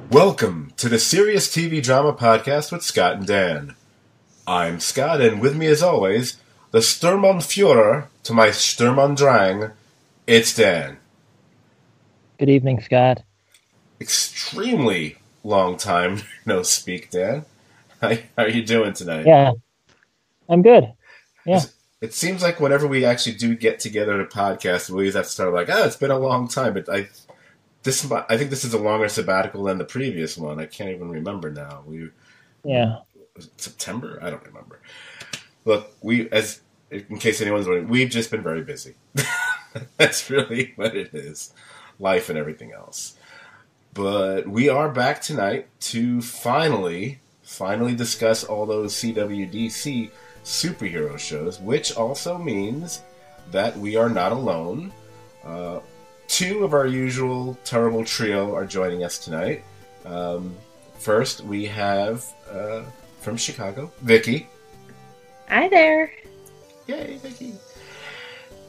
Welcome to the Serious TV Drama Podcast with Scot and Dan. I'm Scott, and with me as always, the Sturmführer to my Sturmdrang, it's Dan. Good evening, Scott. Extremely long time no speak, Dan. How are you doing tonight? Yeah, I'm good. Yeah. It seems like whenever we actually do get together to podcast, we always have to start like, it's been a long time, but I think this is a longer sabbatical than the previous one. I can't even remember now. Was it September? I don't remember. Look, in case anyone's wondering, we've just been very busy. That's really what it is. Life and everything else. But we are back tonight to finally discuss all those CWDC superhero shows, which also means that we are not alone. Two of our usual terrible trio are joining us tonight. First, we have, from Chicago, Vicki. Hi there. Yay, Vicki.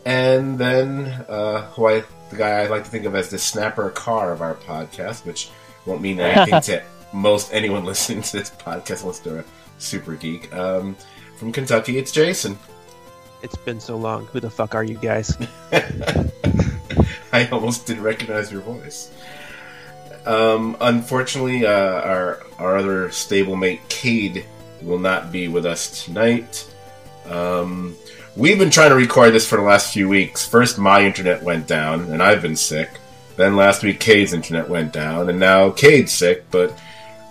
And then, the guy I like to think of as the snapper car of our podcast, which won't mean anything to most anyone listening to this podcast unless they're a super geek. From Kentucky, it's Jason. It's been so long. Who the fuck are you guys? I almost didn't recognize your voice. Unfortunately, our other stablemate, Cade, will not be with us tonight. We've been trying to record this for the last few weeks. First, my internet went down, and I've been sick. Then last week, Cade's internet went down, and now Cade's sick, but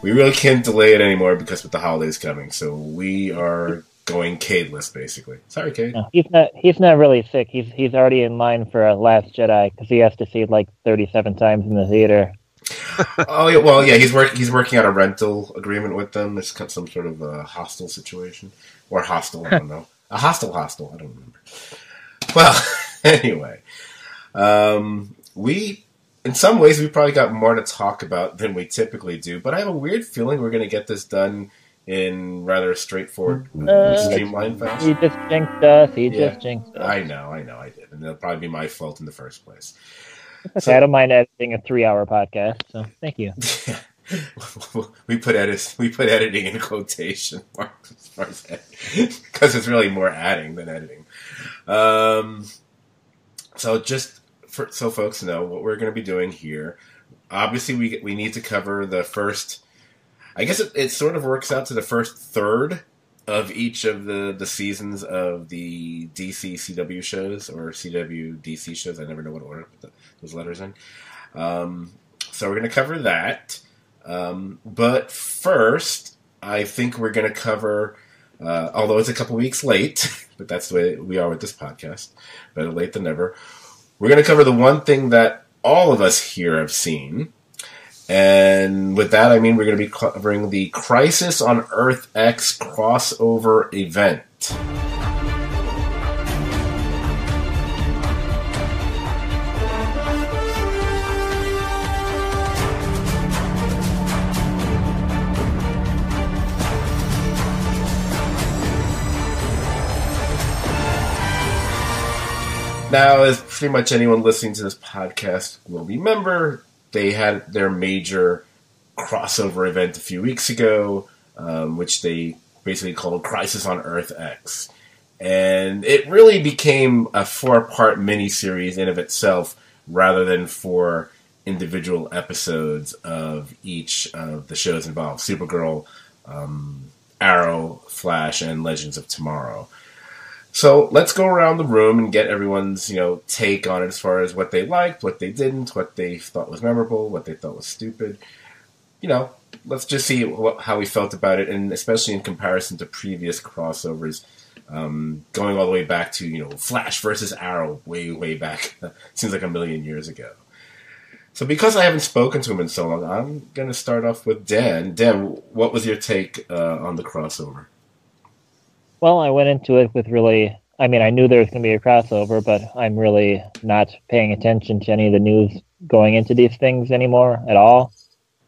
we really can't delay it anymore because with the holidays coming. So we are going Cade-less, basically. Sorry, Cade. No, he's not really sick. He's already in line for Last Jedi because he has to see it like 37 times in the theater. Oh yeah, well yeah, he's working on a rental agreement with them. It's some sort of a hostile situation or hostile. I don't know. A hostile. I don't remember. Well, anyway, in some ways we probably got more to talk about than we typically do. But I have a weird feeling we're going to get this done in rather straightforward, streamlined fashion. He just jinxed us. Just jinxed us. I know, I did. And it'll probably be my fault in the first place. Okay, I don't mind editing a 3-hour podcast, so thank you. we put editing in quotation marks as far as because it's really more adding than editing. So folks know what we're going to be doing here. Obviously, we need to cover the first. I guess it sort of works out to the first third of each of the seasons of the DC CW shows or CW DC shows. I never know what order to put those letters in. So we're going to cover that. But first, I think we're going to cover, although it's a couple weeks late, but that's the way we are with this podcast, better late than never. We're going to cover the one thing that all of us here have seen. And with that, I mean we're going to be covering the Crisis on Earth X crossover event. Now, as pretty much anyone listening to this podcast will remember, they had their major crossover event a few weeks ago, which they basically called Crisis on Earth X. And it really became a 4-part miniseries in of itself, rather than 4 individual episodes of each of the shows involved. Supergirl, Arrow, Flash, and Legends of Tomorrow. So let's go around the room and get everyone's, take on it as far as what they liked, what they didn't, what they thought was memorable, what they thought was stupid. Let's just see how we felt about it, and especially in comparison to previous crossovers, going all the way back to, Flash versus Arrow way, way back. Seems like a million years ago. So because I haven't spoken to him in so long, I'm going to start off with Dan. Dan, what was your take on the crossover? Well, I went into it with I knew there was going to be a crossover, but I'm really not paying attention to any of the news going into these things anymore at all.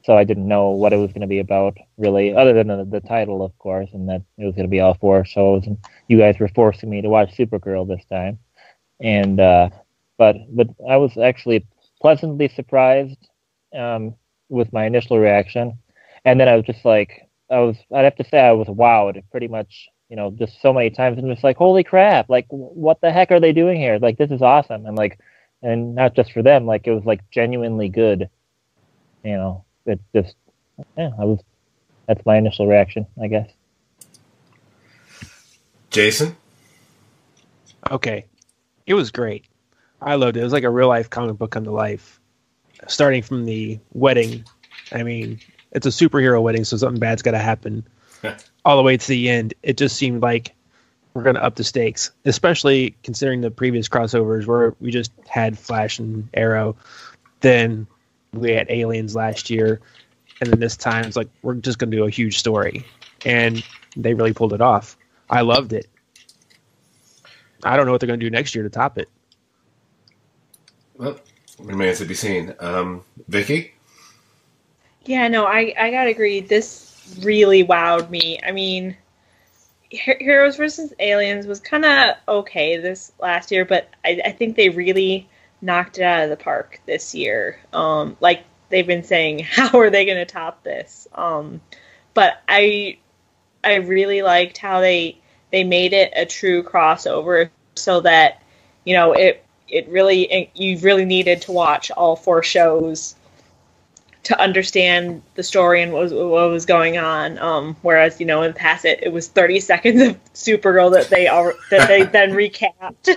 So I didn't know what it was going to be about, really, other than the title, of course, and that it was going to be all 4 shows. And you guys were forcing me to watch Supergirl this time. And but I was actually pleasantly surprised was my initial reaction, and then I was just like, I'd have to say I was wowed pretty much, just so many times, and just like, holy crap, like what the heck are they doing here? Like this is awesome, and like, and not just for them, like it was like genuinely good, It just, that's my initial reaction, I guess. Jason? Okay. It was great. I loved it. It was like a real life comic book come to life. Starting from the wedding. I mean, it's a superhero wedding, so something bad's got to happen. All the way to the end. It just seemed like we're going to up the stakes, especially considering the previous crossovers where we just had Flash and Arrow. Then we had Aliens last year. And then this time it's like, we're just going to do a huge story. And they really pulled it off. I loved it. I don't know what they're going to do next year to top it. Well, remains to be seen. Vicki? Yeah, no, I gotta agree. This really wowed me. I mean, Heroes vs. Aliens was kind of okay this last year, but I think they really knocked it out of the park this year. Like they've been saying, how are they going to top this? But I really liked how they made it a true crossover, so that you really needed to watch all 4 shows to understand the story and what was going on. Whereas in the past it was 30 seconds of Supergirl that they then recapped.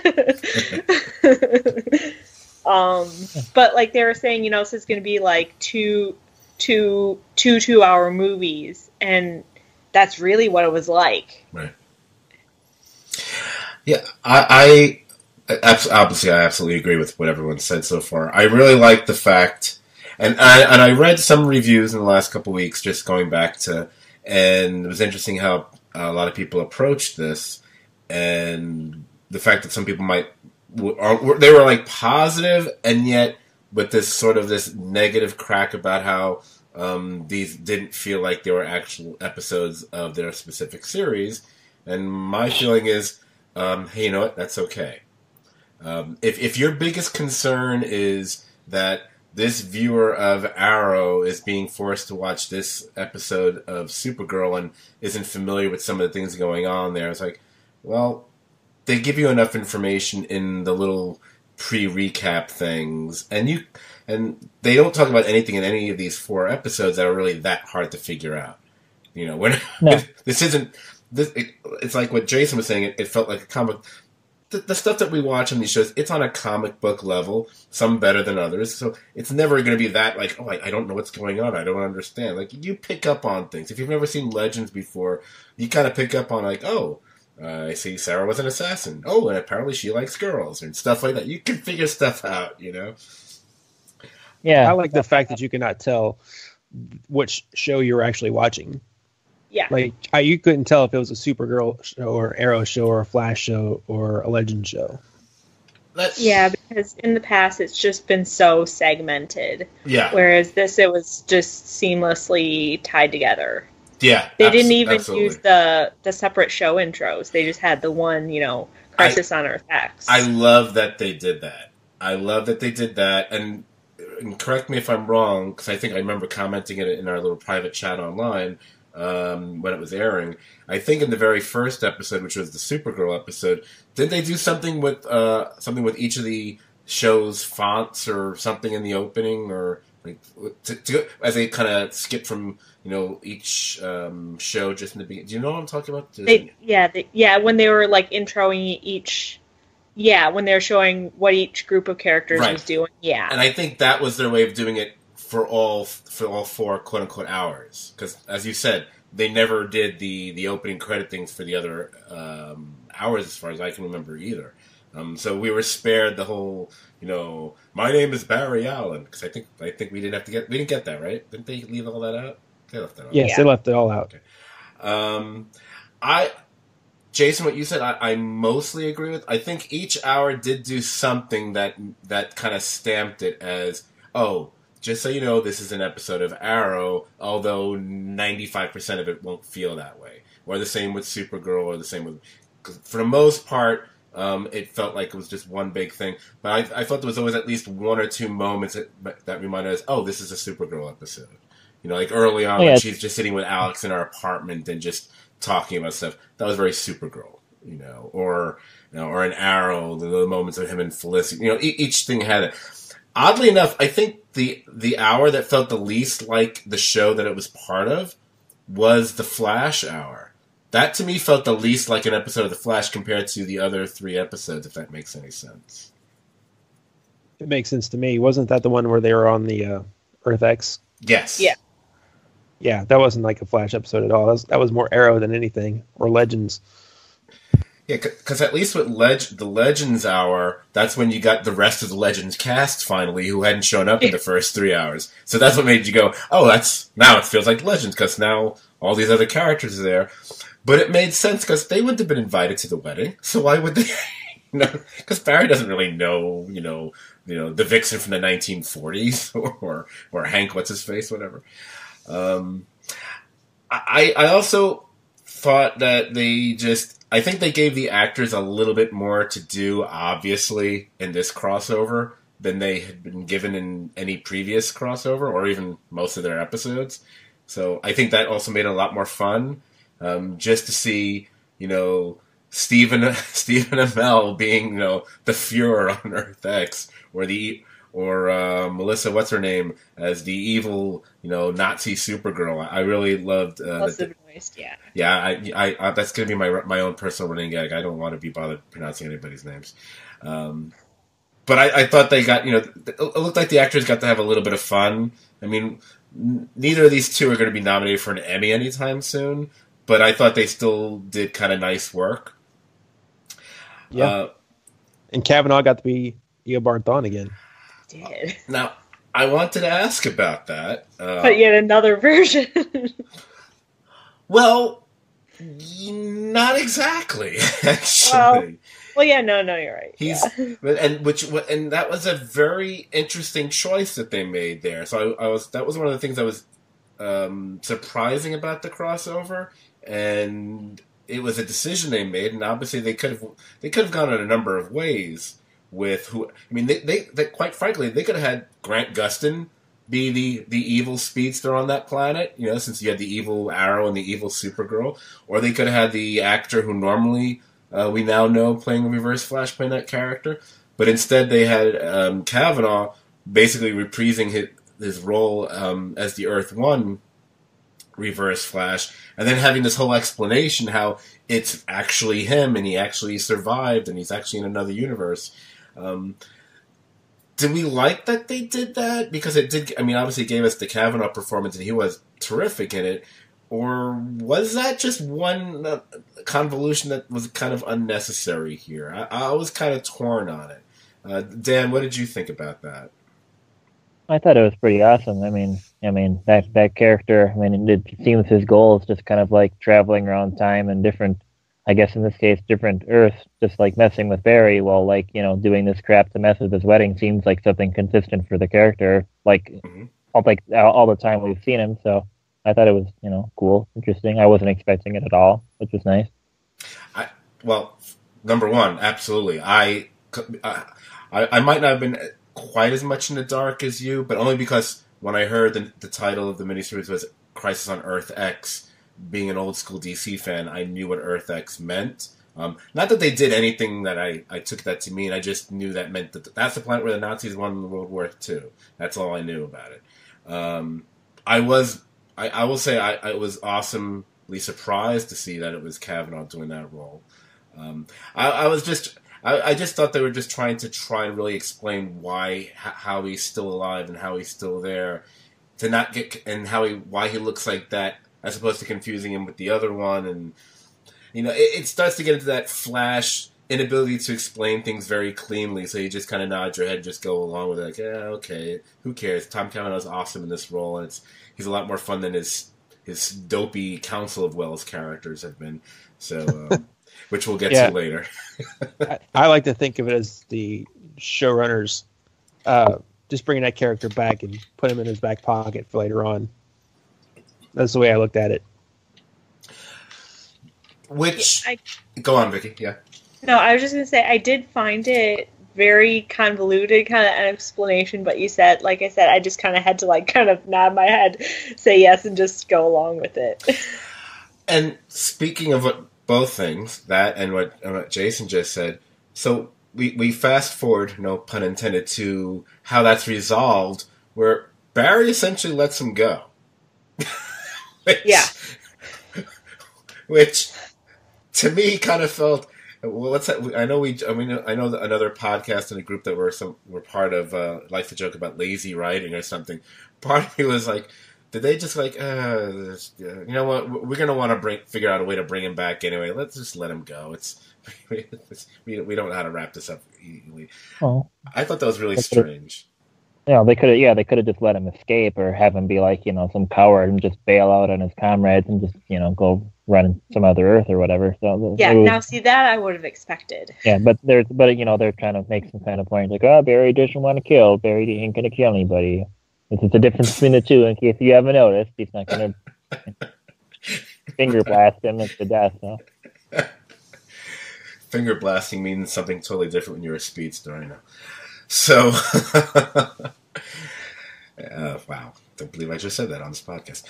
But like they were saying, so it's going to be like two 2-hour movies, and that's really what it was like. Right. Yeah, I absolutely agree with what everyone said so far. I really like the fact, and I read some reviews in the last couple of weeks, just going back to, and it was interesting how a lot of people approached this, and the fact that some people they were like positive, and yet with this negative crack about how these didn't feel like they were actual episodes of their specific series. And my feeling is, hey, you know what? That's okay. If your biggest concern is that this viewer of Arrow is being forced to watch this episode of Supergirl and isn't familiar with some of the things going on there, it's like, well, they give you enough information in the little pre-recap things, and they don't talk about anything in any of these 4 episodes that are really that hard to figure out. This isn't. It's like what Jason was saying. It felt like a comic. The stuff that we watch on these shows, it's on a comic book level. Some better than others. So it's never going to be that like, oh, I don't know what's going on. I don't understand. Like you pick up on things. If you've never seen Legends before, you kind of pick up on like, oh. I see Sarah was an assassin. Oh, and apparently she likes girls and stuff like that. You can figure stuff out, Yeah. I like the fact that you cannot tell which show you're actually watching. Yeah. Like, you couldn't tell if it was a Supergirl show or Arrow show or a Flash show or a Legend show. Yeah, because in the past it's just been so segmented. Yeah. Whereas it was just seamlessly tied together. Yeah, they didn't even absolutely. use the separate show intros. They just had the one, Crisis on Earth X. I love that they did that. And correct me if I'm wrong, because I think I remember commenting it in our little private chat online when it was airing. I think in the very first episode, which was the Supergirl episode, did they do something with each of the show's fonts or something in the opening, or like as they kind of skip from each show just in the beginning. Do you know what I'm talking about? When they were like introing each, when they were showing what each group of characters was doing, And I think that was their way of doing it for all 4 quote unquote hours, because as you said, they never did the opening credit things for the other hours, as far as I can remember either. So we were spared the whole, my name is Barry Allen, because I think we didn't get that, right? Didn't they leave all that out? They left that out. Yes, they left it all out. Okay. Jason, what you said, I mostly agree with. I think each hour did do something that kind of stamped it as, oh, just so you know, this is an episode of Arrow, although 95% of it won't feel that way. Or the same with Supergirl, or the same with... For the most part, It felt like it was just one big thing. But I thought there was always at least one or two moments that reminded us, oh, this is a Supergirl episode. You know, like early on when she's just sitting with Alex in her apartment and just talking about stuff. That was very Supergirl, you know. Or an Arrow, the moments of him and Felicity. You know, each thing had it. Oddly enough, I think the hour that felt the least like the show that it was part of was the Flash hour. That, to me, felt the least like an episode of The Flash compared to the other 3 episodes, if that makes any sense. It makes sense to me. Wasn't that the one where they were on the Earth X? Yes. Yeah. Yeah, that wasn't like a Flash episode at all. That was more Arrow than anything, or Legends. Yeah, because at least with the Legends hour, that's when you got the rest of the Legends cast, finally, who hadn't shown up in the first 3 hours. So that's what made you go, oh, now it feels like Legends, because now all these other characters are there. But it made sense because they wouldn't have been invited to the wedding. So why would they? Because Barry doesn't really know, the Vixen from the 1940s or Hank, what's his face, whatever. I also thought that I think they gave the actors a little bit more to do, obviously, in this crossover than they had been given in any previous crossover or even most of their episodes. So I think that also made it a lot more fun. Just to see, Stephen Amell being, the Fuhrer on Earth X, or Melissa, what's her name, as the evil, Nazi Supergirl. I really loved. Yeah. Yeah, I that's gonna be my own personal running gag. I don't want to be bothered pronouncing anybody's names. But I thought they got, it looked like the actors got to have a little bit of fun. I mean, neither of these two are going to be nominated for an Emmy anytime soon. But I thought they still did kind of nice work. Yeah. And Kavanaugh got to be Eobard Thawne again. Did. Now, I wanted to ask about that. But yet another version. Well, not exactly, actually. Well, yeah, no, you're right. And that was a very interesting choice that they made there. So that was one of the things that was surprising about the crossover. And it was a decision they made, and obviously they could have gone in a number of ways with who. I mean, they quite frankly they could have had Grant Gustin be the evil speedster on that planet, since you had the evil Arrow and the evil Supergirl, or they could have had the actor who normally we now know playing Reverse Flash playing that character, but instead they had Kavanaugh basically reprising his role as the Earth 1 Reverse Flash, and then having this whole explanation how it's actually him and he actually survived and he's actually in another universe. Did we like that they did that? Because it did, obviously it gave us the Kavanaugh performance and he was terrific in it. Or was that just one convolution that was kind of unnecessary here? I was kind of torn on it. Dan, what did you think about that? I thought it was pretty awesome. That character, it seems his goal is just kind of like traveling around time and different, I guess in this case, different Earths, just like messing with Barry while doing this crap to mess with his wedding seems like something consistent for the character, all the time we've seen him. So I thought it was, cool, interesting. I wasn't expecting it at all, which was nice. Well, number one, absolutely. I might not have been quite as much in the dark as you, but only because when I heard the title of the miniseries was Crisis on Earth X, being an old school DC fan, I knew what Earth X meant. Not that they did anything that I took that to mean, I just knew that meant that that's the planet where the Nazis won World War II. That's all I knew about it. I will say I was awesomely surprised to see that it was Kavanaugh doing that role. I just thought they were just trying and really explain how he's still alive and how he's still there, to not get, and why he looks like that, as opposed to confusing him with the other one. And it starts to get into that Flash inability to explain things very cleanly, so you just kind of nod your head and just go along with it, like, yeah, okay, who cares? Tom Cavanaugh's awesome in this role, and he's a lot more fun than his dopey Council of Wells characters have been. So. Which we'll get to later. I like to think of it as the showrunners just bringing that character back and put him in his back pocket for later on. That's the way I looked at it. Go on, Vicki. Yeah. No, I was just gonna say I did find it very convoluted, kind of an explanation. But like I said, I just kind of had to like kind of nod my head, say yes, and just go along with it. And speaking of both things, that and what Jason just said, so we fast forward, no pun intended, to how that's resolved, where Barry essentially lets him go. Yeah. Which to me kind of felt. Well, I know that another podcast in a group that we're part of likes to joke about lazy writing or something. Part of me was like, did they just like, you know what? We're gonna want to figure out a way to bring him back anyway. Let's just let him go. We don't know how to wrap this up easily. Oh, I thought that was really strange. They could have just let him escape or have him be like, some coward and just bail out on his comrades and just, go run some other Earth or whatever. So yeah, now see that I would have expected. Yeah, but they're trying to make some kind of point like, oh, Barry doesn't want to kill. Barry ain't gonna kill anybody. This is the difference between the two. In case you haven't noticed, he's not gonna finger blast him into death. So. Finger blasting means something totally different when you're a speedster, I know. So, wow, don't believe I just said that on this podcast.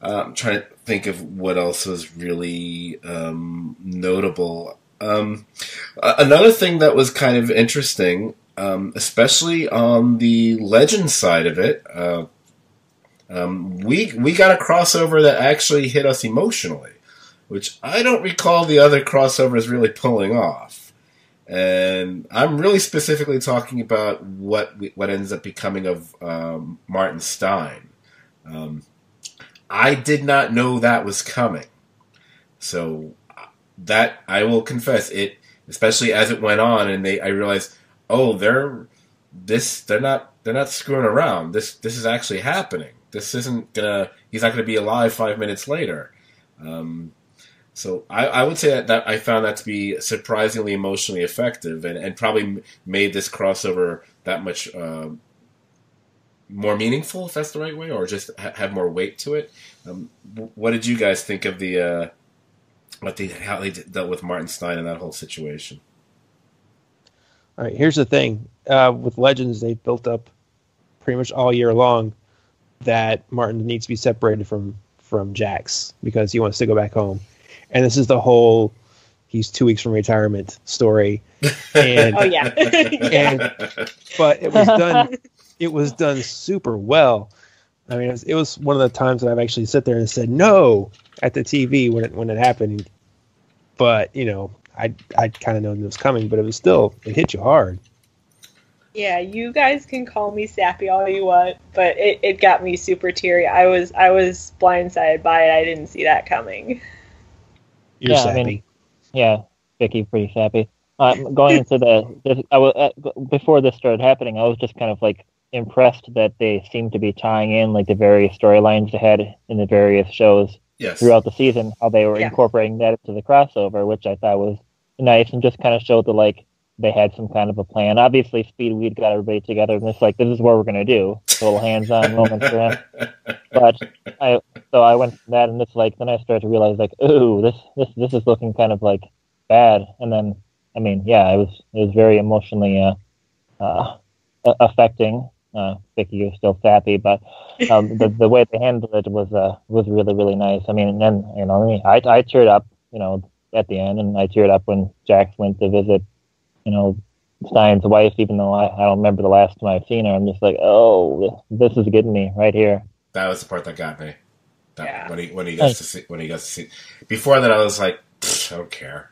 I'm trying to think of what else was really notable. Another thing that was kind of interesting, especially on the Legends side of it, we got a crossover that actually hit us emotionally, which I don't recall the other crossovers really pulling off. And I'm really specifically talking about what ends up becoming of Martin Stein. I did not know that was coming. So that, I will confess, it, especially as it went on, and I realized, oh, they're not screwing around. This is actually happening. This isn't he's not gonna be alive 5 minutes later. So I would say that I found that to be surprisingly emotionally effective and probably made this crossover that much more meaningful, if that's the right way, or just have more weight to it. What did you guys think of how they dealt with Martin Stein in that whole situation? All right, here's the thing. With Legends, they built up pretty much all year long that Martin needs to be separated from Jax because he wants to go back home. And this is the whole he's 2 weeks from retirement story. And, oh yeah. But it was done super well. I mean, it was one of the times that I've actually sat there and said no at the TV when it happened. But, I'd kind of known it was coming, but it hit you hard. Yeah, you guys can call me sappy all you want, but it got me super teary. I was blindsided by it. I didn't see that coming. You're sappy. I mean, yeah, Vicki, pretty sappy. Going into before this started happening, I was just kind of like impressed that they seemed to be tying in like the various storylines they had in the various shows throughout the season, how they were incorporating that into the crossover, which I thought was nice and just kind of showed that like they had some kind of a plan. Obviously, Speedweed got everybody together, and it's like, this is what we're going to do. A little hands-on moment for him. But I went from that, and it's like, then I started to realize, like, ooh, this is looking kind of like bad. And then, I mean, yeah, it was very emotionally affecting. Vicki, you're still sappy, but the way they handled it was really, really nice. I mean, and then I teared up, at the end, and I teared up when Jax went to visit, Stein's wife, even though I don't remember the last time I've seen her. I'm just like, oh, this is getting me right here. That was the part that got me. When he gets to see. Before that, I was like, I don't care.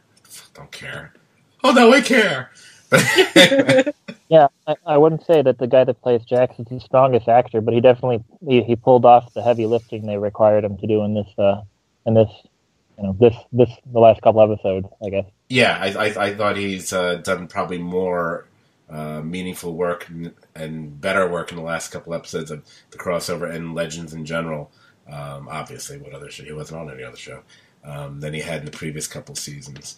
Oh no, I care. Yeah, I wouldn't say that the guy that plays Jax is the strongest actor, but he definitely he pulled off the heavy lifting they required him to do in this the last couple episodes, I guess. Yeah, I thought he's done probably more meaningful work and better work in the last couple episodes of the crossover and Legends in general. Obviously, what other show? He wasn't on any other show than he had in the previous couple seasons.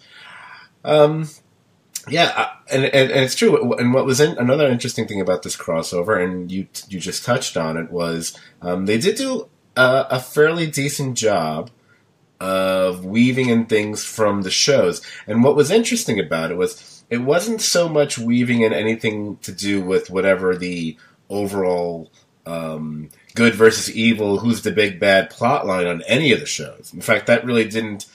Yeah, and it's true. And what was another interesting thing about this crossover, and you just touched on it, was they did do a fairly decent job of weaving in things from the shows. And what was interesting about it wasn't so much weaving in anything to do with whatever the overall good versus evil, who's the big bad plot line on any of the shows. In fact, that really didn't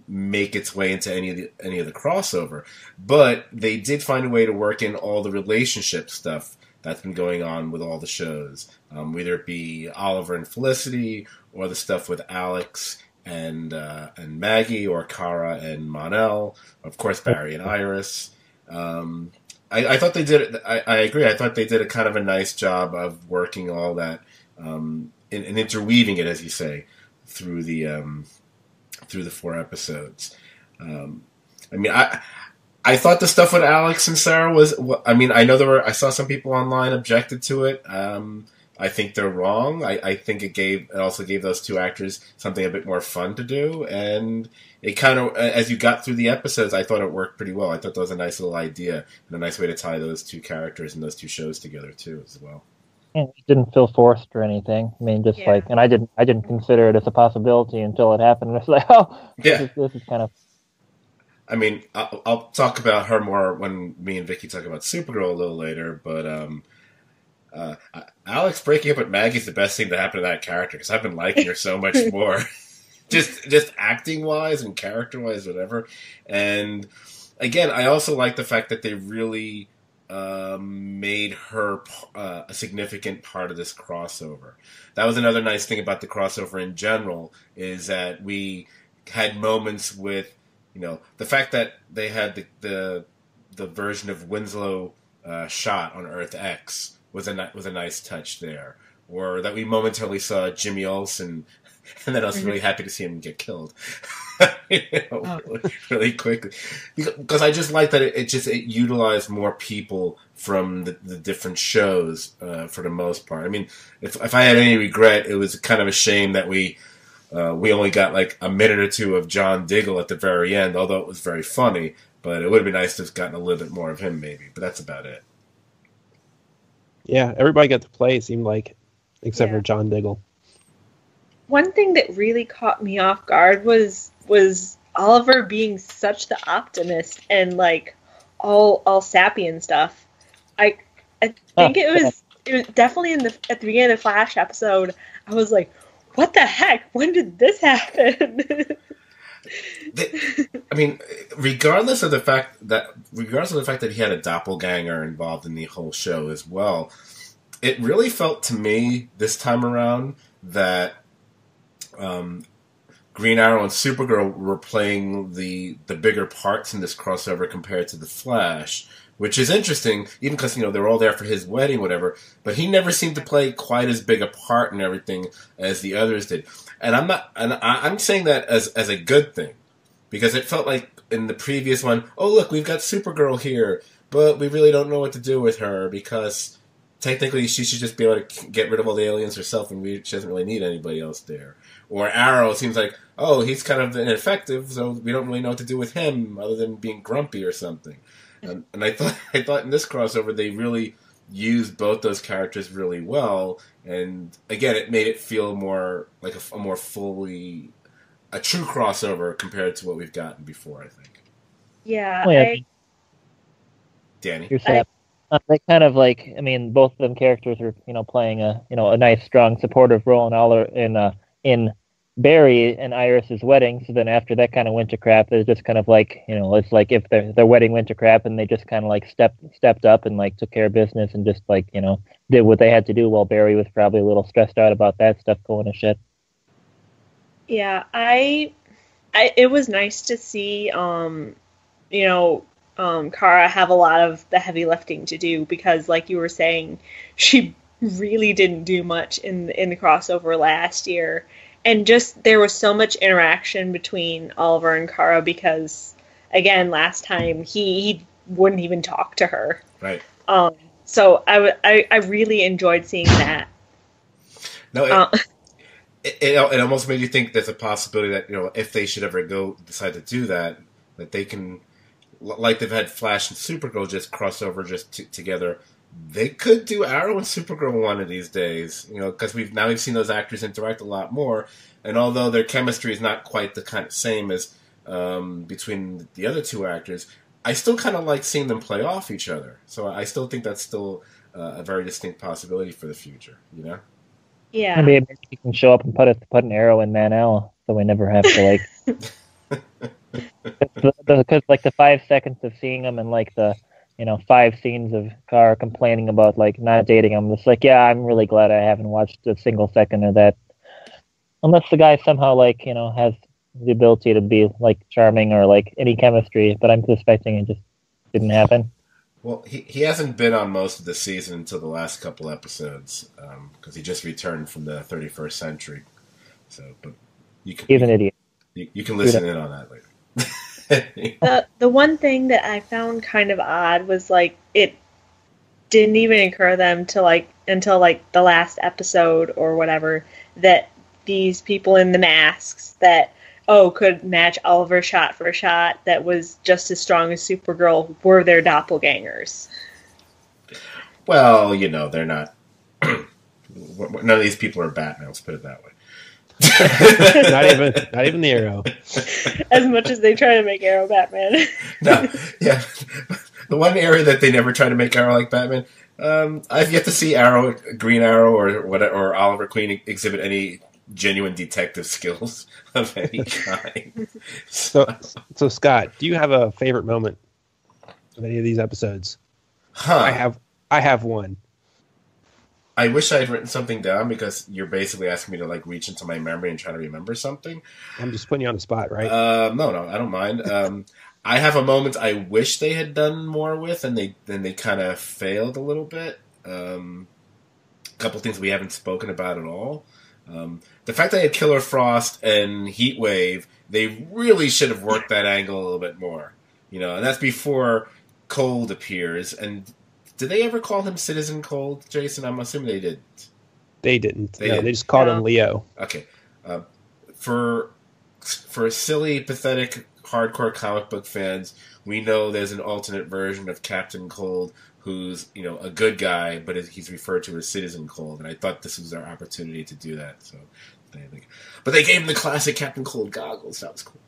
make its way into any of the crossover. But they did find a way to work in all the relationship stuff that's been going on with all the shows, whether it be Oliver and Felicity, or the stuff with Alex and Maggie, or Kara and Mon-El, of course Barry and Iris. I thought they did. I agree. I thought they did a kind of a nice job of working all that and interweaving it, as you say, through the 4 episodes. I mean, I thought the stuff with Alex and Sarah was. I mean, I know I saw some people online objected to it. I think they're wrong. I think it also gave those 2 actors something a bit more fun to do, and it kind of, as you got through the episodes, I thought it worked pretty well. I thought that was a nice little idea and a nice way to tie those 2 characters and those 2 shows together too, as well. And it didn't feel forced or anything. I mean, just and I didn't consider it as a possibility until it happened. It's like, this is kind of. I mean, I'll talk about her more when me and Vicki talk about Supergirl a little later, but Alex breaking up with Maggie is the best thing to happen to that character, because I've been liking her so much more. just acting wise and character wise, whatever. And again, I also like the fact that they really made her a significant part of this crossover. That was another nice thing about the crossover in general, is that we had moments with, the fact that they had the version of Winslow shot on Earth X was a nice touch there, or that we momentarily saw Jimmy Olsen, and then I was really happy to see him get killed, really quickly, because I just like that it utilized more people from the different shows for the most part. I mean, if I had any regret, it was kind of a shame that we only got like a minute or 2 of John Diggle at the very end, although it was very funny. But it would have been nice to have gotten a little bit more of him, maybe. But that's about it. Yeah, everybody got to play, it seemed like, except for John Diggle. One thing that really caught me off guard was Oliver being such the optimist and like all sappy and stuff. I think it was definitely at the beginning of the Flash episode. I was like, what the heck? When did this happen? I mean, regardless of the fact that he had a doppelganger involved in the whole show as well, it really felt to me this time around that Green Arrow and Supergirl were playing the bigger parts in this crossover compared to the Flash, which is interesting, even because they're all there for his wedding, whatever. But he never seemed to play quite as big a part in everything as the others did. And I'm saying that as a good thing, because it felt like in the previous one, oh look, we've got Supergirl here, but we really don't know what to do with her because technically she should just be able to get rid of all the aliens herself, and she doesn't really need anybody else there. Or Arrow seems like, oh, he's kind of ineffective, so we don't really know what to do with him other than being grumpy or something. And I thought in this crossover they really used both those characters really well, and again it made it feel more like a more fully a true crossover compared to what we've gotten before, I think. Yeah. Danny. They kind of like, I mean, both of them characters are playing a nice strong supportive role in Barry and Iris's wedding. So then after that kind of went to crap, there's just kind of like, it's like if their wedding went to crap and they just kind of like stepped up and like took care of business and just like, did what they had to do, while Barry was probably a little stressed out about that stuff going to shit. Yeah, it was nice to see, Kara have a lot of the heavy lifting to do, because like you were saying, she really didn't do much in the crossover last year. And just there was so much interaction between Oliver and Kara, because again, last time he wouldn't even talk to her. Right. So I really enjoyed seeing that. No, it almost made you think there's a possibility that if they should ever decide to do that they can, like they've had Flash and Supergirl just cross over together they could do Arrow and Supergirl one of these days, because we've seen those actors interact a lot more, and although their chemistry is not quite the kind of same as between the other two actors, I still kind of like seeing them play off each other. So I still think that's still a very distinct possibility for the future, Yeah. Maybe you can show up and put an arrow in Man-L, so we never have to like. Because like the 5 seconds of seeing him and like the 5 scenes of Kara complaining about like not dating him, it's like, yeah, I'm really glad I haven't watched a single second of that. Unless the guy somehow like has the ability to be like charming or like any chemistry, but I'm suspecting it just didn't happen. Well, he hasn't been on most of the season until the last couple episodes because he just returned from the 31st century. So, but he's an idiot. You can listen in on that later. The one thing that I found kind of odd was like it didn't even occur to them until the last episode or whatever that these people in the masks that could match Oliver shot for shot that was just as strong as Supergirl were their doppelgangers. Well, they're not. None of these people are Batman. Let's put it that way. not even the Arrow. As much as they try to make Arrow Batman. No, yeah. The one area that they never try to make Arrow like Batman. I've yet to see Green Arrow, or Oliver Queen exhibit any genuine detective skills of any kind. So Scott, do you have a favorite moment of any of these episodes? I have one. I wish I had written something down because you're basically asking me to like reach into my memory and try to remember something. I'm just putting you on the spot, right? No, I don't mind. I have a moment I wish they had done more with, and they kind of failed a little bit. A couple things we haven't spoken about at all. The fact they had Killer Frost and Heat Wave, they really should have worked that angle a little bit more. And that's before Cold appears. And did they ever call him Citizen Cold, Jason? I'm assuming they didn't. They didn't. They just called him Leo. Okay. For silly, pathetic, hardcore comic book fans, we know there's an alternate version of Captain Cold who's, a good guy, but he's referred to as Citizen Cold, and I thought this was our opportunity to do that. So, but they gave him the classic Captain Cold goggles. That was cool.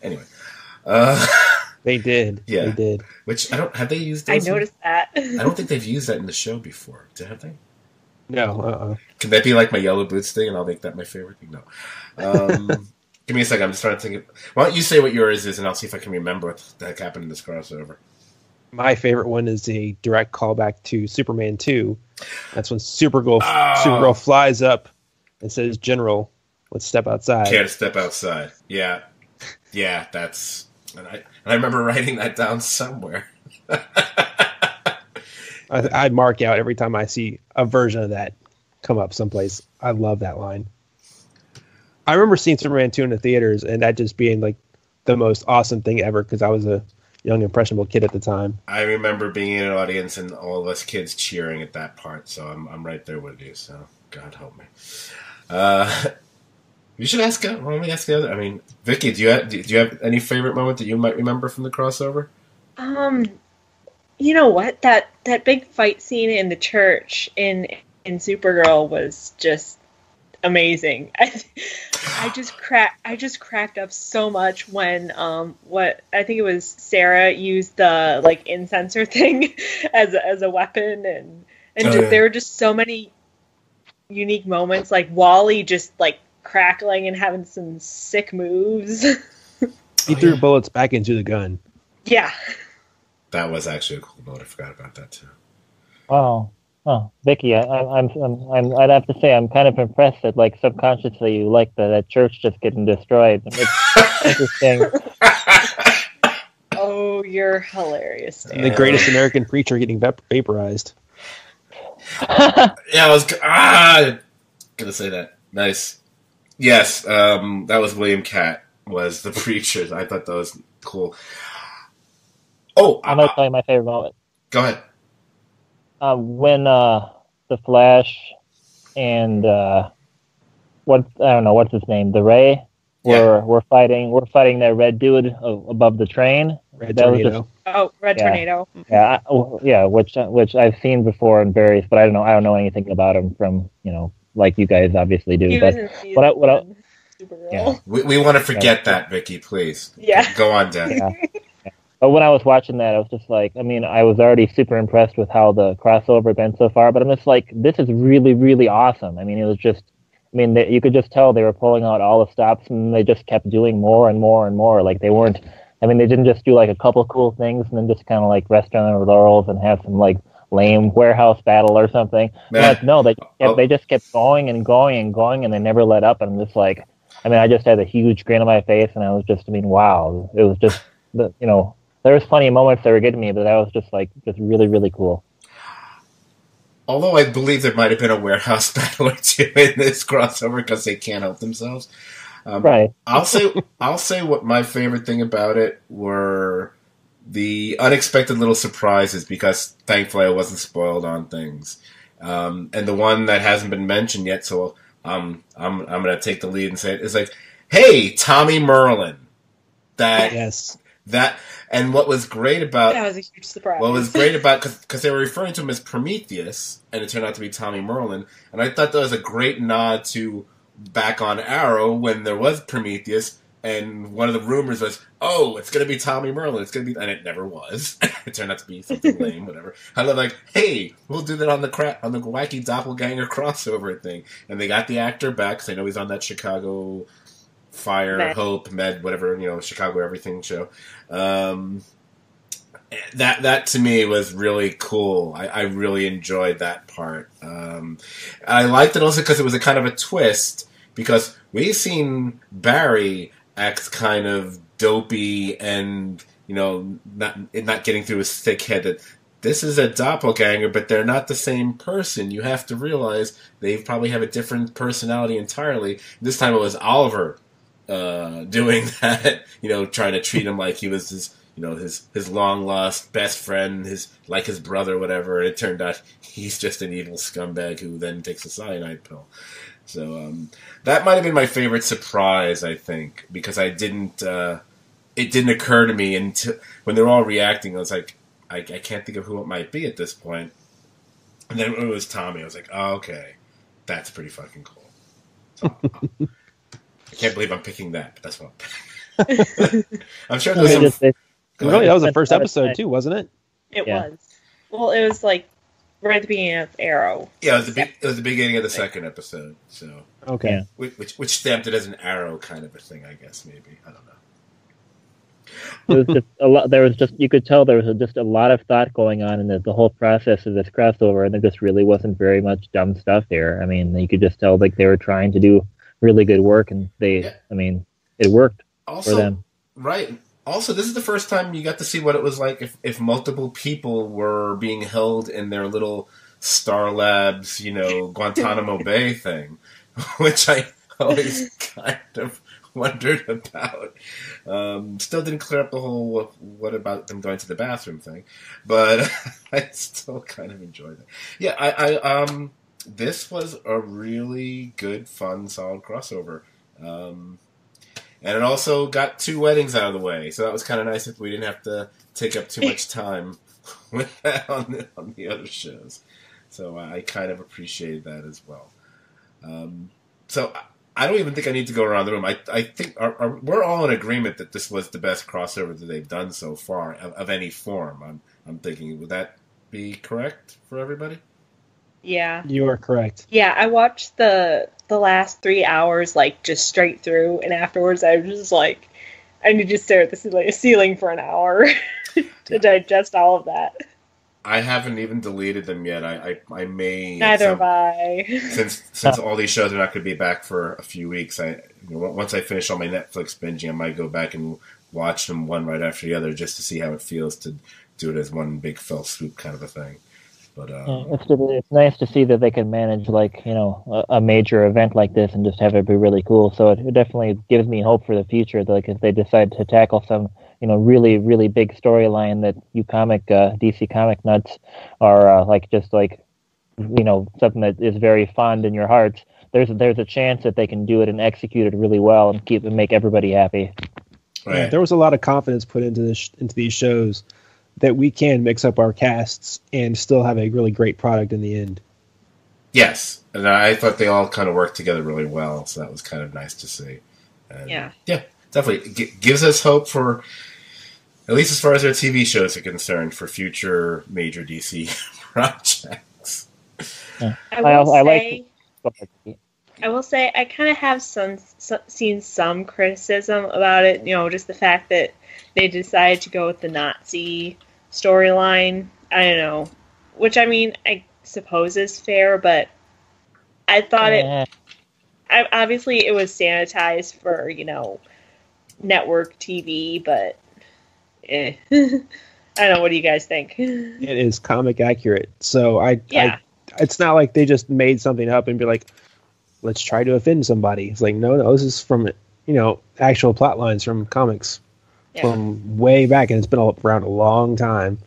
Anyway, they did. Yeah, they did. Which have they used? Those? I noticed that. I don't think they've used that in the show before. Have they? No. Can that be like my Yellow Boots thing, and I'll make that my favorite thing? No. Give me a second. I'm just trying to think. Why don't you say what yours is, and I'll see if I can remember what the heck happened in this crossover. My favorite one is a direct callback to Superman 2. That's when Supergirl flies up and says, "General, let's step outside." Can't step outside. Yeah, that's. And I remember writing that down somewhere. I mark out every time I see a version of that come up someplace. I love that line. I remember seeing Superman 2 in the theaters, and that just being like the most awesome thing ever because I was a young, impressionable kid at the time. I remember being in an audience and all of us kids cheering at that part, so I'm right there with you. So God help me. You should ask. Why don't we ask the other? I mean, Vicki, do you have any favorite moment that you might remember from the crossover? You know what? That big fight scene in the church in Supergirl was just amazing. I just cracked up so much when what I think it was Sarah used the like incenser thing as a weapon and there were just so many unique moments like Wally just like crackling and having some sick moves. He threw bullets back into the gun. Yeah. That was actually a cool note. I forgot about that too. Wow. Oh, Vicki, I'd have to say I'm kind of impressed that like subconsciously you like that church just getting destroyed. It's interesting. Oh, you're hilarious, Dan. The greatest American preacher getting vaporized. Yeah, I was gonna say that. Nice. Yes, that was William Catt was the preacher. I thought that was cool. Oh, I'm gonna tell you my favorite moment. Go ahead. When the Flash and I don't know what's his name, the Ray, we're fighting that red dude above the train. Red That was Tornado. Red Yeah. Tornado. Which I've seen before in various, but I don't know anything about him from like you guys obviously do. He But was in season what I- one, Supergirl. Yeah. We want to forget that, Vicki, please. Yeah. Go on, Dan. Yeah. But when I was watching that, I was just like, I mean, I was already super impressed with how the crossover had been so far, but I'm just like, this is really, really awesome. I mean, it was just, you could just tell they were pulling out all the stops, and they just kept doing more and more and more. Like, they weren't, they didn't just do like a couple cool things and then just kind of like rest on their laurels and have some like lame warehouse battle or something. Like, no, they just kept going and going and going, and they never let up. And I'm just like, I just had a huge grin on my face, and I was just, wow, it was just, there was plenty of moments that were getting me, but that was just really, really cool. Although I believe there might have been a warehouse battle or two in this crossover because they can't help themselves. Right. I'll say what my favorite thing about it were the unexpected little surprises, because thankfully I wasn't spoiled on things. And the one that hasn't been mentioned yet, so I'm going to take the lead and say it, is like, hey, Tommy Merlin. And what was great about... That was a huge surprise. What was great about... Because they were referring to him as Prometheus, and it turned out to be Tommy Merlin. And I thought that was a great nod to back on Arrow when there was Prometheus, and one of the rumors was, oh, it's going to be Tommy Merlin. It's going to be... And it never was. It turned out to be something lame, whatever. I love like, hey, we'll do that on the wacky doppelganger crossover thing. And they got the actor back, because I know he's on that Chicago... Fire, Hope, Med, whatever, Chicago Everything show. That to me was really cool. I really enjoyed that part. I liked it also because it was a kind of a twist, because we've seen Barry act kind of dopey and, not getting through his thick head that this is a doppelganger, but they're not the same person. You have to realize they probably have a different personality entirely. This time it was Oliver doing that, trying to treat him like he was his long lost best friend, his brother, whatever. And it turned out he's just an evil scumbag who then takes a cyanide pill. So that might have been my favorite surprise, I think, because it didn't occur to me until when they're all reacting. I was like, I can't think of who it might be at this point. And then when it was Tommy, I was like, oh, okay, that's pretty fucking cool. So, I can't believe I'm picking that, but that's what I'm picking. I'm sure there's some... Really, that was the first episode, too, wasn't it? It was. Well, it was like right at the beginning of Arrow. Yeah, it was the beginning of the second episode. So okay, which stamped it as an Arrow kind of a thing, I guess. Maybe, I don't know. It was just a lot. You could tell there was just a lot of thought going on in the whole process of this crossover, and there just really wasn't very much dumb stuff here. You could just tell like they were trying to do really good work, and it worked for them. Right. Also, this is the first time you got to see what it was like if multiple people were being held in their little Star Labs, Guantanamo Bay thing, which I always kind of wondered about. Still didn't clear up the whole what about them going to the bathroom thing, but I still kind of enjoyed it. Yeah, I this was a really good, fun, solid crossover. And it also got 2 weddings out of the way, so that was kind of nice if we didn't have to take up too much time with that on the other shows. So I kind of appreciated that as well. So I don't even think I need to go around the room. I think we're all in agreement that this was the best crossover that they've done so far of any form. I'm thinking, would that be correct for everybody? Yeah. You are correct. Yeah, I watched the last 3 hours just straight through, and afterwards I was just like, I need to stare at the ceiling for an hour to digest all of that. I haven't even deleted them yet. I may. Neither have I. Since all these shows are not going to be back for a few weeks, once I finish all my Netflix binging, I might go back and watch them one right after the other just to see how it feels to do it as one big fell swoop kind of a thing. But it's nice to see that they can manage a major event like this and just have it be really cool. So it definitely gives me hope for the future. If they decide to tackle some really really big storyline that you DC comic nuts are something that is very fond in your hearts, there's a chance that they can do it and execute it really well and make everybody happy. Right. Yeah, there was a lot of confidence put into these shows that we can mix up our casts and still have a really great product in the end. Yes, and I thought they all kind of worked together really well, so that was kind of nice to see. And yeah, definitely gives us hope for, at least as far as our TV shows are concerned, for future major DC projects. Yeah. I will say I kind of have seen some criticism about it. You know, just the fact that they decided to go with the Nazi storyline. I don't know, which I mean, I suppose is fair, but I thought obviously it was sanitized for, you know, network TV, but I don't know. What do you guys think? It is comic accurate, so it's not like they just made something up and be like, let's try to offend somebody. It's like, no, this is from, you know, actual plot lines from comics from way back, and it's been around a long time.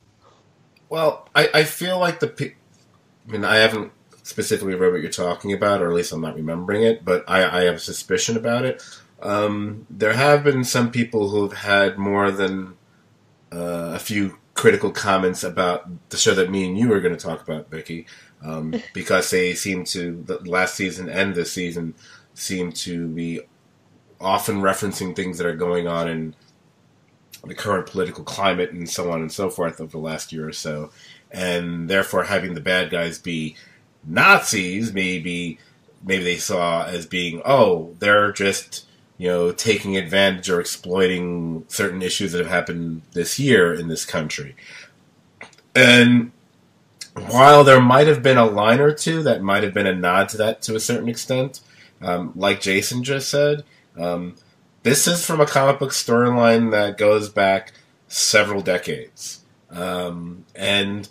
Well, I feel like I mean, I haven't specifically read what you're talking about, or at least I'm not remembering it, but I have a suspicion about it. There have been some people who've had more than a few critical comments about the show that me and you are going to talk about, Vicki, because they seem to, the last season and this season, seem to be often referencing things that are going on in the current political climate and so on and so forth over the last year or so. And therefore having the bad guys be Nazis, maybe they saw as being, oh, they're just, you know, taking advantage or exploiting certain issues that have happened this year in this country. And while there might have been a line or two that might have been a nod to that to a certain extent, like Jason just said, this is from a comic book storyline that goes back several decades. And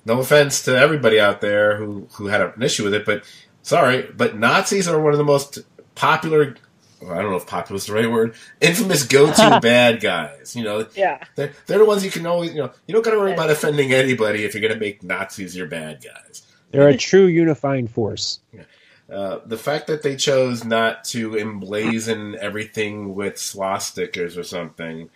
no offense to everybody out there who had an issue with it, but sorry, but Nazis are one of the most popular, I don't know if popular is the right word, infamous go-to bad guys. You know, they're the ones you can always, you know, you don't got to worry about offending anybody if you're going to make Nazis your bad guys. They're a true unifying force. Yeah. The fact that they chose not to emblazon everything with swastikas or something,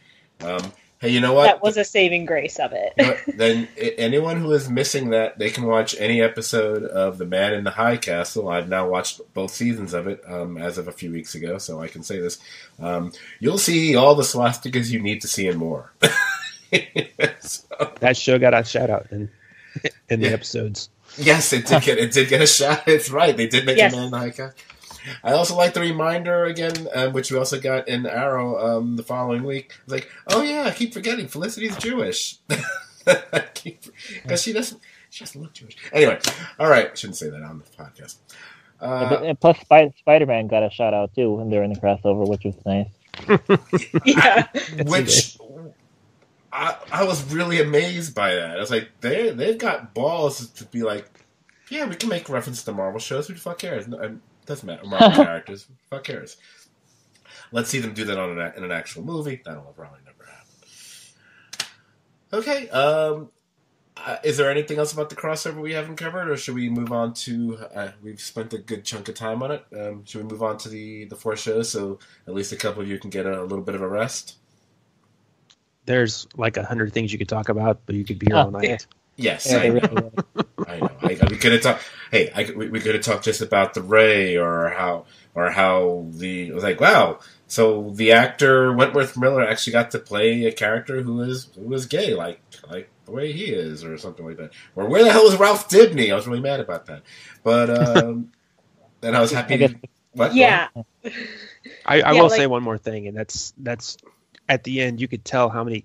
hey, you know what? That was a saving grace of it. You know, then anyone who is missing that, they can watch any episode of The Man in the High Castle. I've now watched both seasons of it as of a few weeks ago, so I can say this. You'll see all the swastikas you need to see and more. That show got a shout out in the episodes. Yes, it did get a shout. It's right. They did make a Man in the High Castle. I also like the reminder again, which we also got in Arrow the following week. It's like, oh yeah, I keep forgetting Felicity's Jewish because she doesn't look Jewish. Anyway, all right, I shouldn't say that on the podcast. And plus, Spider-Man got a shout out too when they were in the crossover, which was nice. Yeah, which I was really amazed by that. I was like, they've got balls to be like, yeah, we can make reference to Marvel shows. Who the fuck cares? Doesn't matter. Marvel characters. Fuck cares? Let's see them do that in an actual movie. That'll probably never happen. Okay. Is there anything else about the crossover we haven't covered, or should we move on to? We've spent a good chunk of time on it. Should we move on to the 4 shows so at least a couple of you can get a little bit of a rest? There's like 100 things you could talk about, but you could be here all night. Yes, Yeah, I know. I know. We could have talked. Hey, we could have talked just about the Ray or how it was like, wow. So the actor Wentworth Miller actually got to play a character who was gay, like the way he is, or something like that. Or where the hell was Ralph Dibny? I was really mad about that. But then I was happy. What? yeah. I will say one more thing, and that's at the end you could tell how many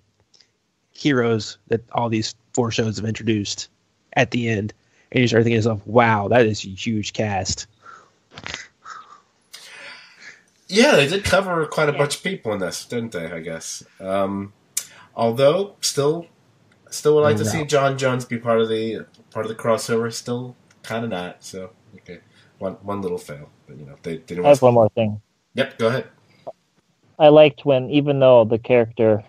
heroes that all these 4 shows have introduced at the end, and you start thinking to yourself, wow, that is a huge cast. Yeah, they did cover quite a bunch of people in this, didn't they, I guess? Although still would like to see John Jones be part of the crossover, still kind of not. So okay, one little fail, but you know they didn't. I have one more thing. Yep, go ahead. I liked when, even though the character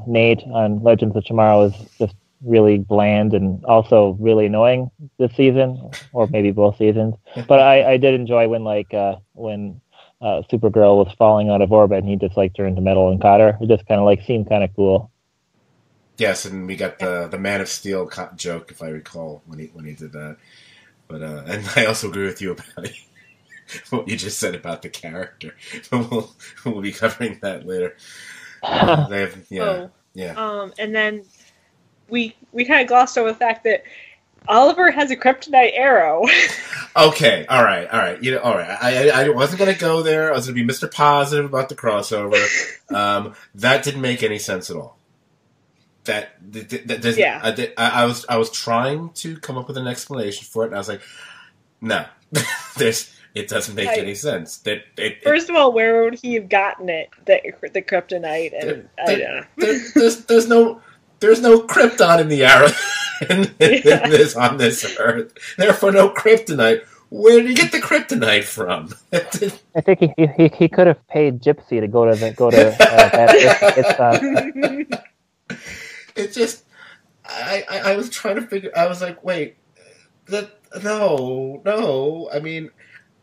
Nate on Legends of Tomorrow is just really bland and also really annoying this season, or maybe both seasons. But I did enjoy when Supergirl was falling out of orbit and he just like turned to metal and caught her. It just kind of like seemed kind of cool. Yes, and we got the Man of Steel joke, if I recall, when he did that. But and I also agree with you about what you just said about the character. We'll be covering that later. And then we kind of glossed over the fact that Oliver has a kryptonite arrow. Okay, all right. All right. I wasn't going to go there. I was going to be Mr. Positive about the crossover. That didn't make any sense at all. I was trying to come up with an explanation for it, and I was like, no, it doesn't make any sense. First of all, where would he have gotten it? The kryptonite, and there's no krypton in the arrow on this earth. Therefore, no kryptonite. Where did he get the kryptonite from? I think he could have paid Gypsy to go to that. It just, I was trying to figure. I was like, wait, no. I mean,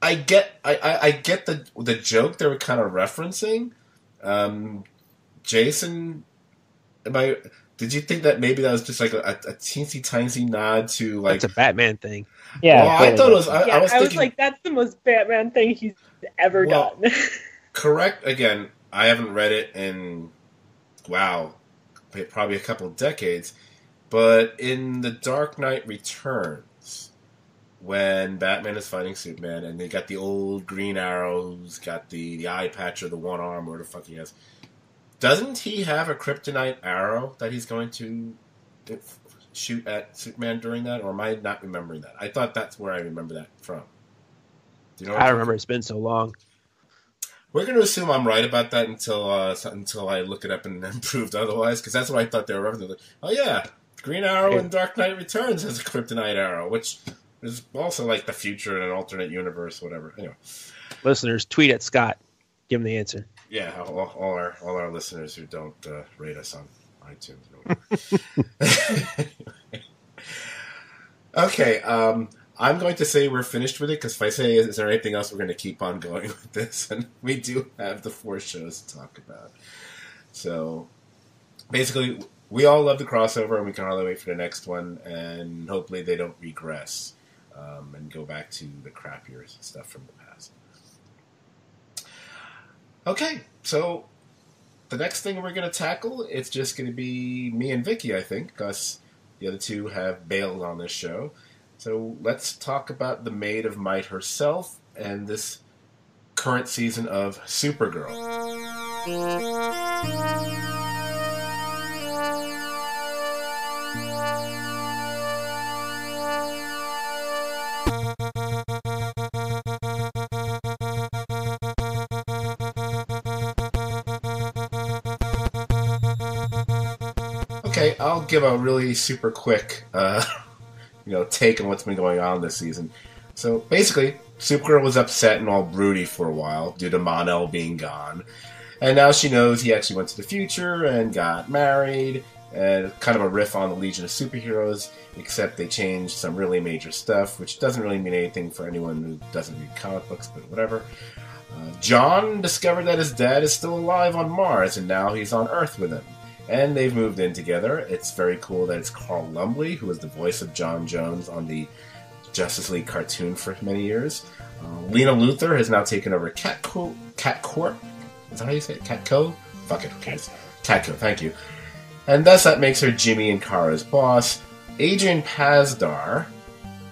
I get the joke they were kind of referencing. Jason, did you think that maybe that was just like a teensy tiny nod to like that's a Batman thing? Yeah, well, I thought it was. I was thinking, like, that's the most Batman thing he's ever done. Correct. Again, I haven't read it in probably a couple of decades, but in The Dark Knight Returns, when Batman is fighting Superman, and they got the old Green Arrow who's got the eye patch or the one arm, or whatever the fuck he has. Doesn't he have a kryptonite arrow that he's going to shoot at Superman during that, or am I not remembering that? I thought that's where I remember that from. Do you know? I don't remember. It's been so long. We're going to assume I'm right about that until I look it up and then proved otherwise, because that's what I thought they were referencing. Oh yeah, Green Arrow in Dark Knight Returns has a kryptonite arrow, which is also like the future in an alternate universe, whatever. Anyway, listeners, tweet at Scott. Give him the answer. Yeah, all our listeners who don't rate us on iTunes. Okay, I'm going to say we're finished with it, because if I say, is there anything else, we're going to keep on going with this, and we do have the 4 shows to talk about. So, basically, we all love the crossover, and we can hardly wait for the next one, and hopefully they don't regress and go back to the crappier stuff from the past. Okay, so the next thing we're going to tackle, it's just going to be me and Vicki, I think, because the other two have bailed on this show. So let's talk about the Maid of Might herself and this current season of Supergirl. Okay, I'll give a really super quick take on what's been going on this season. So basically, Supergirl was upset and all broody for a while due to Mon-El being gone. And now she knows he actually went to the future and got married, and kind of a riff on the Legion of Superheroes, except they changed some really major stuff, which doesn't really mean anything for anyone who doesn't read comic books, but whatever. John discovered that his dad is still alive on Mars, and now he's on Earth with him. And they've moved in together. It's very cool that it's Carl Lumbly, who was the voice of John Jones on the Justice League cartoon for many years. Lena Luthor has now taken over Catcorp. Is that how you say it? Catco? Fuck it, who cares? Catco, thank you. And thus that makes her Jimmy and Kara's boss. Adrian Pasdar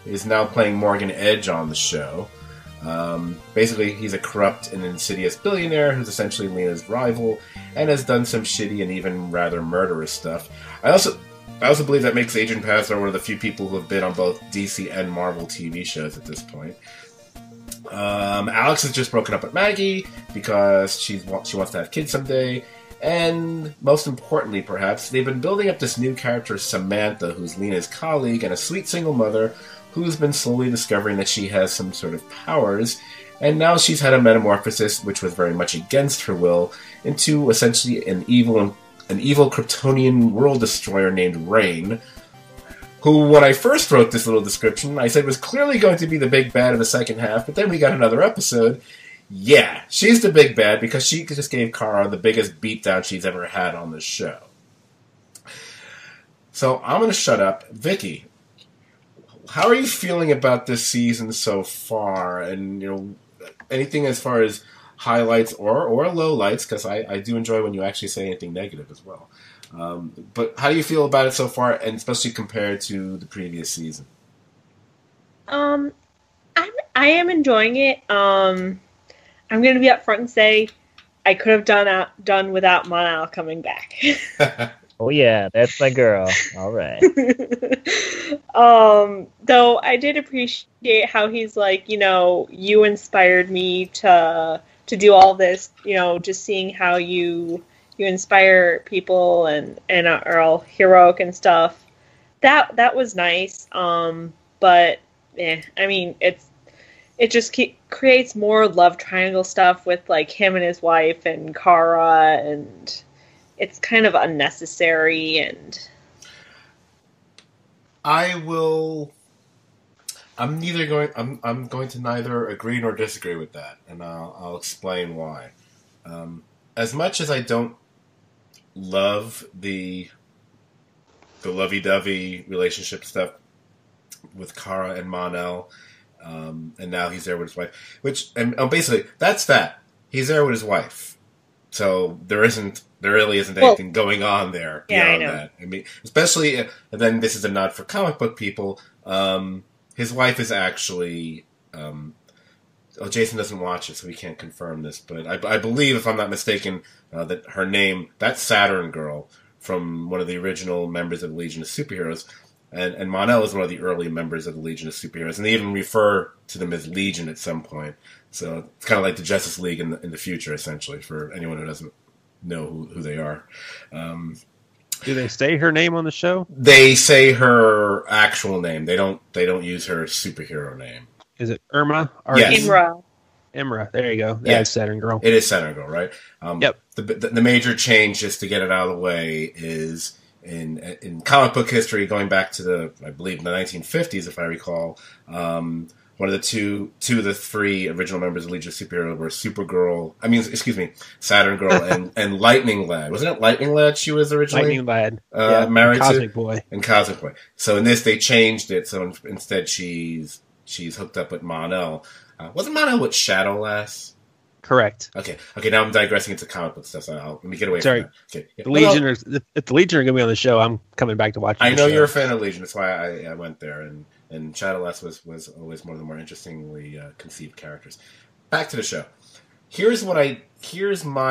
is now playing Morgan Edge on the show. Basically, he's a corrupt and insidious billionaire who's essentially Lena's rival and has done some shitty and even rather murderous stuff. I also believe that makes Adrian Pasdar one of the few people who have been on both DC and Marvel TV shows at this point. Alex has just broken up with Maggie because she wants to have kids someday. And most importantly, perhaps, they've been building up this new character, Samantha, who's Lena's colleague and a sweet single mother who's been slowly discovering that she has some sort of powers, and now she's had a metamorphosis, which was very much against her will, into essentially an evil and an evil Kryptonian world destroyer named Rain, who, when I first wrote this little description, I said was clearly going to be the big bad of the second half, but then we got another episode. Yeah, she's the big bad because she just gave Kara the biggest beatdown she's ever had on the show. So I'm going to shut up. Vicki, how are you feeling about this season so far? And, anything as far as highlights or lowlights, because I do enjoy when you actually say anything negative as well. But how do you feel about it so far, and especially compared to the previous season? I am enjoying it. I'm going to be upfront and say I could have done without Monal coming back. Oh yeah, that's my girl. All right. Though I did appreciate how he's like, you inspired me to do all this. Just seeing how you inspire people and are all heroic and stuff. That was nice. But it just creates more love triangle stuff with like him and his wife and Kara, and it's kind of unnecessary. And I'm going to neither agree nor disagree with that, and I'll explain why. As much as I don't love the lovey-dovey relationship stuff with Kara and Mon-El, and now he's there with his wife, basically that's that. He's there with his wife, so there really isn't anything going on there beyond that. Especially, and then this is a nod for comic book people. His wife is actually. Jason doesn't watch it, so we can't confirm this, but I believe, if I'm not mistaken, that her name, that's Saturn Girl, from one of the original members of the Legion of Superheroes, and Mon-El is one of the early members of the Legion of Superheroes, and they even refer to them as Legion at some point. So it's kind of like the Justice League in the future, essentially, for anyone who doesn't know who they are. Do they say her name on the show? They say her actual name. They don't use her superhero name. Is it Irma? Yes. Imra. There you go. Yeah, it's Saturn Girl. It is Saturn Girl, right? Yep. The major change, just to get it out of the way, is in comic book history, going back to I believe the 1950s, if I recall. One of the two of the three original members of Legion of Superheroes were Saturn Girl and Lightning Lad. Wasn't it Lightning Lad she was originally? Lightning Lad. Married Cosmic to? Boy. And Cosmic Boy. So in this, they changed it. So instead, she's hooked up with Mon-El. Wasn't Mon-El with Shadow Lass? Correct. Okay. Now I'm digressing into comic book stuff, so let me get away from that. Okay. Yeah. If the Legion are going to be on the show, I'm coming back to watch it. I know you're a fan of Legion. That's why I went there. And Shadow Lass was always one of the more interestingly conceived characters. Back to the show. Here's my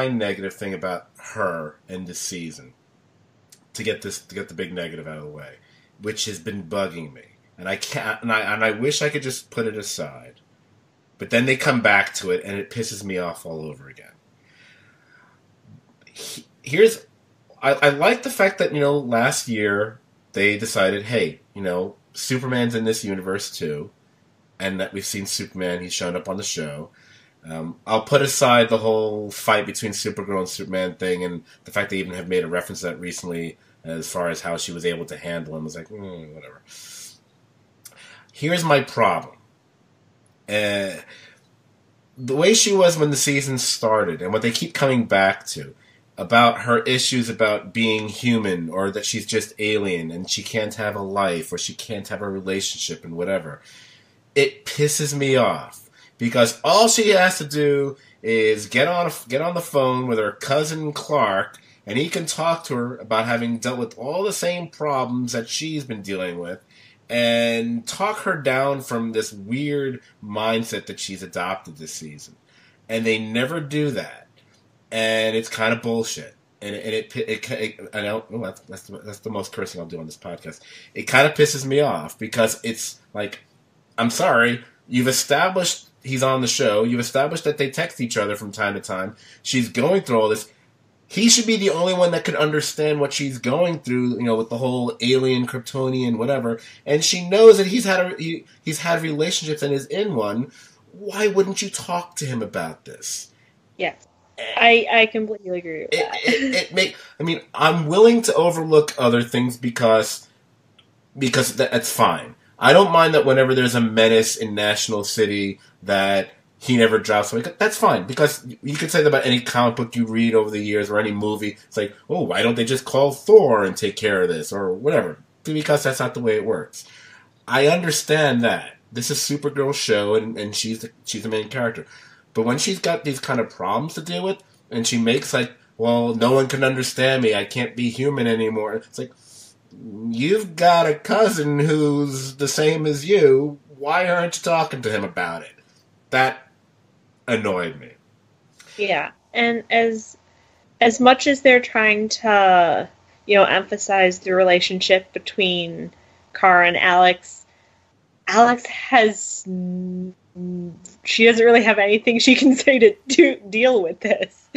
negative thing about her in this season. To get the big negative out of the way, which has been bugging me. And I can't, and I wish I could just put it aside. But then they come back to it, and it pisses me off all over again. I like the fact that, last year they decided, hey, Superman's in this universe too, and that we've seen Superman, he's shown up on the show. I'll put aside the whole fight between Supergirl and Superman thing, and the fact they even have made a reference to that recently as far as how she was able to handle him. I was like, whatever. Here's my problem. The way she was when the season started, and what they keep coming back to, about her issues about being human, or that she's just alien, and she can't have a life, or she can't have a relationship, and whatever. It pisses me off, because all she has to do is get on the phone with her cousin Clark, and he can talk to her about having dealt with all the same problems that she's been dealing with, and talk her down from this weird mindset that she's adopted this season. And they never do that. And it's kind of bullshit. And I know that's the most cursing I'll do on this podcast. It kind of pisses me off, because it's like, I'm sorry, you've established he's on the show, you've established that they text each other from time to time, she's going through all this. He should be the only one that could understand what she's going through, with the whole alien, Kryptonian, whatever. And she knows that he's had relationships and is in one. Why wouldn't you talk to him about this? Yeah. I completely agree with that. I'm willing to overlook other things because that's fine. I don't mind that whenever there's a menace in National City that he never drops away. That's fine, because you could say that about any comic book you read over the years or any movie. It's like, oh, why don't they just call Thor and take care of this or whatever? Because that's not the way it works. I understand that. This is Supergirl's show, and she's the main character. But when she's got these kind of problems to deal with, and she makes like, well, no one can understand me, I can't be human anymore. It's like, you've got a cousin who's the same as you. Why aren't you talking to him about it? That annoyed me. Yeah, and as much as they're trying to, emphasize the relationship between Kara and Alex has, she doesn't really have anything she can say to deal with this.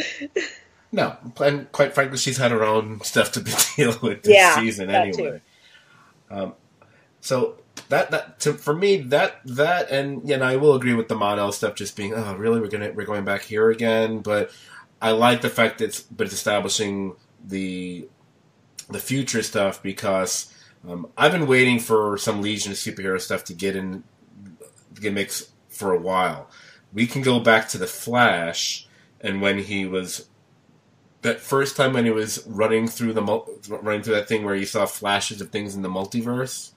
No, and quite frankly, she's had her own stuff to deal with this season anyway. So for me, and I will agree with the Mon-El stuff just being, oh, really, we're going back here again. But I like the fact that it's establishing the future stuff, because I've been waiting for some Legion of Superhero stuff to get mixed for a while. We can go back to the Flash, and when he was. That first time when he was running through that thing where you saw flashes of things in the multiverse.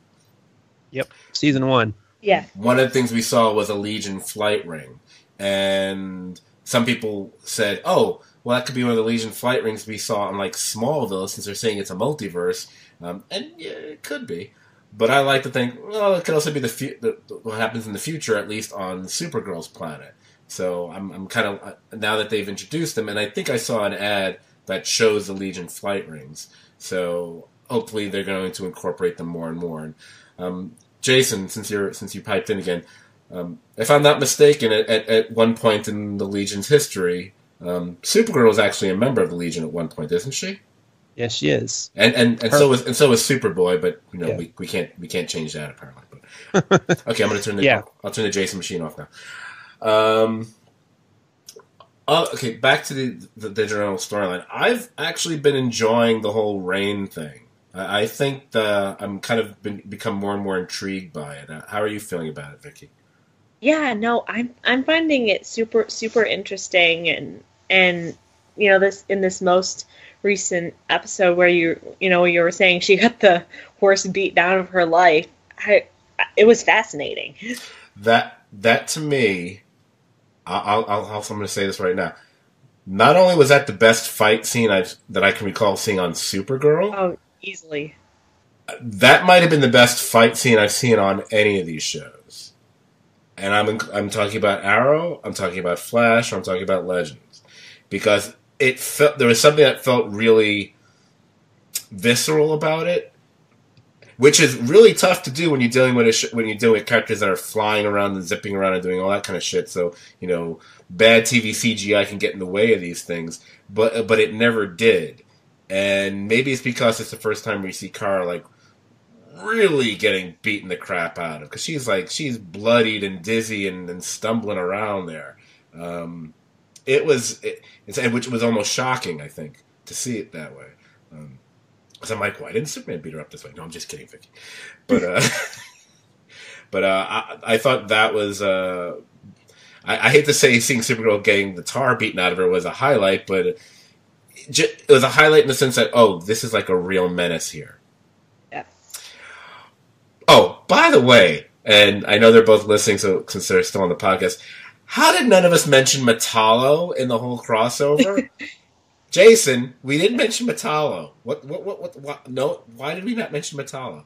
Yep, season 1. Yeah. One of the things we saw was a Legion flight ring, and some people said, "Oh, well, that could be one of the Legion flight rings we saw in like Smallville, since they're saying it's a multiverse." And yeah, it could be, but I like to think, well, it could also be what happens in the future, at least on Supergirl's planet. So I'm kind of, now that they've introduced them, and I think I saw an ad that shows the Legion flight rings. So hopefully they're going to incorporate them more and more. And Jason, since you piped in again, if I'm not mistaken, at one point in the Legion's history, Supergirl was actually a member of the Legion at one point, isn't she? Yes, she is. And so was Superboy, but we can't change that apparently. But okay, I'm going to I'll turn the Jason machine off now. Okay, back to the general storyline. I've actually been enjoying the whole Rain thing. I think I'm kind of become more and more intrigued by it. How are you feeling about it, Vicki? Yeah, no, I'm finding it super super interesting, and this most recent episode where you were saying she got the worst beat down of her life. It was fascinating. That to me. I'm going to say this right now. Not only was that the best fight scene that I can recall seeing on Supergirl. Oh, easily. That might have been the best fight scene I've seen on any of these shows. And I'm talking about Arrow, I'm talking about Flash, or I'm talking about Legends. Because there was something that felt really visceral about it. Which is really tough to do when you're dealing with characters that are flying around and zipping around and doing all that kind of shit. So bad TV CGI can get in the way of these things, but it never did. And maybe it's because it's the first time we see Kara like really getting beaten the crap out of, because she's bloodied and dizzy and stumbling around there. Which was almost shocking, I think, to see it that way. So I'm like, why didn't Superman beat her up this way? No, I'm just kidding, Vicki. But I thought that was I hate to say seeing Supergirl getting the tar beaten out of her was a highlight, but it was a highlight in the sense that, oh, this is like a real menace here. Yeah. Oh, by the way, and I know they're both listening, so since they're still on the podcast, how did none of us mention Metallo in the whole crossover? Jason, we didn't mention Metallo. What? No, why did we not mention Metallo?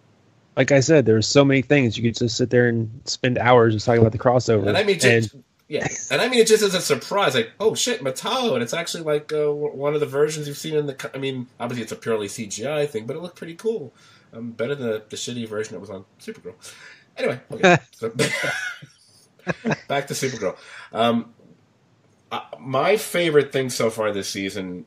Like I said, there's so many things you could just sit there and spend hours just talking about the crossover. And I mean, it just as a surprise, like, oh shit, Metallo, and it's actually like one of the versions you've seen in the. I mean, obviously it's a purely CGI thing, but it looked pretty cool. Better than the shitty version that was on Supergirl. Anyway, okay. So, back to Supergirl. My favorite thing so far this season,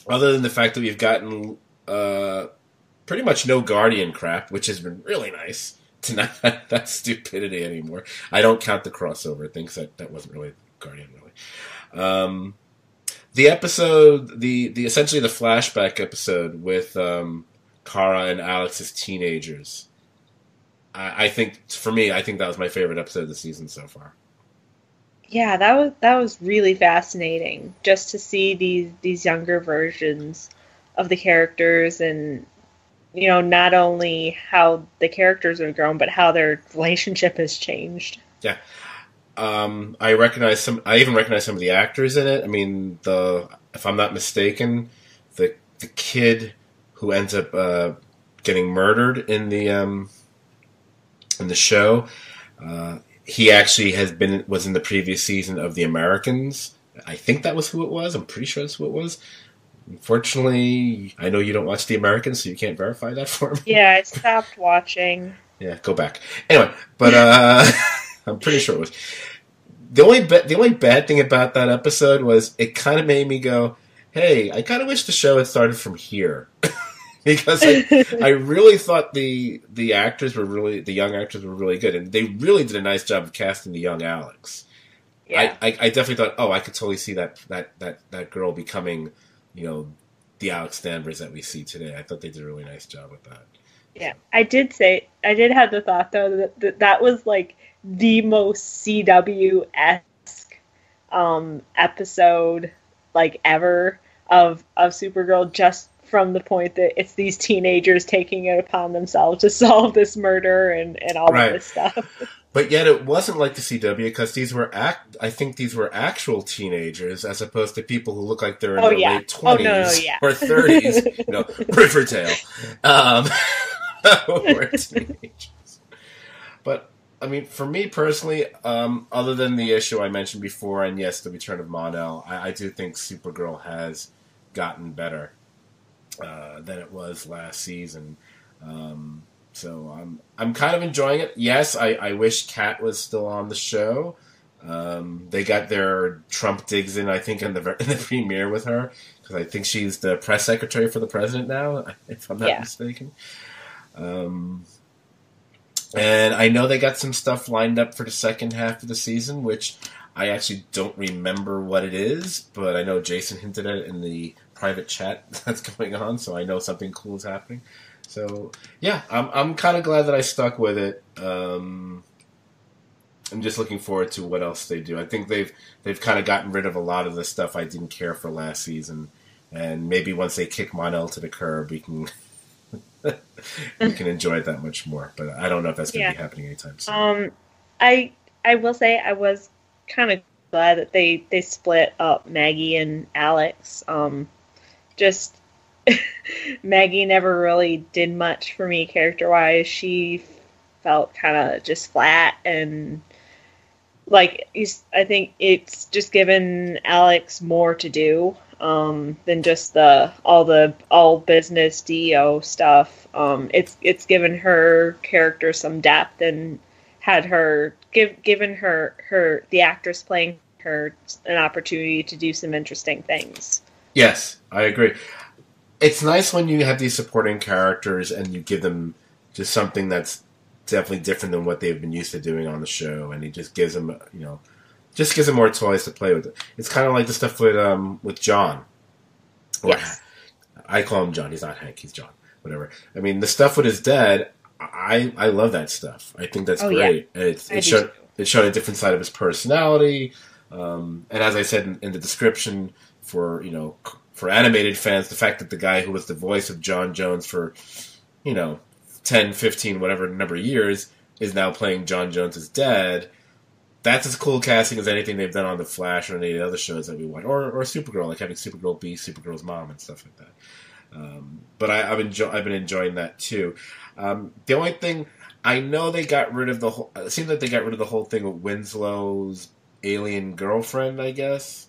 other than the fact that we've gotten pretty much no Guardian crap, which has been really nice to not have that stupidity anymore. I don't count the crossover things. That wasn't really Guardian, really. The episode, the essentially the flashback episode with Kara and Alex as teenagers. I think, for me, I think that was my favorite episode of the season so far. Yeah, that was really fascinating just to see these younger versions of the characters, and not only how the characters have grown, but how their relationship has changed. Yeah. I even recognize some of the actors in it. I mean, if I'm not mistaken, the kid who ends up getting murdered in the show, he actually was in the previous season of The Americans. I think that was who it was. I'm pretty sure that's who it was. Unfortunately, I know you don't watch The Americans, so you can't verify that for me. Yeah, I stopped watching. Yeah, go back. Anyway, but I'm pretty sure it was. The only bad thing about that episode was it kind of made me go, hey, I kind of wish the show had started from here. Because I really thought the young actors were really good, and they really did a nice job of casting the young Alex. Yeah. I definitely thought, I could totally see that girl becoming, the Alex Danvers that we see today. I thought they did a really nice job with that. Yeah, I did have the thought though that was like the most CW-esque episode like ever of Supergirl, just from the point that it's these teenagers taking it upon themselves to solve this murder and all of this stuff. But yet it wasn't like the CW, because I think these were actual teenagers as opposed to people who look like they're in their late 20s or 30s, Riverdale. Or teenagers. But, I mean, for me personally, other than the issue I mentioned before, and yes, the return of Mon-El, I do think Supergirl has gotten better than it was last season. So I'm kind of enjoying it. Yes, I wish Kat was still on the show. They got their Trump digs in, I think, in the premiere with her, because I think she's the press secretary for the president now, if I'm not mistaken. And I know they got some stuff lined up for the second half of the season, which I actually don't remember what it is, but I know Jason hinted at it in the private chat that's going on, so I know something cool is happening. So yeah, I'm kind of glad that I stuck with it. I'm just looking forward to what else they do. I think they've kind of gotten rid of a lot of the stuff I didn't care for last season, and maybe once they kick Mon-El to the curb, we can enjoy it that much more. But I don't know if that's going to be happening anytime soon. I will say I was kind of glad that they split up Maggie and Alex. Just Maggie never really did much for me character-wise. She felt kind of just flat, and like I think it's just given Alex more to do than just all business DEO stuff. It's given her character some depth and had her given her the actress playing her an opportunity to do some interesting things. Yes, I agree. It's nice when you have these supporting characters and you give them just something that's definitely different than what they've been used to doing on the show, and it just gives them, gives them more toys to play with. It's kind of like the stuff with John. Yes. I call him John. He's not Hank. He's John. Whatever. I mean, the stuff with his dad, I love that stuff. I think that's great. Yeah. It showed a different side of his personality. And as I said in the description, for animated fans, the fact that the guy who was the voice of John Jones for 10, 15, whatever number of years is now playing John Jones' dad, that's as cool casting as anything they've done on The Flash or any of the other shows that we watch, or Supergirl, like having Supergirl be Supergirl's mom and stuff like that. But I've been enjoying that too. The only thing, I know they got rid of it seems like they got rid of the whole thing with Winslow's alien girlfriend, I guess.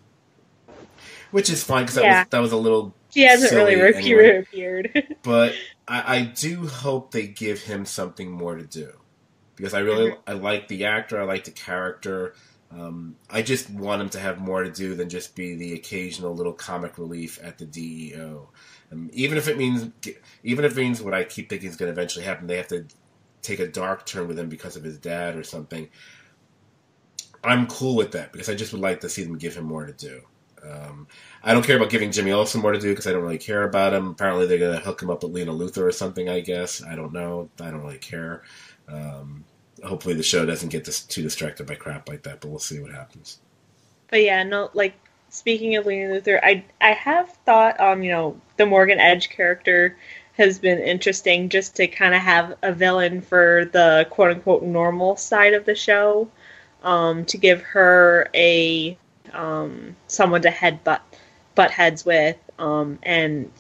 Which is fine, because that was a little She hasn't really reappeared. But I do hope they give him something more to do. Because I like the actor, I like the character. I just want him to have more to do than just be the occasional little comic relief at the DEO. Even if it means what I keep thinking is going to eventually happen, they have to take a dark turn with him because of his dad or something. I'm cool with that, because I just would like to see them give him more to do. I don't care about giving Jimmy Olsen more to do because I don't really care about him. Apparently they're going to hook him up with Lena Luthor or something, I guess. I don't know. I don't really care. Hopefully the show doesn't get too distracted by crap like that, but we'll see what happens. But yeah, no, like, speaking of Lena Luthor, I have thought, the Morgan Edge character has been interesting just to kind of have a villain for the quote-unquote normal side of the show, to give her a someone to butt heads with, and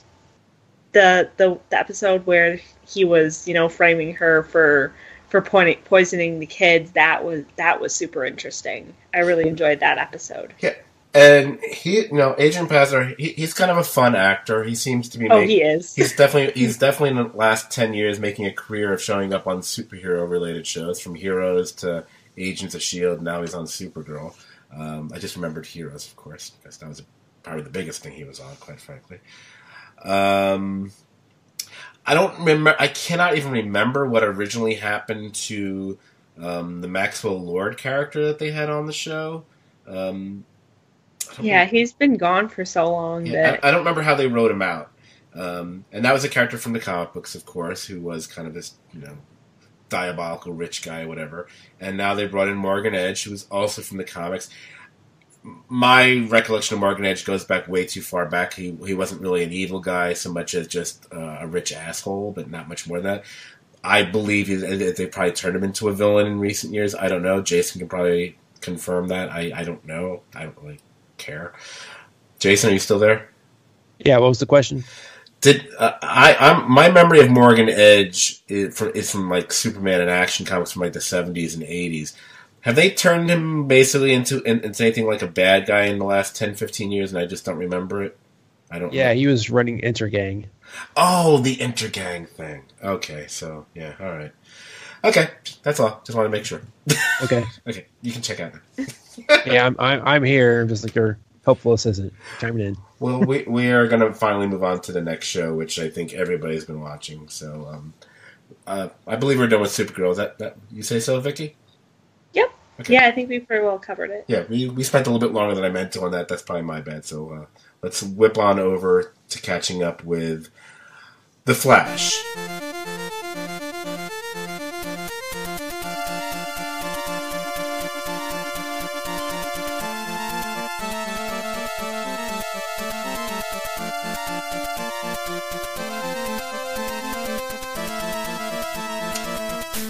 the episode where he was, framing her for poisoning the kids, that was super interesting. I really enjoyed that episode. Yeah. And Adrian Pasdar, he's kind of a fun actor. He seems to be. He is. He's definitely in the last 10 years making a career of showing up on superhero related shows, from Heroes to Agents of S.H.I.E.L.D. Now he's on Supergirl. I just remembered Heroes, of course, because that was probably the biggest thing he was on, quite frankly. I don't remember. I cannot even remember what originally happened to the Maxwell Lord character that they had on the show. He's been gone for so long. Yeah, I don't remember how they wrote him out. And that was a character from the comic books, of course, who was kind of this, diabolical rich guy, whatever. And now they brought in Morgan Edge, who was also from the comics. My recollection of Morgan Edge goes back way too far back. He wasn't really an evil guy so much as just a rich asshole, but not much more than that. I believe they probably turned him into a villain in recent years. I don't know. Jason can probably confirm that. I don't know. I don't really care. Jason, are you still there? Yeah, what was the question? My memory of Morgan Edge is from like Superman and Action Comics from like the 70s and 80s. Have they turned him basically into anything like a bad guy in the last 10, 15 years, and I just don't remember it? I don't know. Yeah, he was running Intergang. Oh, the Intergang thing. Okay, so, yeah, all right. Okay, that's all. Just want to make sure. Okay. Okay, you can check out now. Yeah, I'm here. I'm just like your helpful assistant chiming in. Well, we are going to finally move on to the next show, which I think everybody's been watching. So, I believe we're done with Supergirl. Is that you say so, Vicki? Yep. Okay. Yeah, I think we pretty well covered it. Yeah, we spent a little bit longer than I meant to on that. That's probably my bad. So let's whip on over to catching up with The Flash.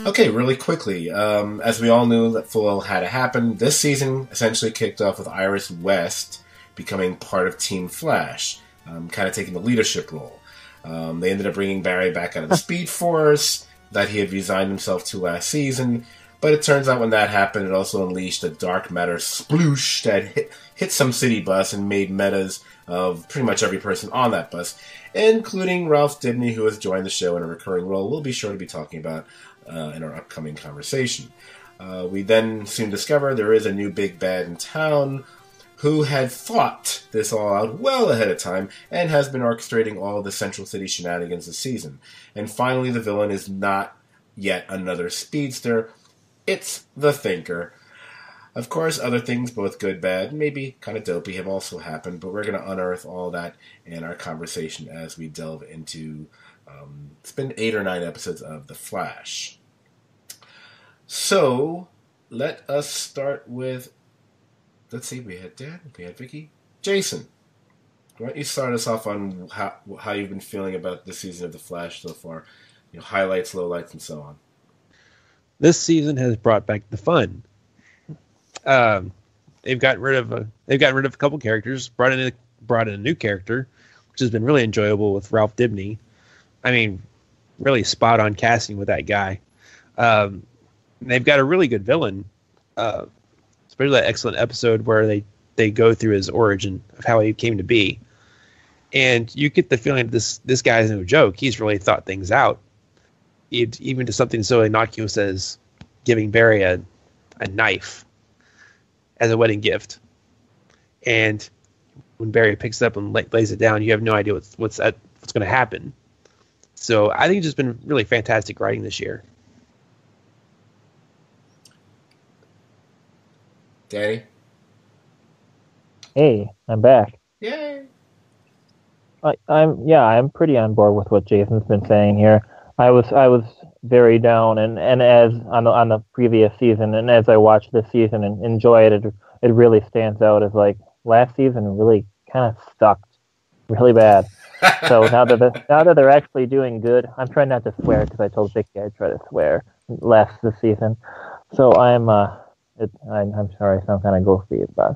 Okay, really quickly, as we all knew that full well had to happen, this season essentially kicked off with Iris West becoming part of Team Flash, kind of taking the leadership role. They ended up bringing Barry back out of the Speed Force that he had resigned himself to last season, but it turns out when that happened, it also unleashed a dark matter sploosh that hit some city bus and made metas of pretty much every person on that bus, including Ralph Dibny, who has joined the show in a recurring role we'll be sure to be talking about in our upcoming conversation. We then soon discover there is a new big bad in town who had thought this all out well ahead of time and has been orchestrating all of the Central City shenanigans this season. And finally, the villain is not yet another speedster. It's the Thinker. Of course, other things, both good, bad, maybe kind of dopey, have also happened, but we're going to unearth all that in our conversation as we delve into it's been 8 or 9 episodes of The Flash. So, let us start with, let's see, we had Dan, we had Vicki. Jason, why don't you start us off on how you've been feeling about this season of The Flash so far? Highlights, lowlights, and so on. This season has brought back the fun. They've gotten rid of a couple characters, brought in a new character, which has been really enjoyable with Ralph Dibny. I mean, really spot on casting with that guy. They've got a really good villain, especially that excellent episode where they go through his origin of how he came to be, and you get the feeling that this guy's no joke. He's really thought things out, even to something so innocuous as giving Barry a knife as a wedding gift. And when Barry picks it up and lays it down, you have no idea what's going to happen. So I think it's just been really fantastic writing this year. Danny? Hey, I'm back. Yay! I'm pretty on board with what Jason's been saying here. I was very down, and as on the previous season, and as I watch this season and enjoy it really stands out as like last season really kind of sucked really bad. So now that they're actually doing good, I'm trying not to swear because I told Vicki I'd try to swear last this season. So I'm sorry I sound kind of ghosty, but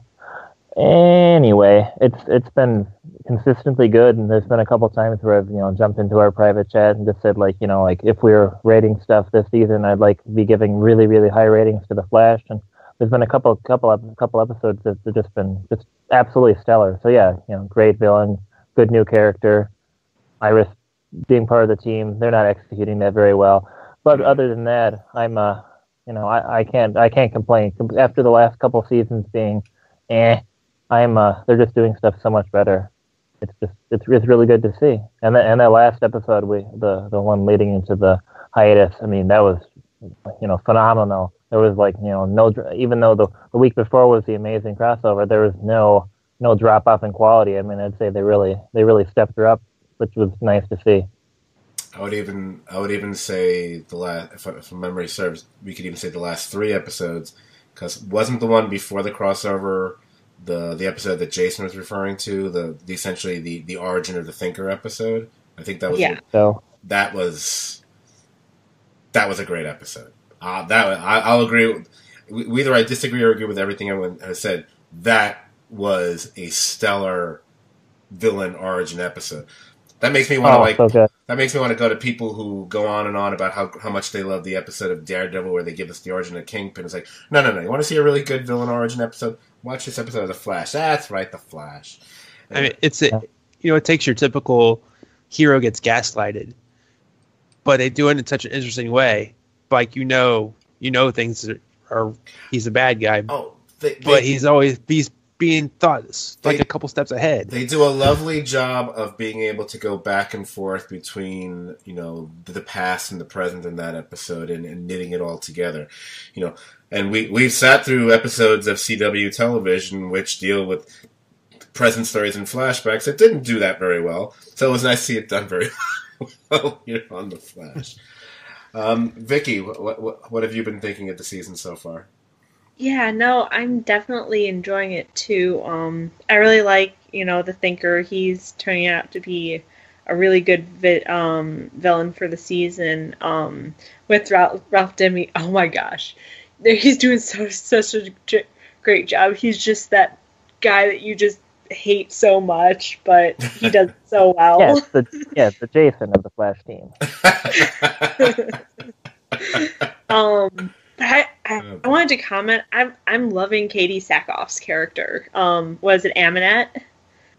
anyway, it's been consistently good, and there's been a couple times where I've jumped into our private chat and just said like if we were rating stuff this season, I'd like to be giving really really high ratings to the Flash, and there's been a couple episodes that have just been just absolutely stellar. So yeah, great villain, good new character, Iris being part of the team. They're not executing that very well, but other than that, I can't complain after the last couple seasons being they're just doing stuff so much better. It's really good to see. And that last episode, the one leading into the hiatus, I mean, that was phenomenal. There was no, even though the week before was the amazing crossover, there was no drop off in quality. I mean, I'd say they really stepped her up, which was nice to see. I would even say the last, if memory serves, we could even say the last 3 episodes, because wasn't the one before the crossover the episode that Jason was referring to, the essentially the origin of the Thinker episode? I think that was that was a great episode. I'll agree. Either I disagree or agree with everything everyone has said. That was a stellar villain origin episode. That makes me want to That makes me want to go to people who go on and on about how much they love the episode of Daredevil where they give us the origin of Kingpin. It's like, no. You want to see a really good villain origin episode? Watch this episode of The Flash. That's right, The Flash. I mean, it takes your typical hero gets gaslighted, but they do it in such an interesting way. Like things are he's a bad guy. But he's being thought like a couple steps ahead. They do a lovely job of being able to go back and forth between the past and the present in that episode and knitting it all together. And we've sat through episodes of CW television which deal with present stories and flashbacks that didn't do that very well. So it was nice to see it done very well here on The Flash. Vicki, what have you been thinking of the season so far? Yeah, no, I'm definitely enjoying it too. I really like, the Thinker. He's turning out to be a really good villain for the season. With Ralph Demi, oh my gosh, he's doing such a great job. He's just that guy that you just hate so much, but he does so well. the Jason of the Flash team. I wanted to comment. I'm loving Katie Sackhoff's character. Was it Aminette?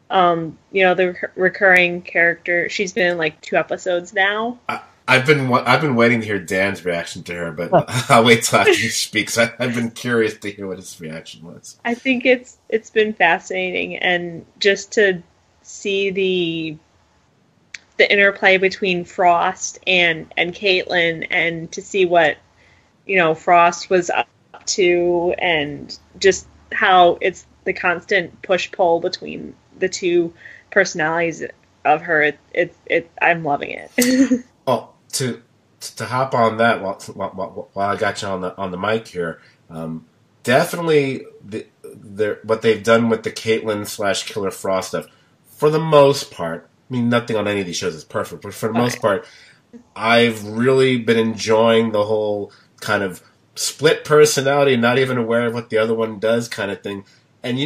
The recurring character. She's been in like 2 episodes now. I've been waiting to hear Dan's reaction to her, but I'll wait till after he speaks. I've been curious to hear what his reaction was. I think it's been fascinating, and just to see the interplay between Frost and Caitlin, and to see what Frost was up to, and just how it's the constant push-pull between the 2 personalities of her. I'm loving it. Oh, to hop on that while I got you on the mic here, definitely what they've done with the Caitlin / Killer Frost stuff, for the most part. I mean, nothing on any of these shows is perfect, but for the most part, I've really been enjoying the whole kind of split personality, not even aware of what the other one does kind of thing. And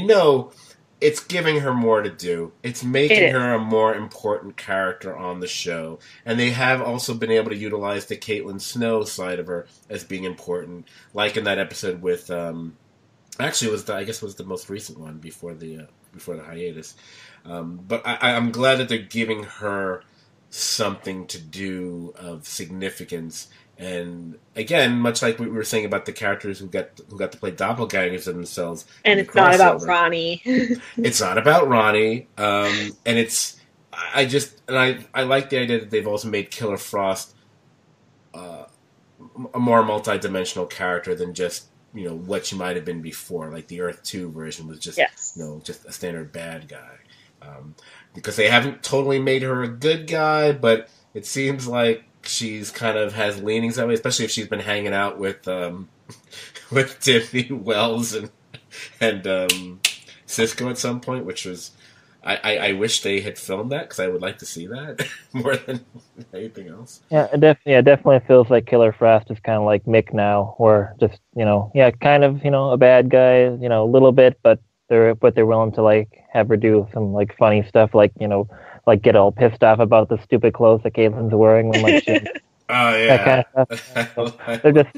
it's giving her more to do. It's making her a more important character on the show. And they have also been able to utilize the Caitlin Snow side of her as being important. Like in that episode with, actually it was the most recent one before the hiatus. But I'm glad that they're giving her something to do of significance. And again, much like we were saying about the characters who got to play doppelgangers of themselves, and it's not about Ronnie. It's not about Ronnie, and I like the idea that they've also made Killer Frost a more multi-dimensional character than just what she might have been before. Like the Earth 2 version was just just a standard bad guy. Because they haven't totally made her a good guy, but it seems like she's kind of has leanings that way, especially if she's been hanging out with with Tiffany Wells and Cisco at some point, which was I wish they had filmed that because I would like to see that more than anything else. Yeah, it definitely feels like Killer Frost is kind of like Mick now, where just kind of a bad guy, a little bit, but they're willing to like have her do some like funny stuff, like like get all pissed off about the stupid clothes that Caitlin's wearing when like she, that kind of stuff. So they're just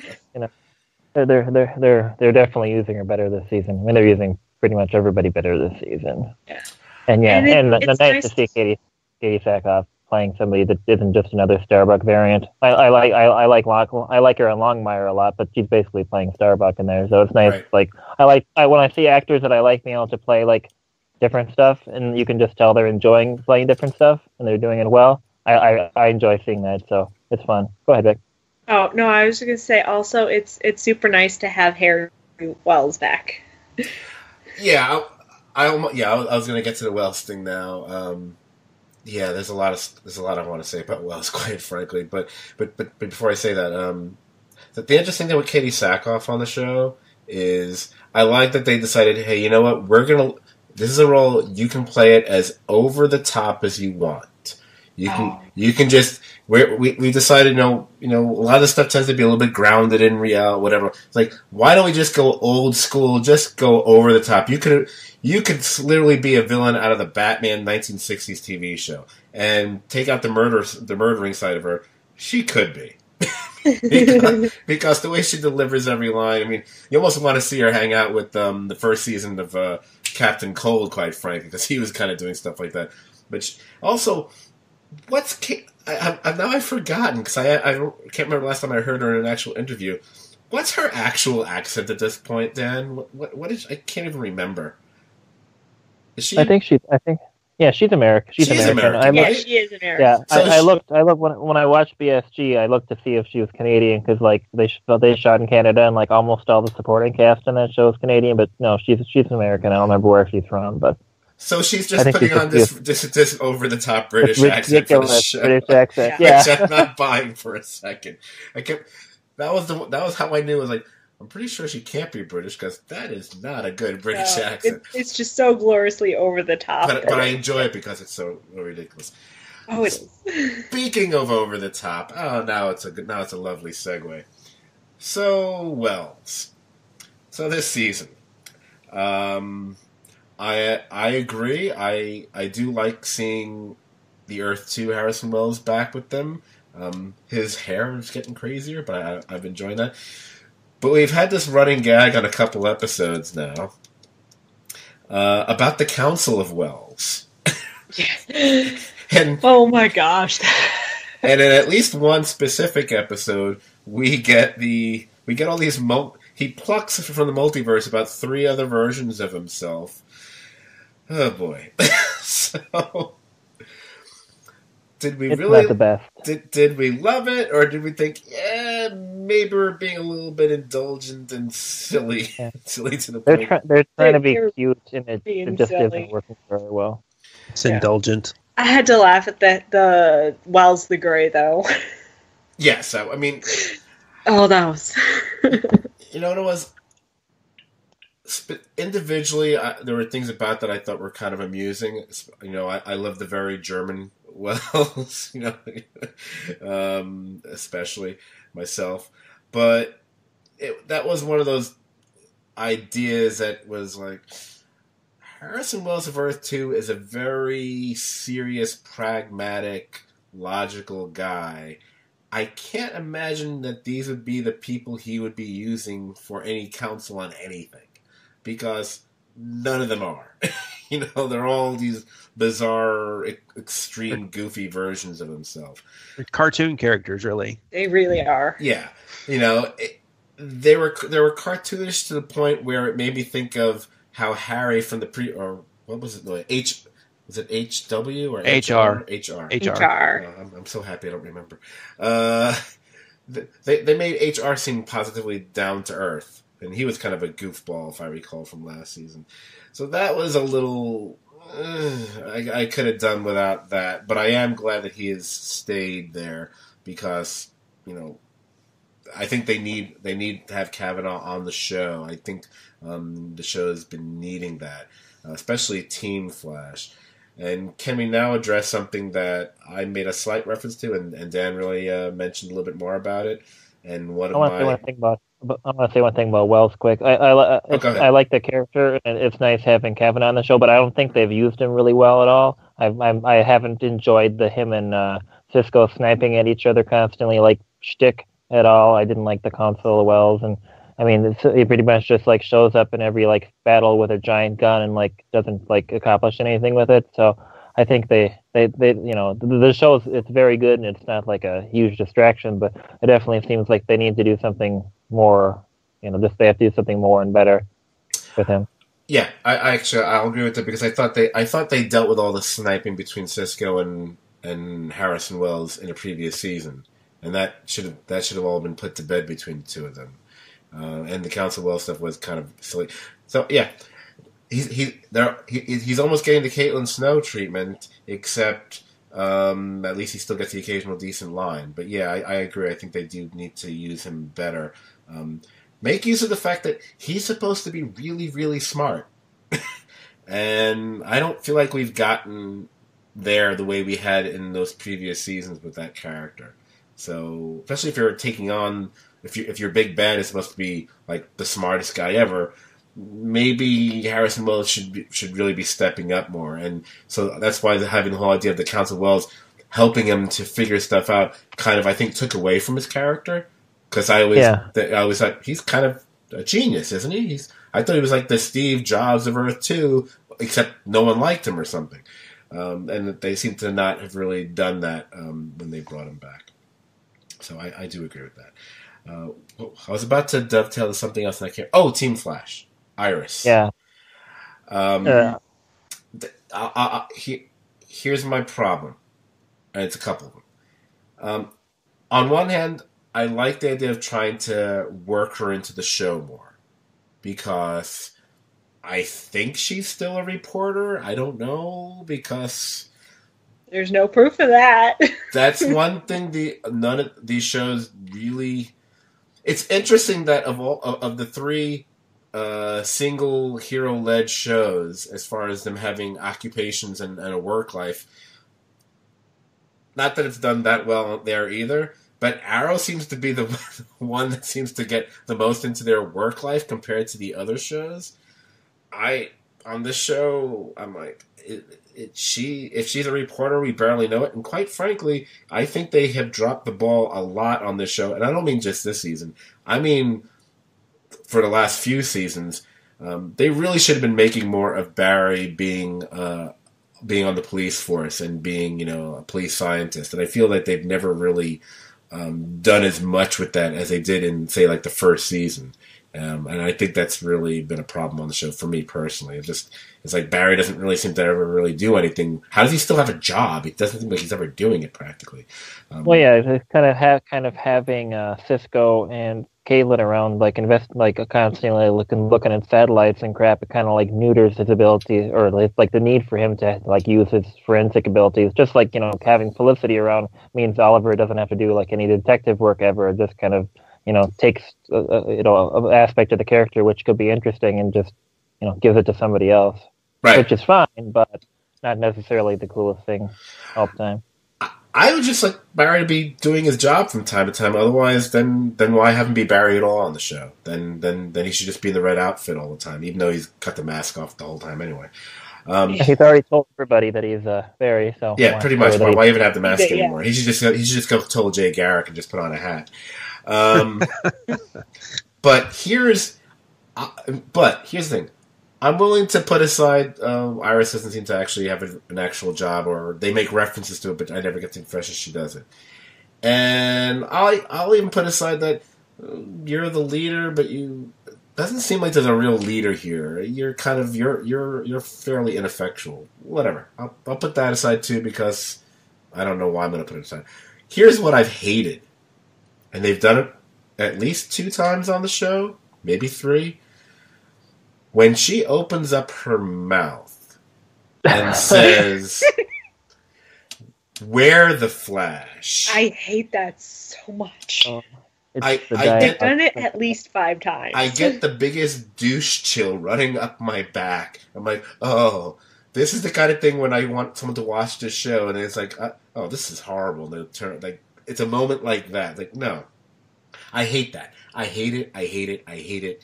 they're definitely using her better this season. I mean, they're using pretty much everybody better this season. Yeah. And it's nice to see Katie Sackhoff playing somebody that isn't just another Starbuck variant. I like her on Longmire a lot, but she's basically playing Starbuck in there, so it's nice. Right. Like when I see actors that I like being able to play like different stuff, and you can just tell they're enjoying playing different stuff and they're doing it well. I enjoy seeing that, so it's fun. Go ahead, Vic. Oh no, I was just gonna say also it's super nice to have Harry Wells back. Yeah, I was gonna get to the Wells thing now. There's a lot I want to say about Wells, quite frankly. But before I say that, the interesting thing with Katie Sackhoff on the show is I like that they decided, hey, you know what, this is a role you can play it as over the top as you want. You can just we decided a lot of the stuff tends to be a little bit grounded in reality, whatever. It's like, why don't we just go old school, just go over the top? You could literally be a villain out of the Batman 1960s TV show and take out the murdering side of her. She could be. because the way she delivers every line, I mean, you almost want to see her hang out with the first season of Captain Cold, quite frankly, because he was kind of doing stuff like that. But also, I've forgotten, because I can't remember the last time I heard her in an actual interview. What's her actual accent at this point, Dan? What is? I can't even remember. Is she? Yeah, she's American. She's American. Yeah, she is American. Yeah, So I looked when I watched BSG. I looked to see if she was Canadian because like they shot in Canada and like almost all the supporting cast in that show is Canadian. But no, she's American. I don't remember where she's from, but so she's just putting on this over the top British accent for the show. British accent, yeah. Which I'm not buying for a second. That was how I knew. I was like, I'm pretty sure she can't be British because that is not a good British accent. It's just so gloriously over the top. But I enjoy it because it's so ridiculous. Oh, it is. Speaking of over the top, now it's a lovely segue. So Wells. So this season, I agree. I do like seeing the Earth 2 Harrison Wells back with them. His hair is getting crazier, but I've been enjoying that. But we've had this running gag on a couple episodes now about the Council of Wells. And oh my gosh! And in at least one specific episode, we get all these he plucks from the multiverse about 3 other versions of himself. Oh boy! So. Did we it's really? Not the best. Did we love it, or did we think, maybe we're being a little bit indulgent and silly, silly to the point? They're trying to be cute, and it just isn't working very well. It's indulgent. I had to laugh at the Wells the Grey though. Yes, I mean, oh, that was. You know what it was? Individually, there were things about that I thought were kind of amusing. You know, I love the very German Wells, especially myself. But that was one of those ideas that was like, Harrison Wells of Earth 2 is a very serious, pragmatic, logical guy. I can't imagine that these would be the people he would be using for any counsel on anything. Because none of them are. They're all these bizarre, extreme, goofy versions of himself. They're cartoon characters, really. They really are. Yeah. They were cartoonish to the point where it made me think of how Harry from the or what was it? Was it HW or HR? HR. I'm so happy I don't remember. They made HR seem positively down to earth. and he was kind of a goofball, if I recall, from last season. So that was a little. I could have done without that, but I am glad that he has stayed there because I think they need to have Kavanaugh on the show. I think the show has been needing that, especially Team Flash. And can we now address something that I made a slight reference to, and Dan really mentioned a little bit more about it? And what I want to say one thing about Wells quick. I like the character, and it's nice having Kavanaugh on the show, but I don't think they've used him really well at all. I haven't enjoyed him and Cisco sniping at each other constantly, like shtick at all. I didn't like the console of Wells, and I mean, he pretty much just like shows up in every like battle with a giant gun and like doesn't like accomplish anything with it. So I think they the show it's very good and it's not like a huge distraction, but it definitely seems like they need to do something more. They have to do something more and better with him. Yeah, I'll agree with that because I thought they dealt with all the sniping between Cisco and Harrison Wells in a previous season, and that should have all been put to bed between the two of them. And the Council Wells stuff was kind of silly. So yeah, he's almost getting the Caitlin Snow treatment, except at least he still gets the occasional decent line. But yeah, I agree. I think they do need to use him better. Make use of the fact that he's supposed to be really, really smart. And I don't feel like we've gotten there the way we had in those previous seasons with that character. So, especially if you're taking on, if your big bad is supposed to be like the smartest guy ever, maybe Harrison Wells should really be stepping up more. And so that's why having the whole idea of the Council Wells helping him to figure stuff out kind of, I think, took away from his character. Because I always thought he's kind of a genius, isn't he? I thought he was like the Steve Jobs of Earth 2, except no one liked him or something. And they seem to not have really done that when they brought him back. So I do agree with that. I was about to dovetail to something else, and I can't. Oh, Team Flash, Iris. Yeah. Here's my problem, and it's a couple of them. On one hand, I like the idea of trying to work her into the show more, because I think she's still a reporter. I don't know, because there's no proof of that. That's one thing. None of these shows really. It's interesting that of the three single hero-led shows, as far as them having occupations and a work life, not that it's done that well there either. But Arrow seems to be the one that seems to get the most into their work life compared to the other shows. On this show, I'm like, if she's a reporter, we barely know it. And quite frankly, I think they have dropped the ball a lot on this show. And I don't mean just this season. I mean, for the last few seasons, they really should have been making more of Barry being on the police force and being, a police scientist. And I feel that they've never really done as much with that as they did in, say, like the first season. And I think that's really been a problem on the show for me personally. It's like Barry doesn't really seem to ever really do anything. How does he still have a job? It doesn't seem like he's ever doing it practically. Well, yeah, it's kind of having Cisco and Caitlin around, constantly looking at satellites and crap. It kind of like neuters his abilities, or like the need for him to like use his forensic abilities. Just like having Felicity around means Oliver doesn't have to do like any detective work ever. It just kind of takes an aspect of the character which could be interesting and just gives it to somebody else, right? Which is fine, but not necessarily the coolest thing all the time. I would just like Barry to be doing his job from time to time. Otherwise, then why have him be Barry at all on the show? Then he should just be in the red outfit all the time, even though he's cut the mask off the whole time anyway. He's already told everybody that he's Barry. So yeah, pretty much. Why even have the mask anymore? He should just go tell Jay Garrick and just put on a hat. But here's the thing. I'm willing to put aside Iris doesn't seem to actually have an actual job, or they make references to it, but I never get the impression she does it. And I'll even put aside that you're the leader, but doesn't seem like there's a real leader here. You're kind of you're fairly ineffectual. Whatever. I'll put that aside too, because I don't know why I'm going to put it aside. Here's what I've hated, and they've done it at least 2 times on the show, maybe 3. When she opens up her mouth and says, "Wear the Flash." I hate that so much. Oh, They've done it at least 5 times. I get the biggest douche chill running up my back. I'm like, oh, this is the kind of thing when I want someone to watch this show, and it's like, oh, this is horrible. They turn like it's a moment like that. Like, no, I hate that. I hate it. I hate it. I hate it.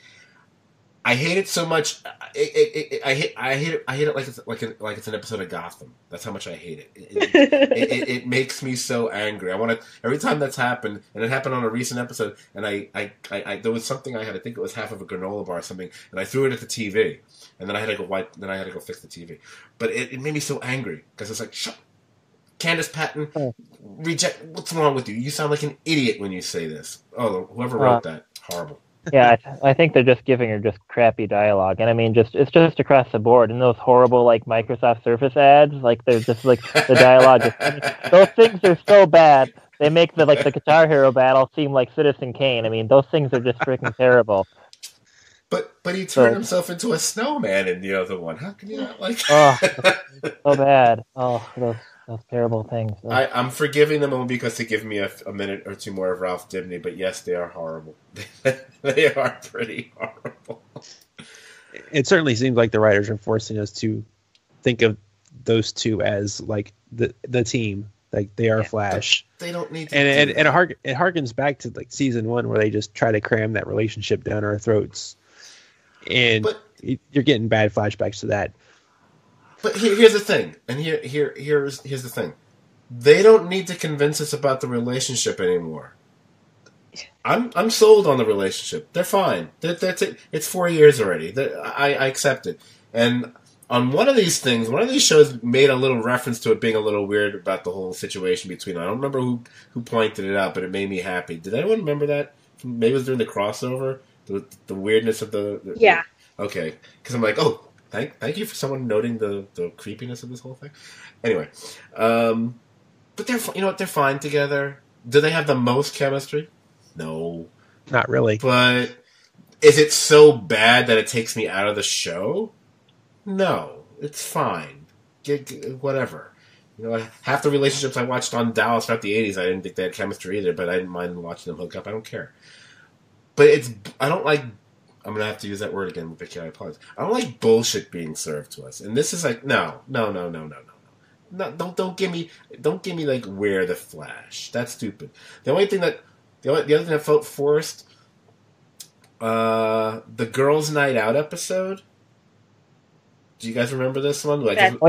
I hate it so much. I hate it like it's an episode of Gotham. That's how much I hate it. It makes me so angry. I want to every time that's happened, and it happened on a recent episode. And I there was something I had. I think it was half of a granola bar or something, and I threw it at the TV, and then I had to go wipe. Then I had to go fix the TV. But it made me so angry because it's like, shut, Candace Patton, reject. What's wrong with you? You sound like an idiot when you say this. Oh, whoever wrote that, horrible. Yeah, I think they're just giving her just crappy dialogue, and I mean, it's just across the board. And those horrible like Microsoft Surface ads, like they're just like the dialogue. Those things are so bad. They make the Guitar Hero battle seem like Citizen Kane. I mean, those things are just freaking terrible. But he turned himself into a snowman in the other one. How can you not like? Oh, so bad. Oh, those terrible things. I'm forgiving them only because they give me a minute or two more of Ralph Dibny, but yes, they are horrible. They are pretty horrible. It certainly seems like the writers are forcing us to think of those two as like the team, like they are Flash. They don't need to. And it harkens back to like season 1 where they just try to cram that relationship down our throats, and you're getting bad flashbacks to that. But here's the thing, and here's the thing. They don't need to convince us about the relationship anymore. I'm sold on the relationship. They're fine. That's it. It's 4 years already. I accept it. And on one of these shows made a little reference to it being a little weird about the whole situation between them. I don't remember who pointed it out, but it made me happy. Did anyone remember that? Maybe it was during the crossover. The weirdness of the yeah. Okay, because I'm like, oh. Thank you for someone noting the creepiness of this whole thing. Anyway, but they're fine together. Do they have the most chemistry? No, not really. But is it so bad that it takes me out of the show? No, it's fine. Whatever. You know, half the relationships I watched on Dallas throughout the '80s, I didn't think they had chemistry either. But I didn't mind watching them hook up. I don't care. But I don't like. I'm gonna have to use that word again, Vicki. I apologize. I don't like bullshit being served to us, and this is like no. Don't give me like Wear the Flash. That's stupid. The other thing that felt forced, the Girls' Night Out episode. Do you guys remember this one? I thought it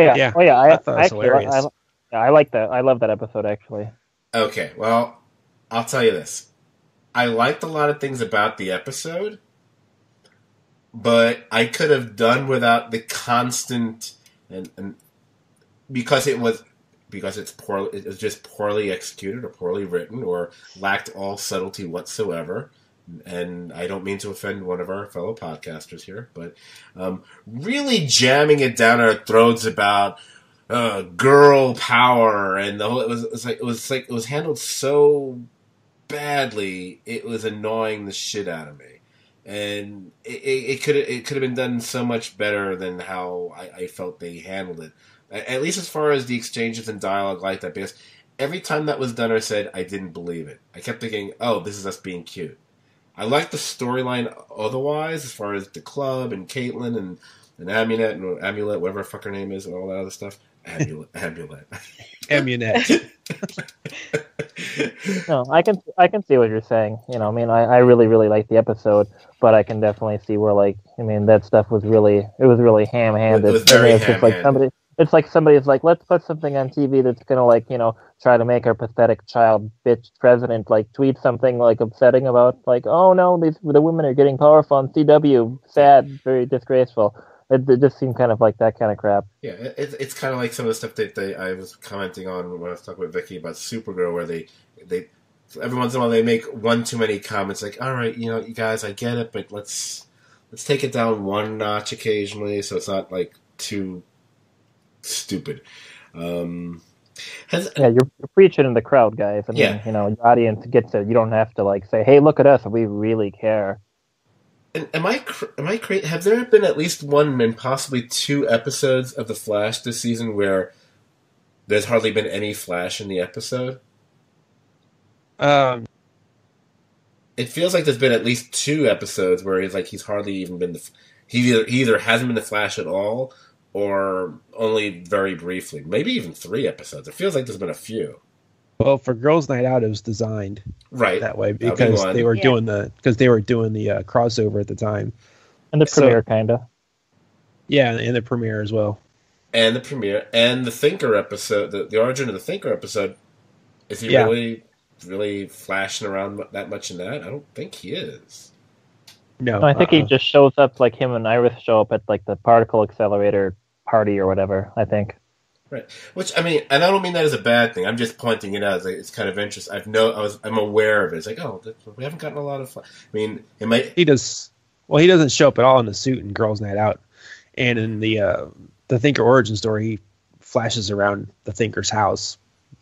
was hilarious. I like that. I love that episode actually. Okay, well, I'll tell you this. I liked a lot of things about the episode. But I could have done without the constant and because it was just poorly executed or poorly written or lacked all subtlety whatsoever. And I don't mean to offend one of our fellow podcasters here, but really jamming it down our throats about girl power and the whole it was handled so badly. It was annoying the shit out of me. And it could have been done so much better than how I felt they handled it. At least as far as the exchanges and dialogue like that, because every time that was done or said, I didn't believe it. I kept thinking, oh, this is us being cute. I liked the storyline otherwise, as far as the club and Caitlin and Amulet, whatever the fuck her name is, and all that other stuff. Amulet. Amunet. No, I can see what you're saying. You know, I mean, I really, really like the episode, but I can definitely see where, like, I mean, that stuff was really ham-handed. It was very ham-handed. It's like somebody's like, let's put something on TV that's gonna, like, you know, try to make our pathetic child bitch president, like, tweet something, like, upsetting about, like, oh no, the women are getting powerful on CW, sad, very disgraceful. It just seemed kind of like that kind of crap. Yeah, it's kind of like some of the stuff that I was commenting on when I was talking with Vicki about Supergirl, where they every once in a while they make one too many comments, like, all right, you know, you guys, I get it, but let's take it down one notch occasionally, so it's not like too stupid. You're preaching in the crowd, guys. I mean, you know, your audience gets it. You don't have to like say, hey, look at us, we really care. am I crazy? Have there been at least one and possibly 2 episodes of The Flash this season where there's hardly been any Flash in the episode? It feels like there's been at least 2 episodes where he's hardly even been he either hasn't been the Flash at all or only very briefly. Maybe even 3 episodes. It feels like there's been a few. Well, for Girls' Night Out, it was designed that way because they were doing the crossover at the time, and the premiere kind of. Yeah, and the premiere as well. And the premiere and the Thinker episode, the origin of the Thinker episode. Is he really flashing around that much in that? I don't think he is. No, I think he just shows up like him and Iris show up at like the particle accelerator party or whatever. I think. Right, which I mean, and I don't mean that as a bad thing. I'm just pointing it out. It's kind of interesting. I'm aware of it. It's like, oh, we haven't gotten a lot of. I mean, it might. He does. Well, he doesn't show up at all in the suit in Girls' Night Out, and in the Thinker origin story, he flashes around the Thinker's house.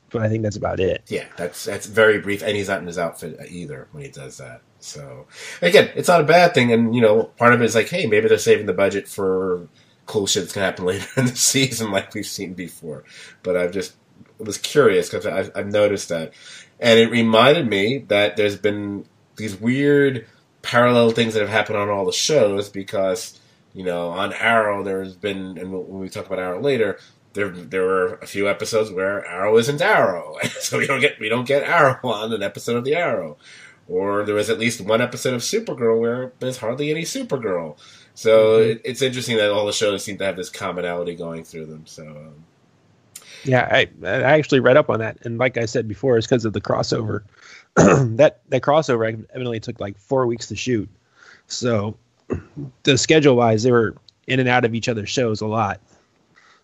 But I think that's about it. Yeah, that's very brief, and he's not in his outfit either when he does that. So again, it's not a bad thing, and part of it is like, hey, maybe they're saving the budget for cool shit that's going to happen later in the season like we've seen before. But I was curious because I've noticed that. And it reminded me that there's been these weird parallel things that have happened on all the shows because, on Arrow there's been, and when we talk about Arrow later, there were a few episodes where Arrow isn't Arrow. So we don't get Arrow on an episode of the Arrow. Or there was at least one episode of Supergirl where there's hardly any Supergirl. So it's interesting that all the shows seem to have this commonality going through them. So yeah, I actually read up on that, and like I said before, it's because of the crossover. that crossover evidently took like 4 weeks to shoot. So the schedule wise, they were in and out of each other's shows a lot.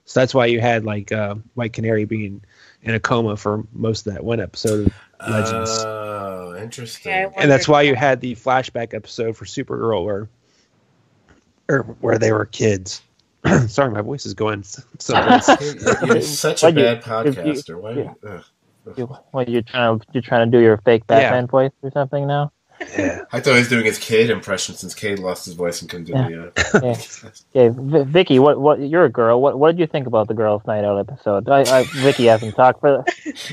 So that's why you had like White Canary being in a coma for most of that one episode of Legends. Oh, interesting. Yeah, and that's why you had the flashback episode for Supergirl where they were kids. Sorry, my voice is going someplace. You're such a bad podcaster. You're trying to do your fake Batman voice or something now? Yeah. I thought he was doing his Cade impression since Cade lost his voice and couldn't do the. Okay, Vicki, what? You're a girl. What did you think about the Girls' Night Out episode? Vicki hasn't talked for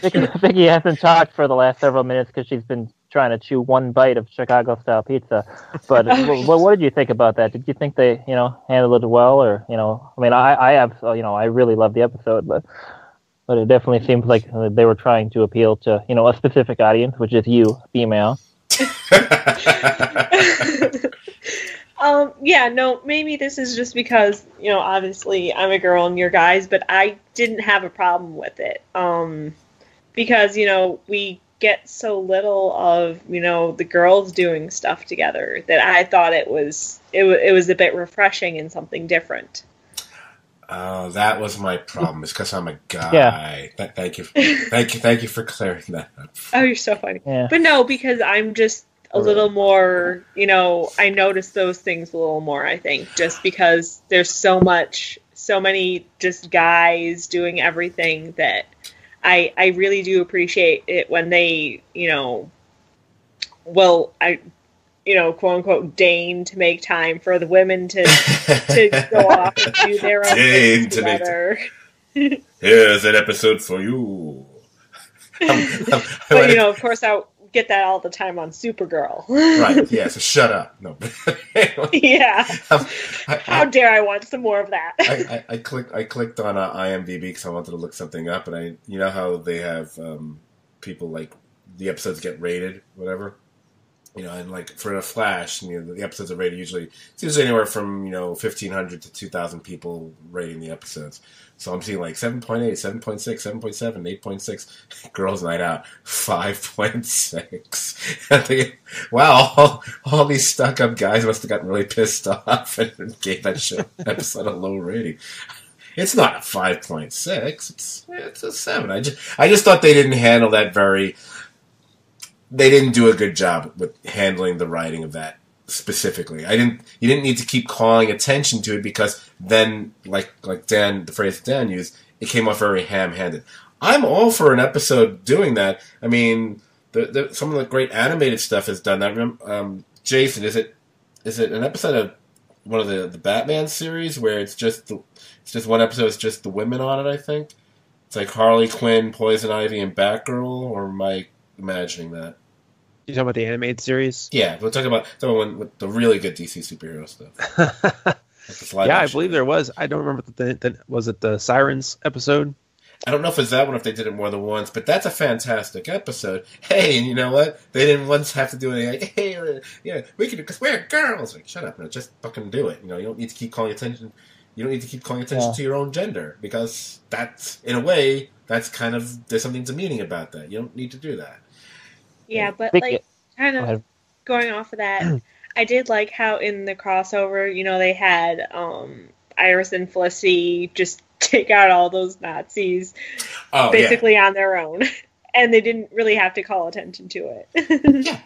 Vicki hasn't talked for the last several minutes because she's been trying to chew one bite of Chicago-style pizza. But what did you think about that? Did you think they, handled it well, or I mean, I really loved the episode, but it definitely seems like they were trying to appeal to a specific audience, which is you, female. Maybe this is just because, obviously I'm a girl and you're guys, but I didn't have a problem with it. Because, we get so little of, the girls doing stuff together that I thought it was a bit refreshing and something different. Oh, that was my problem. It's because I'm a guy. Yeah. Thank you for clearing that up. Oh, you're so funny. Yeah. But no, because I'm just a little more, I notice those things a little more, I think, just because there's so many just guys doing everything that I really do appreciate it when they, quote unquote, deign to make time for the women to go off and do their own things together. Here's an episode for you. But of course, I get that all the time on Supergirl. Right? Yeah. So shut up. No. Yeah. How dare I want some more of that? I clicked on IMDb because I wanted to look something up, and how they have people like the episodes get rated, whatever. And like for a Flash, the episodes are rated it's usually anywhere from 1,500 to 2,000 people rating the episodes. So I'm seeing like 7.8, 7.6, 7.7, 8.6. Girls' Night Out 5.6. I think, wow, all these stuck-up guys must have gotten really pissed off and gave that episode a low rating. It's not a 5.6. It's a 7. I just thought they didn't handle that very. They didn't do a good job with handling the writing of that specifically. You didn't need to keep calling attention to it because then, like Dan, the phrase Dan used, it came off very ham-handed. I'm all for an episode doing that. I mean, some of the great animated stuff has done that. Jason, is it is it an episode of one of the Batman series where it's just one episode, it's just the women on it, I think. It's like Harley Quinn, Poison Ivy, and Batgirl, or am I imagining that? You talking about the animated series? Yeah, we're talking about one with the really good DC superhero stuff. Like Yeah, I believe there was. I don't remember was it the Sirens episode? I don't know if it's that one, if they did it more than once, but that's a fantastic episode. Hey, and you know what? They didn't once have to do anything like, hey, yeah, we can, because we're girls. Like, shut up, no, just fucking do it. You know, you don't need to keep calling attention. You don't need to keep calling attention to your own gender, because that's, in a way, that's kind of, there's something demeaning about that. You don't need to do that. Yeah, but like, kind of going off of that, I did like how in the crossover, you know, they had Iris and Felicity just take out all those Nazis basically on their own. And they didn't really have to call attention to it. Yeah.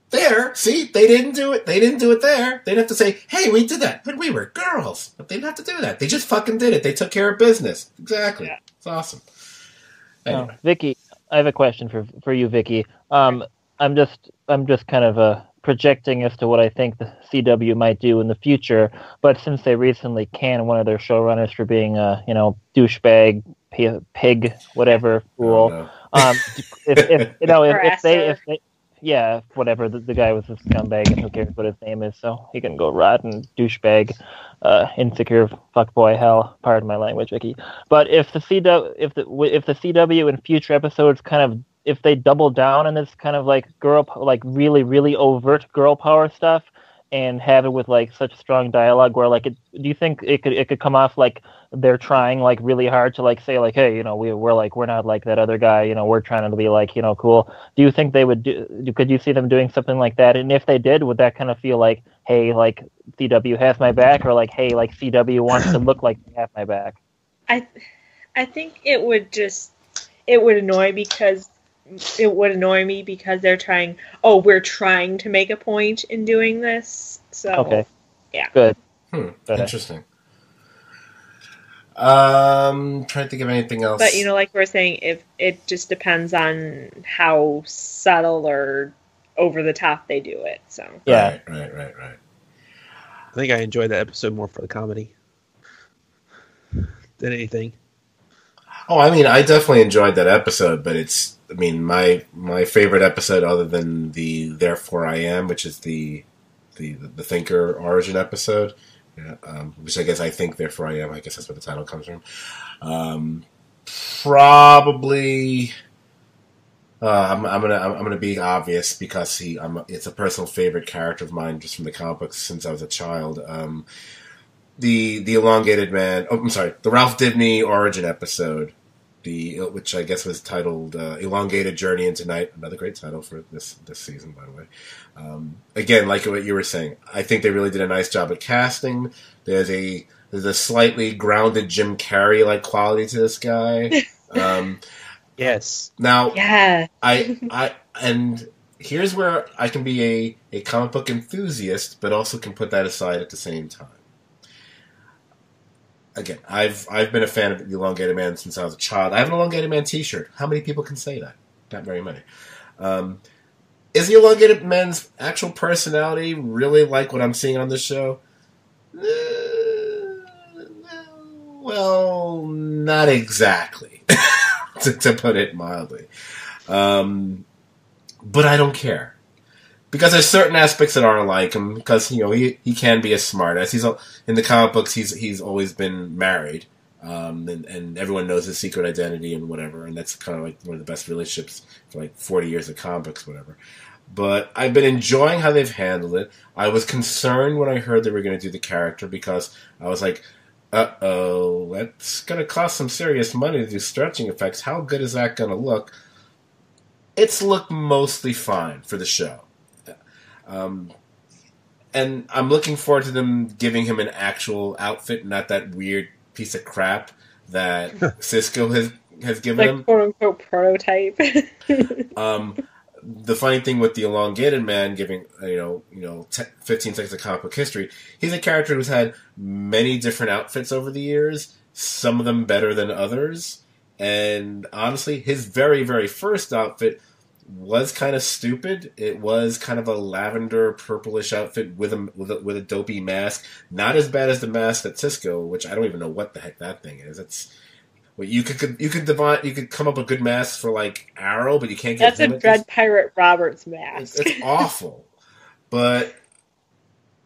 There, see, they didn't do it. They didn't do it there. They didn't have to say, hey, we did that when we were girls. But they didn't have to do that. They just fucking did it. They took care of business. Exactly. Yeah. It's awesome. Anyway. Vicki, I have a question for you, Vicki. I'm just kind of projecting as to what I think the CW might do in the future. But since they recently canned one of their showrunners for being a douchebag, pig, whatever fool, if they whatever, the guy was a scumbag, and who cares what his name is, so he can go rot and douchebag, insecure fuckboy hell. Pardon my language, Vicky. But if the CW in future episodes kind of, if they double down on this kind of like really, really overt girl power stuff, and have it with like such strong dialogue where like do you think it could come off like they're trying like really hard to like say like, hey, you know, we're not like that other guy, you know, we're trying to be like, you know, cool. Do you think they would could you see them doing something like that? And if they did, would that kind of feel like, hey, like CW has my back, or like, hey, like CW wants to look like they have my back? I think it would annoy me because they're trying. Oh, we're trying to make a point in doing this. So okay, yeah, good. Interesting. Trying to think of anything else. But like we were saying, if it just depends on how subtle or over the top they do it. So yeah, right. I think I enjoyed that episode more for the comedy than anything. Oh, I mean, I definitely enjoyed that episode, but it's, I mean, my favorite episode other than the Therefore I Am, which is the Thinker origin episode, which I guess I think Therefore I Am, I guess that's where the title comes from. Probably, I'm gonna be obvious because it's a personal favorite character of mine just from the comic books since I was a child. The Elongated Man. Oh, I'm sorry, the Ralph Dibny origin episode, which I guess was titled "Elongated Journey into Night." Another great title for this season, by the way. Again, like what you were saying, I think they really did a nice job at casting. There's a slightly grounded Jim Carrey like quality to this guy. Yes. Now, yeah. I and here's where I can be a comic book enthusiast, but also can put that aside at the same time. Again, I've been a fan of the Elongated Man since I was a child. I have an Elongated Man T-shirt. How many people can say that? Not very many. Is the Elongated Man's actual personality really like what I'm seeing on this show? Well, not exactly, to put it mildly. But I don't care. Because there's certain aspects that aren't like him. Because he can be a smartass. He's in the comic books. He's always been married, and everyone knows his secret identity and whatever. And that's kind of like one of the best relationships for like 40 years of comics, whatever. But I've been enjoying how they've handled it. I was concerned when I heard they were going to do the character because I was like, uh-oh, that's going to cost some serious money to do stretching effects. How good is that going to look? It's looked mostly fine for the show. And I'm looking forward to them giving him an actual outfit, not that weird piece of crap that Cisco has given him. Like quote-unquote prototype. The funny thing with the Elongated Man giving 15 seconds of comic book history, he's a character who's had many different outfits over the years, some of them better than others. And honestly, his very, very first outfit was kind of stupid. It was kind of a lavender purplish outfit with a dopey mask. Not as bad as the mask at Cisco, which I don't even know what the heck that thing is. It's well, you could come up with good masks for like Arrow, but you can't get that's a Dread Pirate Roberts mask. It's awful, but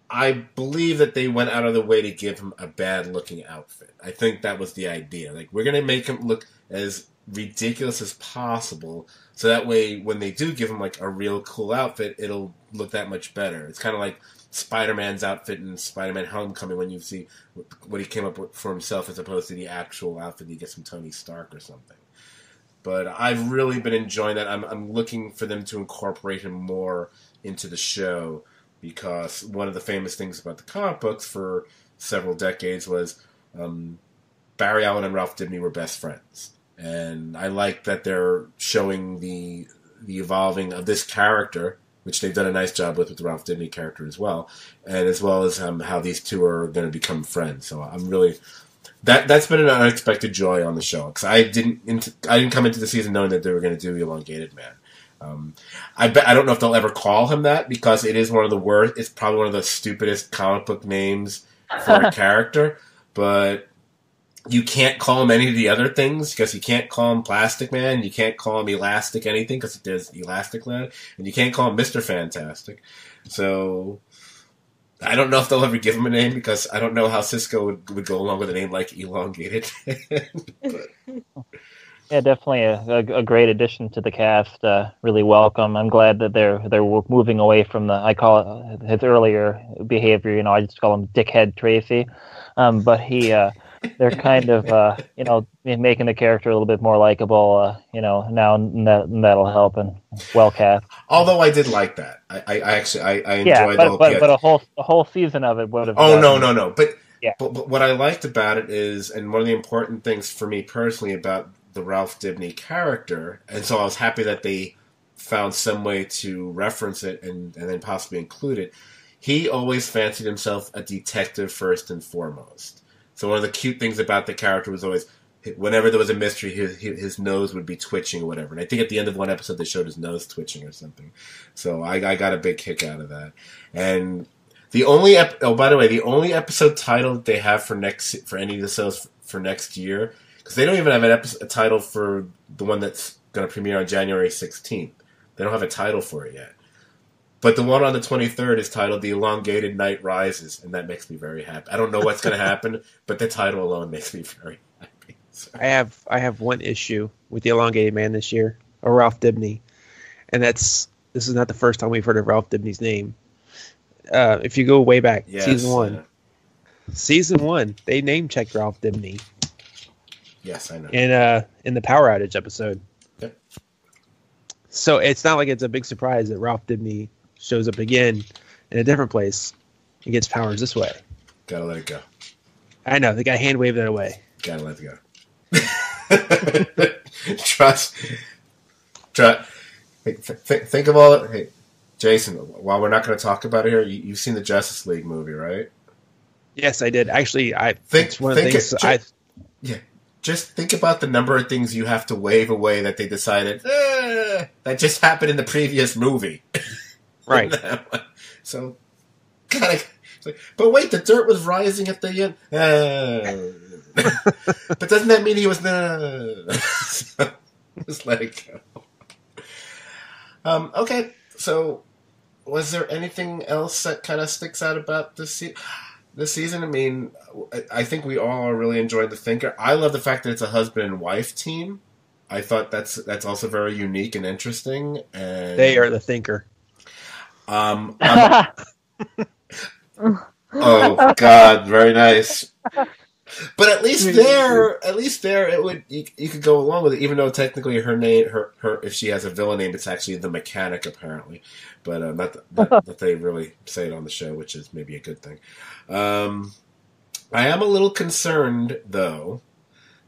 I believe that they went out of the way to give him a bad looking outfit. I think that was the idea. Like, we're going to make him look as ridiculous as possible, so that way when they do give him like a real cool outfit, it'll look that much better. It's kind of like Spider-Man's outfit in Spider-Man Homecoming, when you see what he came up with for himself as opposed to the actual outfit he gets from Tony Stark or something. But I've really been enjoying that. I'm looking for them to incorporate him more into the show, because one of the famous things about the comic books for several decades was Barry Allen and Ralph Dibny were best friends. And I like that they're showing the evolving of this character, which they've done a nice job with the Ralph Dibny character as well, and as well as how these two are going to become friends. So I'm really... That's been an unexpected joy on the show, because I didn't come into the season knowing that they were going to do Elongated Man. I don't know if they'll ever call him that, because it is one of the worst. It's probably one of the stupidest comic book names for a character. But you can't call him any of the other things, because you can't call him Plastic Man, you can't call him Elastic anything, because there's Elastic Lad, and you can't call him Mr. Fantastic. So I don't know if they'll ever give him a name, because I don't know how Cisco would go along with a name like Elongated. Yeah, definitely a great addition to the cast. Really welcome. I'm glad that they're moving away from I call it his earlier behavior. I just call him Dickhead Tracy, but they're kind of making the character a little bit more likable. Now and that'll help, and well cast. Although I did like that. I actually enjoyed the whole. But a whole season of it would have. Oh no! But yeah. But what I liked about it is, and one of the important things for me personally about the Ralph Dibny character, and so I was happy that they found some way to reference it and then possibly include it. He always fancied himself a detective first and foremost. So one of the cute things about the character was always, whenever there was a mystery, his nose would be twitching or whatever. And I think at the end of one episode they showed his nose twitching or something. So I got a big kick out of that. And the only the only episode title that they have for any of the shows for next year, because they don't even have a title for the one that's going to premiere on January 16th. They don't have a title for it yet. But the one on the 23rd is titled The Elongated Night Rises, and that makes me very happy. I don't know what's going to happen, but the title alone makes me very happy. So. I have one issue with The Elongated Man this year, or Ralph Dibny, and this is not the first time we've heard of Ralph Dibny's name. If you go way back, Season 1, they name-checked Ralph Dibny. Yes, I know. In the Power Outage episode. Yep. So it's not like it's a big surprise that Ralph Dibny shows up again in a different place and gets powers this way. Gotta let it go. I know, the guy hand waved it away. Gotta let it go. Trust. Think of all it. Hey, Jason, while we're not going to talk about it here, you've seen the Justice League movie, right? Yes, I did. Actually, just think about the number of things you have to wave away that they decided, that just happened in the previous movie. Right. So, kind of, but wait, the dirt was rising at the end. But doesn't that mean he was so, just let it go. Okay, so was there anything else that kind of sticks out about this season? I mean, I think we all are really enjoying The Thinker. I love the fact that it's a husband and wife team. I thought that's also very unique and interesting. And they are The Thinker. Oh God, very nice. But at least there, it would you could go along with it, even though technically her name, her if she has a villain name, it's actually the Mechanic apparently. But not that they really say it on the show, which is maybe a good thing. I am a little concerned though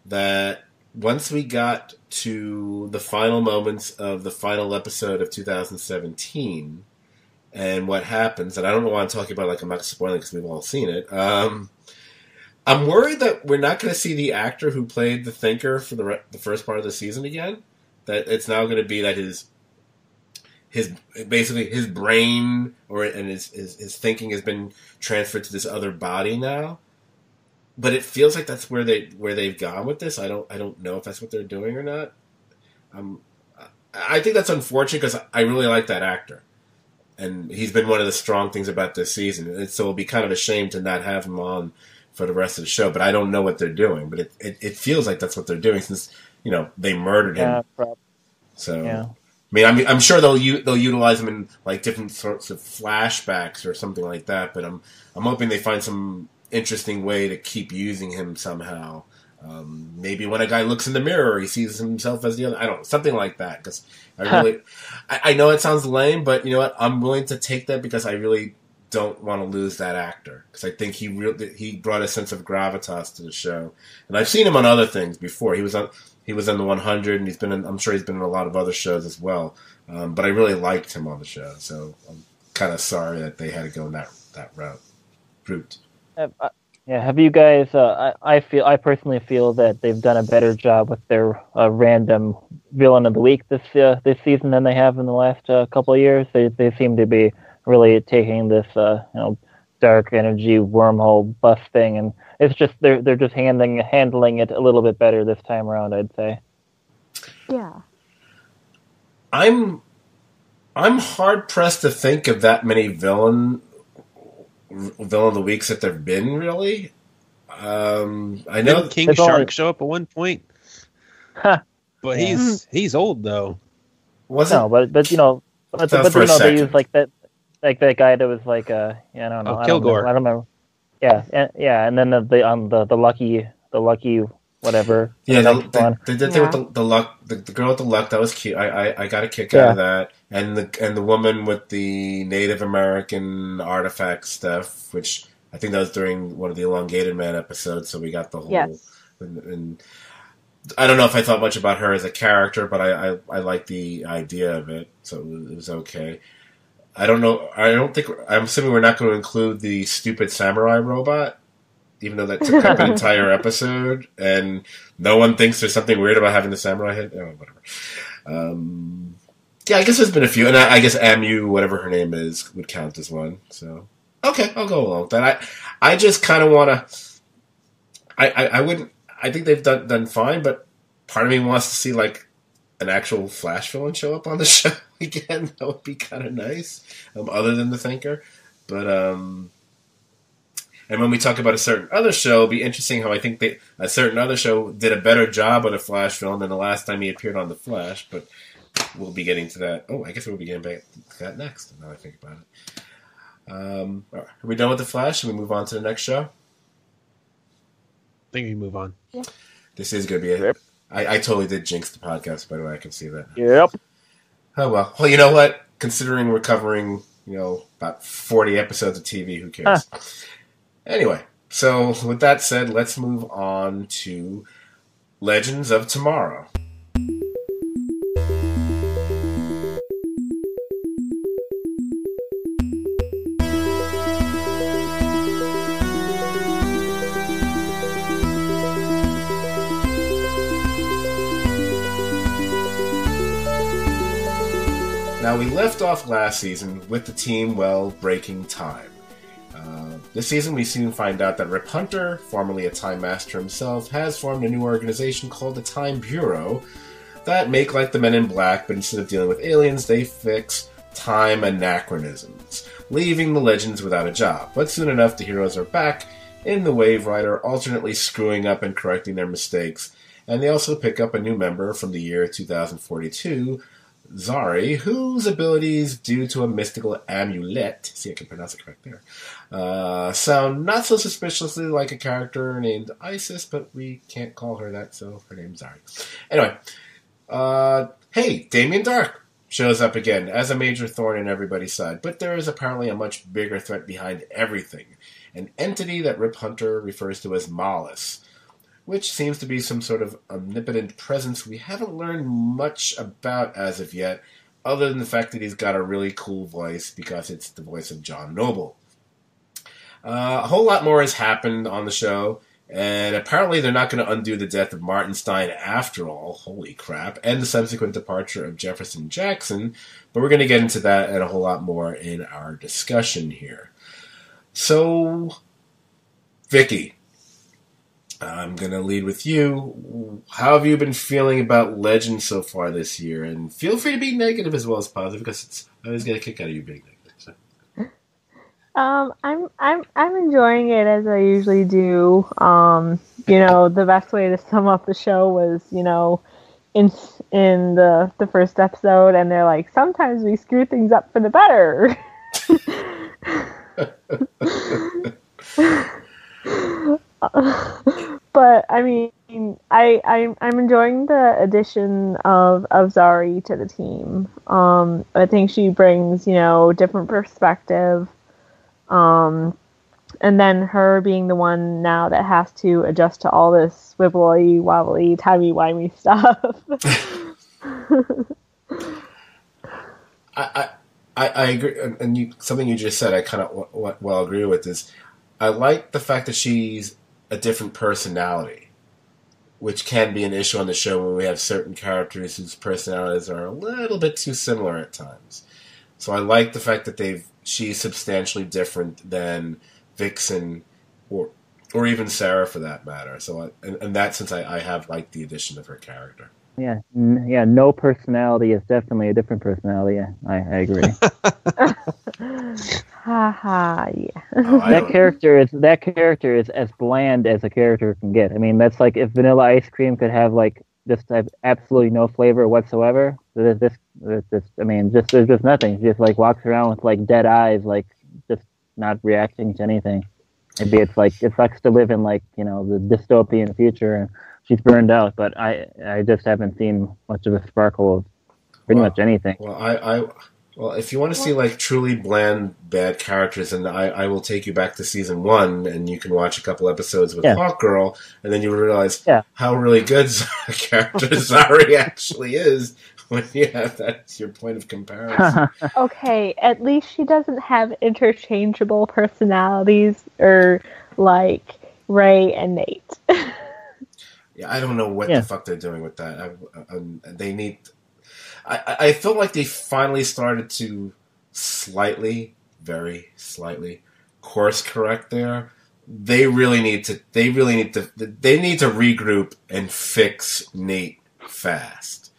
that once we got to the final moments of the final episode of 2017 and what happens, and I don't know why I'm talking about it, like I'm not spoiling because we've all seen it. I'm worried that we're not going to see the actor who played the Thinker for the first part of the season again. That it's now going to be that his his brain and his thinking has been transferred to this other body now. But it feels like that's where they've gone with this. I don't know if that's what they're doing or not. I think that's unfortunate because I really like that actor, and he's been one of the strong things about this season. And so it'll be kind of a shame to not have him on for the rest of the show. But I don't know what they're doing. But it feels like that's what they're doing since they murdered him. So yeah. I mean, I'm sure they'll utilize him in like different sorts of flashbacks or something like that. But I'm hoping they find some interesting way to keep using him somehow. Maybe when a guy looks in the mirror, he sees himself as the other. I don't know, something like that. Because I know it sounds lame, but you know what? I'm willing to take that because I really don't want to lose that actor because I think he brought a sense of gravitas to the show, and I've seen him on other things before. He was on the 100, and I'm sure he's been in a lot of other shows as well. But I really liked him on the show, so I'm kind of sorry that they had to go that route. Yeah, have you guys? I personally feel that they've done a better job with their random villain of the week this season than they have in the last couple of years. They seem to be really taking this dark energy wormhole bus thing, and it's just they're just handling it a little bit better this time around, I'd say. Yeah. I'm hard pressed to think of that many villain of the weeks that there've been, really. I know didn't King Shark show up at one point, but he's old though. No, but they use like that guy that was like I don't know, Kilgore. I don't remember. Yeah, and then the lucky whatever. Yeah, they did that with the girl with the luck. That was cute. I got a kick out of that, and the woman with the Native American artifact stuff, which I think that was during one of the Elongated Man episodes. So we got the whole. Yes. And I don't know if I thought much about her as a character, but I like the idea of it, so it was okay. I don't know. I'm assuming we're not going to include the stupid samurai robot, even though that took up an entire episode, and no one thinks there's something weird about having the samurai head. Oh, whatever. I guess there's been a few, and I guess Amu, whatever her name is, would count as one. So, okay, I'll go along with that. I just kind of want to. I wouldn't. I think they've done fine, but part of me wants to see like an actual Flash villain show up on the show again. That would be kind of nice, other than the Thinker. But and when we talk about a certain other show, it'll be interesting how I think a certain other show did a better job of the Flash villain than the last time he appeared on the Flash. But we'll be getting to that. Oh, I guess we'll be getting back to that next. Now I think about it. All right. Are we done with the Flash? Should we move on to the next show? I think we can move on. Yeah. This is going to be it. Yep. I totally did jinx the podcast, by the way. I can see that. Yep. Oh, well. Well, you know what? Considering we're covering, about 40 episodes of TV, who cares? Anyway, so with that said, let's move on to Legends of Tomorrow. Now, we left off last season with the team, breaking time. This season, we soon find out that Rip Hunter, formerly a Time Master himself, has formed a new organization called the Time Bureau that make like the Men in Black, but instead of dealing with aliens, they fix time anachronisms, leaving the Legends without a job. But soon enough, the heroes are back in the Wave Rider, alternately screwing up and correcting their mistakes, and they also pick up a new member from the year 2042, Zari, whose abilities, due to a mystical amulet, see I can pronounce it correct there, sound not so suspiciously like a character named Isis, but we can't call her that, so her name's Zari. Anyway, hey, Damien Dark shows up again as a major thorn in everybody's side, but there is apparently a much bigger threat behind everything, an entity that Rip Hunter refers to as Malice, which seems to be some sort of omnipotent presence we haven't learned much about as of yet, other than the fact that he's got a really cool voice because it's the voice of John Noble. A whole lot more has happened on the show, And apparently they're not going to undo the death of Martin Stein after all. Holy crap. And the subsequent departure of Jefferson Jackson. But we're going to get into that and a whole lot more in our discussion here. So, Vicki, I'm going to lead with you. How have you been feeling about Legend so far this year? And feel free to be negative as well as positive, because I always get a kick out of you being negative. So. I'm enjoying it as I usually do. The best way to sum up the show was, in the first episode, and they're like, sometimes we screw things up for the better. But I mean, I'm enjoying the addition of Zari to the team. I think she brings, different perspective. And then her being the one now that has to adjust to all this wibbly wobbly, timey-wimey stuff. I agree, and something you just said I kind of well agree with is I like the fact that she's a different personality, which can be an issue on the show when we have certain characters whose personalities are a little bit too similar at times. So I like the fact that she's substantially different than Vixen or even Sarah for that matter. So in that sense, I have liked the addition of her character. Yeah, no personality is definitely a different personality. Yeah, I agree. Haha, yeah. That character is as bland as a character can get. I mean, that's like if Vanilla Ice Cream could have just have absolutely no flavor whatsoever. There's just nothing. She just walks around with dead eyes, just not reacting to anything. Maybe it's it sucks to live in the dystopian future and she's burned out, but I just haven't seen much of a sparkle of pretty much anything. Well, if you want to see truly bland bad characters, and I will take you back to season 1, and you can watch a couple episodes with Hawk Girl, and then you realize how really good a character Zari actually is when you have that's your point of comparison. Okay, at least she doesn't have interchangeable personalities or Ray and Nate. Yeah, I don't know what the fuck they're doing with that. They need. I feel like they finally started to very slightly, course correct there. They need to regroup and fix Nate fast,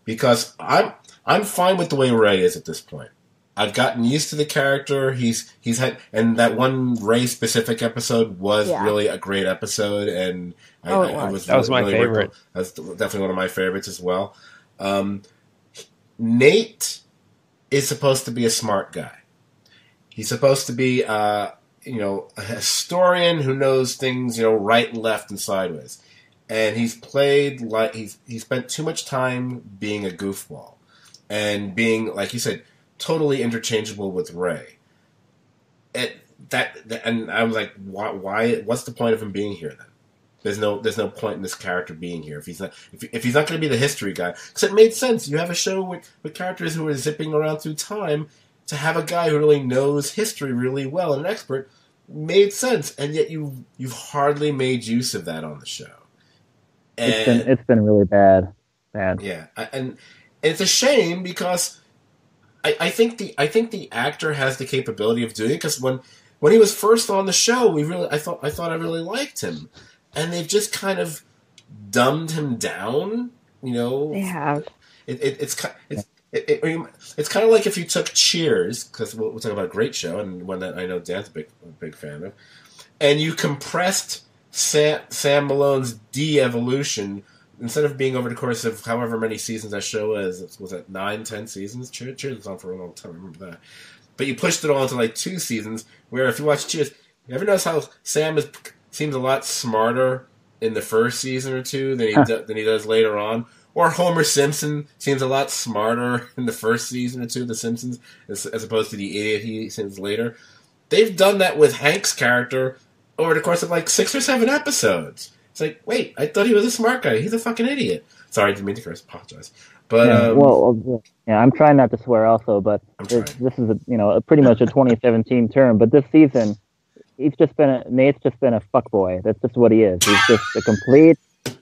because I'm fine with the way Ray is at this point. I've gotten used to the character. He's had, and that one Ray specific episode was really a great episode, and that was my favorite. That's definitely one of my favorites as well. Nate is supposed to be a smart guy. He's supposed to be a historian who knows things right and left and sideways, and he's played he spent too much time being a goofball and being, like you said, totally interchangeable with Ray. And I was like, why? What's the point of him being here then? There's no point in this character being here if he's not going to be the history guy. Because it made sense. You have a show with characters who are zipping around through time. To have a guy who really knows history really well and an expert made sense, and yet you've hardly made use of that on the show. And it's been really bad. Yeah, and it's a shame because I think the actor has the capability of doing it, because when he was first on the show, I thought I really liked him, and they've just kind of dumbed him down. They have. It's kind of like if you took Cheers, because we'll talk about a great show and one that I know Dan's a big fan of, and you compressed Sam Malone's de-evolution. Instead of being over the course of however many seasons that show is, was it 9, 10 seasons? Cheers was on for a long time, I remember that. But you pushed it all into 2 seasons, where if you watch Cheers, you ever notice how Sam seems a lot smarter in the first season or 2 than he does later on? Or Homer Simpson seems a lot smarter in the first season or 2 of The Simpsons as opposed to the idiot he seems later. They've done that with Hank's character over the course of 6 or 7 episodes. It's wait, I thought he was a smart guy. He's a fucking idiot. Sorry, I didn't mean to curse. Apologize. But I'm trying not to swear also, but this is pretty much a 2017 term. But this season, Nate's just been a fuckboy. That's just what he is. He's just a complete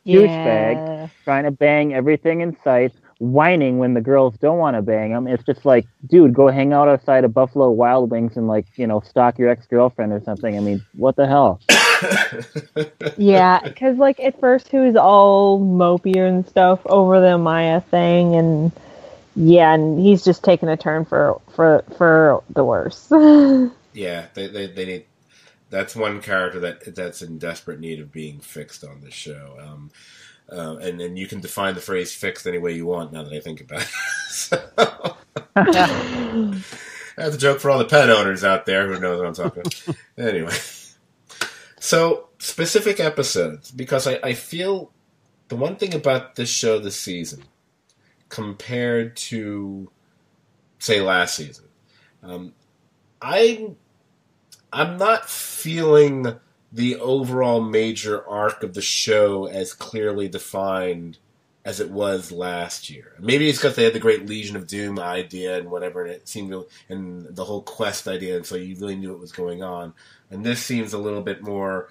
douchebag, trying to bang everything in sight, whining when the girls don't want to bang him. It's just like, dude, go hang out outside of Buffalo Wild Wings and, like, you know, stalk your ex-girlfriend or something. I mean, what the hell? Yeah, because, like, at first he was all mopey and stuff over the Maya thing, and yeah, and he's just taken a turn for the worse. Yeah, they need. That's one character that's in desperate need of being fixed on this show. And then you can define the phrase "fixed" any way you want. Now that I think about it, so, that's a joke for all the pet owners out there who knows what I'm talking about. Anyway, so specific episodes, because I feel the one thing about this show this season compared to, say, last season, I'm not feeling the overall major arc of the show as clearly defined as it was last year. Maybe it's because they had the Great Legion of Doom idea and whatever, and it seemed to, and the whole quest idea, and so you really knew what was going on. And this seems a little bit more,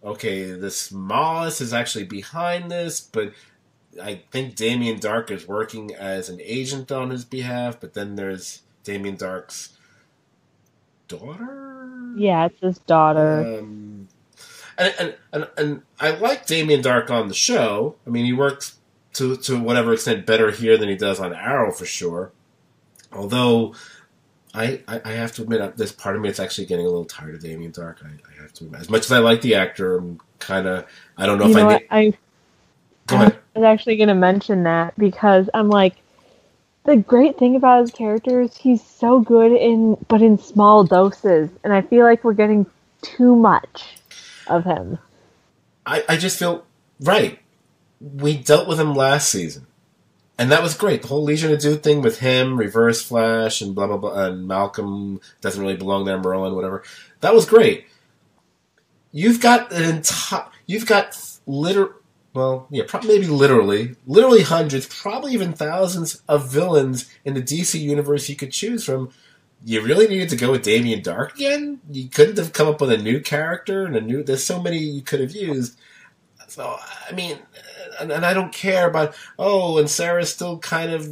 okay, this Moss is actually behind this, but I think Damien Dark is working as an agent on his behalf, but then there's Damien Dark's daughter? Yeah, it's his daughter. And I like Damien Dark on the show. I mean, he works to whatever extent better here than he does on Arrow for sure. Although I have to admit, there's part of me that's actually getting a little tired of Damien Dark. I have to admit, as much as I like the actor, I'm kind of, I don't know if Go ahead. I was actually going to mention that because I'm like, the great thing about his character is he's so good but in small doses, and I feel like we're getting too much of him. I just feel, right, we dealt with him last season, and that was great. The whole Legion of Doom thing with him, Reverse Flash, and blah, blah, blah, and Malcolm doesn't really belong there, Merlin, whatever. That was great. You've got maybe literally hundreds, probably even thousands of villains in the DC universe you could choose from. You really needed to go with Damien Dark again? You couldn't have come up with a new character and there's so many you could have used. So, I mean, and I don't care about, and Sarah's still kind of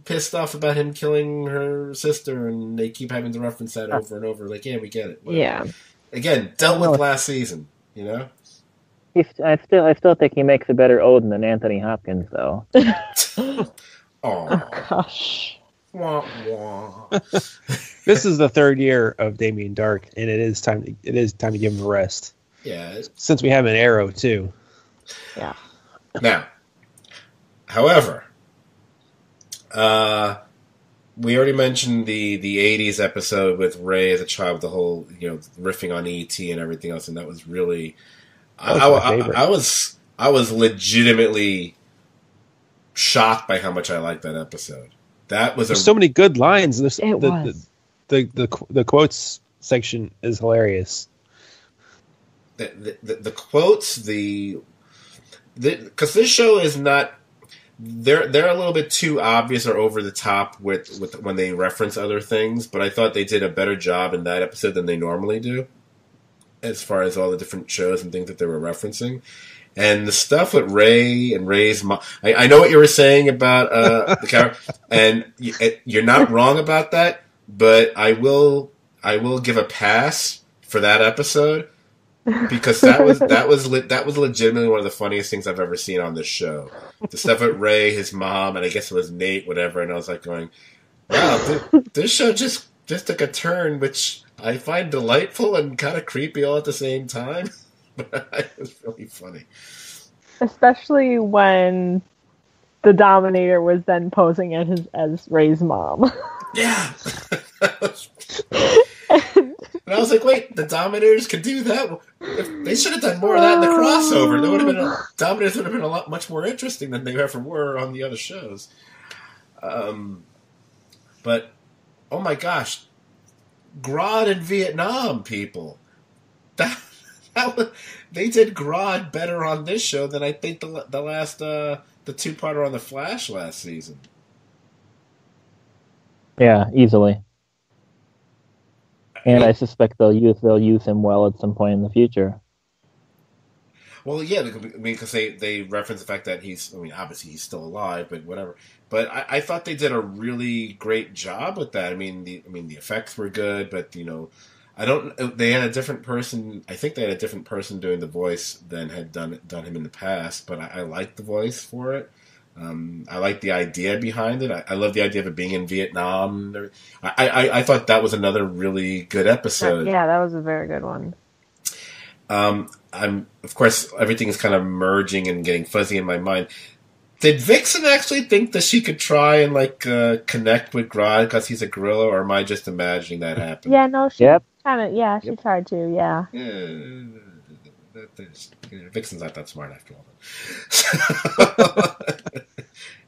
pissed off about him killing her sister, and they keep having to reference that over and over. Like, yeah, we get it. Whatever. Yeah. Again, dealt with last season, you know? I still think he makes a better Odin than Anthony Hopkins, though. Oh, gosh. Wah, wah. This is the third year of Damien Dark, and it is time to give him a rest. Yeah. Since we have an Arrow too. Yeah. Now, however, we already mentioned the 80s episode with Ray as a child, with the whole, riffing on E.T. and everything else, and that was really, I was legitimately shocked by how much I liked that episode. There's so many good lines. The quotes section is hilarious. The quotes, because this show is not, they're a little bit too obvious or over the top with when they reference other things, but I thought they did a better job in that episode than they normally do, as far as all the different shows and things that they were referencing. And the stuff with Ray and Ray's mom, I know what you were saying about the character, and you're not wrong about that, but I will give a pass for that episode, because that was legitimately one of the funniest things I've ever seen on this show. The stuff with Ray, his mom, and I guess it was Nate, whatever, and I was like going, wow, this show just took a turn, which I find delightful and kind of creepy all at the same time. But it was really funny. Especially when the Dominator was then posing as Ray's mom. Yeah. And I was like, wait, the Dominators could do that? They should have done more of that in the crossover. Dominators would have been a lot much more interesting than they ever were on the other shows. But, oh my gosh, Grodd in Vietnam, people. They did Grodd better on this show than I think the last the two-parter on The Flash last season. Yeah, easily. And I suspect they'll use him well at some point in the future. Well, yeah, because they reference the fact that obviously he's still alive, but whatever. But I thought they did a really great job with that. The effects were good, but I don't. They had a different person. I think they had a different person doing the voice than had done him in the past. But I liked the voice for it. I like the idea behind it. I love the idea of it being in Vietnam. I thought that was another really good episode. Yeah, that was a very good one. Of course, everything is kind of merging and getting fuzzy in my mind. Did Vixen actually think that she could try and connect with Grodd because he's a gorilla, or am I just imagining that happen? Yeah, no, she Yep. kind of, she tried to, yeah. Vixen's not that smart after all.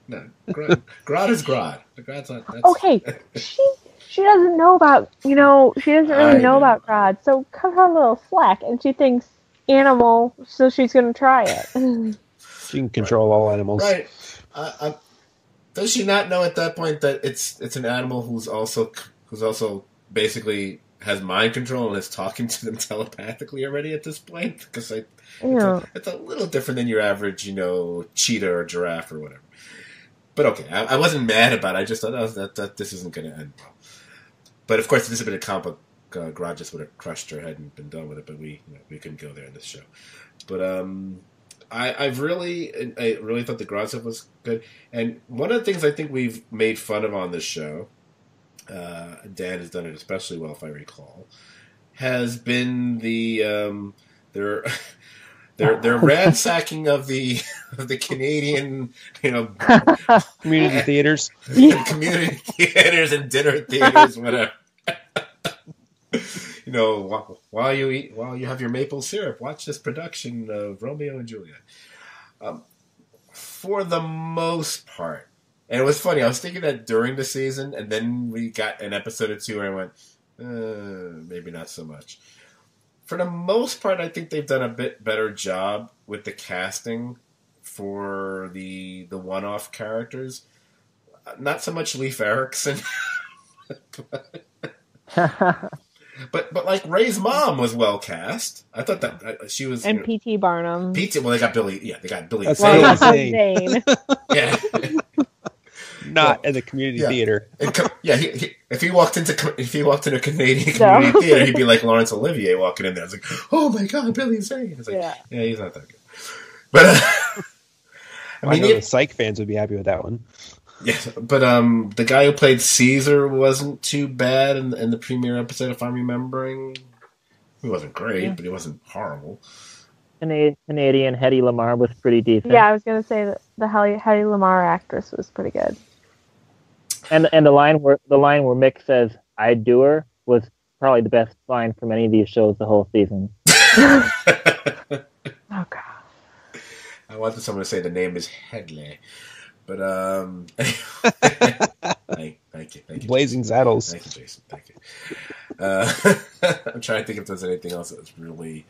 No, Grodd is Grodd. Grodd's not. That's... Okay, she doesn't know about, she doesn't really know about Grodd, so cut her a little slack, and she thinks animal, so she's going to try it. She can control all animals. Right. Does she not know at that point that it's an animal who's also basically has mind control and is talking to them telepathically already at this point? Because it's a little different than your average, cheetah or giraffe or whatever. But okay, I wasn't mad about it. I just thought that this isn't going to end well. But of course, if this had been a comic book, Grodd just would have crushed her head and been done with it. But we couldn't go there in this show. But I really thought the Grodd stuff was good. And one of the things I think we've made fun of on this show, Dan has done it especially well, if I recall, has been their ransacking of the Canadian Community theaters, community theaters and dinner theaters, whatever. While you have your maple syrup, watch this production of Romeo and Juliet. For the most part, and it was funny. I was thinking that during the season, and then we got an episode or two where I went, maybe not so much. For the most part, I think they've done a bit better job with the casting for the one-off characters. Not so much Leif Erikson. But like Ray's mom was well cast. I thought that she was. And P.T. Barnum. Well, they got Billy. Yeah, they got Billy. That's Well, Zane. Yeah. Not in the community theater. If he walked into a Canadian community theater, he'd be like Laurence Olivier walking in there. It's like, oh my god, Billy Zane. It's like, yeah, he's not that good. But I know the Psych fans would be happy with that one. Yes, but the guy who played Caesar wasn't too bad in the premiere episode, if I'm remembering. He wasn't great, but he wasn't horrible. Canadian Hedy Lamarr was pretty decent. Yeah, I was going to say that the Hedy Lamarr actress was pretty good. And the line where Mick says "I'd do her" was probably the best line from any of these shows the whole season. Oh god! I wanted someone to say the name is Headley. But thank you, Blazing Saddles. Thank you, Jason. Thank you. I'm trying to think if there's anything else that really